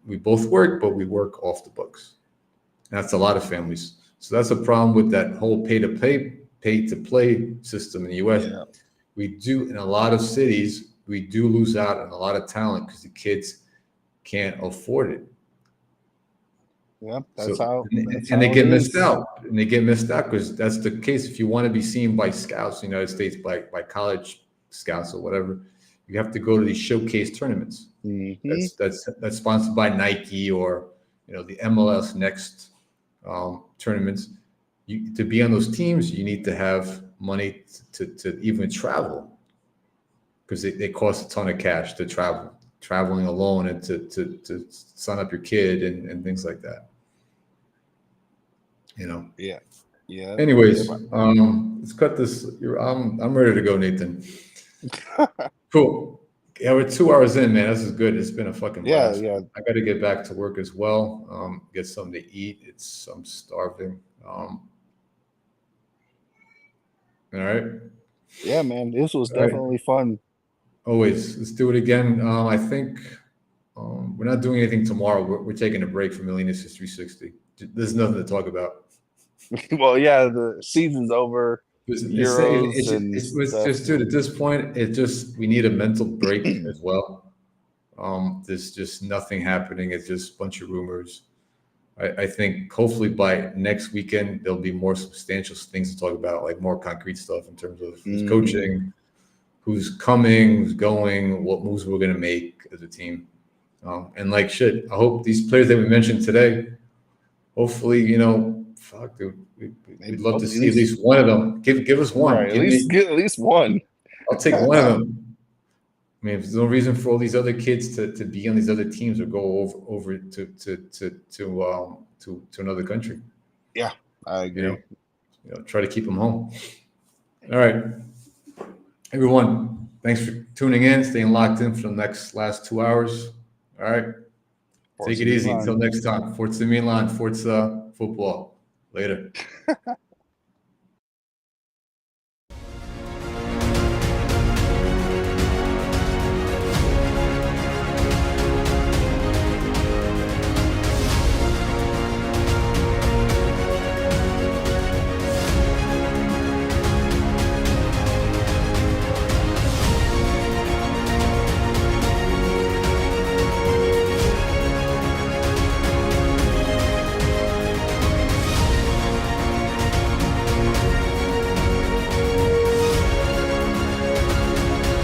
[SPEAKER 1] we both work, but we work off the books. And that's a lot of families. So that's a problem with that whole pay to play system in the U.S.
[SPEAKER 2] Yeah.
[SPEAKER 1] We do in a lot of cities, we do lose out on a lot of talent because the kids can't afford it.
[SPEAKER 2] Yeah,
[SPEAKER 1] they get missed out. And they get missed out because that's the case. If you want to be seen by scouts in the United States, by college scouts or whatever, you have to go to these showcase tournaments. That's sponsored by Nike or the MLS Next tournaments. To be on those teams, you need to have money to even travel because they cost a ton of cash to traveling alone and to sign up your kid and things like that.
[SPEAKER 2] Yeah.
[SPEAKER 1] Anyways, let's cut this. I'm ready to go, Nathan. Cool. Yeah, we're 2 hours in, man. This is good. It's been a fucking blast.
[SPEAKER 2] Yeah.
[SPEAKER 1] I got to get back to work as well. Get something to eat. I'm starving. All right.
[SPEAKER 2] Yeah, man. This was definitely fun.
[SPEAKER 1] Always. Let's do it again. I think we're not doing anything tomorrow. We're taking a break from Milan's 360. There's nothing to talk about.
[SPEAKER 2] Well, yeah, the season's over. Euros
[SPEAKER 1] dude, at this point, we need a mental break as well. There's just nothing happening. It's just a bunch of rumors. I think hopefully by next weekend there'll be more substantial things to talk about, like more concrete stuff in terms of who's coaching, who's coming, who's going, what moves we're gonna make as a team. And like shit, I hope these players that we mentioned today, hopefully, fuck, dude, we'd love to see at least one of them. Give us one.
[SPEAKER 2] Right, at least one.
[SPEAKER 1] I'll take one of them. I mean, there's no reason for all these other kids to be on these other teams or go over to another country.
[SPEAKER 2] I agree.
[SPEAKER 1] Try to keep them home. All right, everyone. Thanks for tuning in, staying locked in for the last 2 hours. All right, take it easy. Until next time. Forza Milan, Forza football. Later.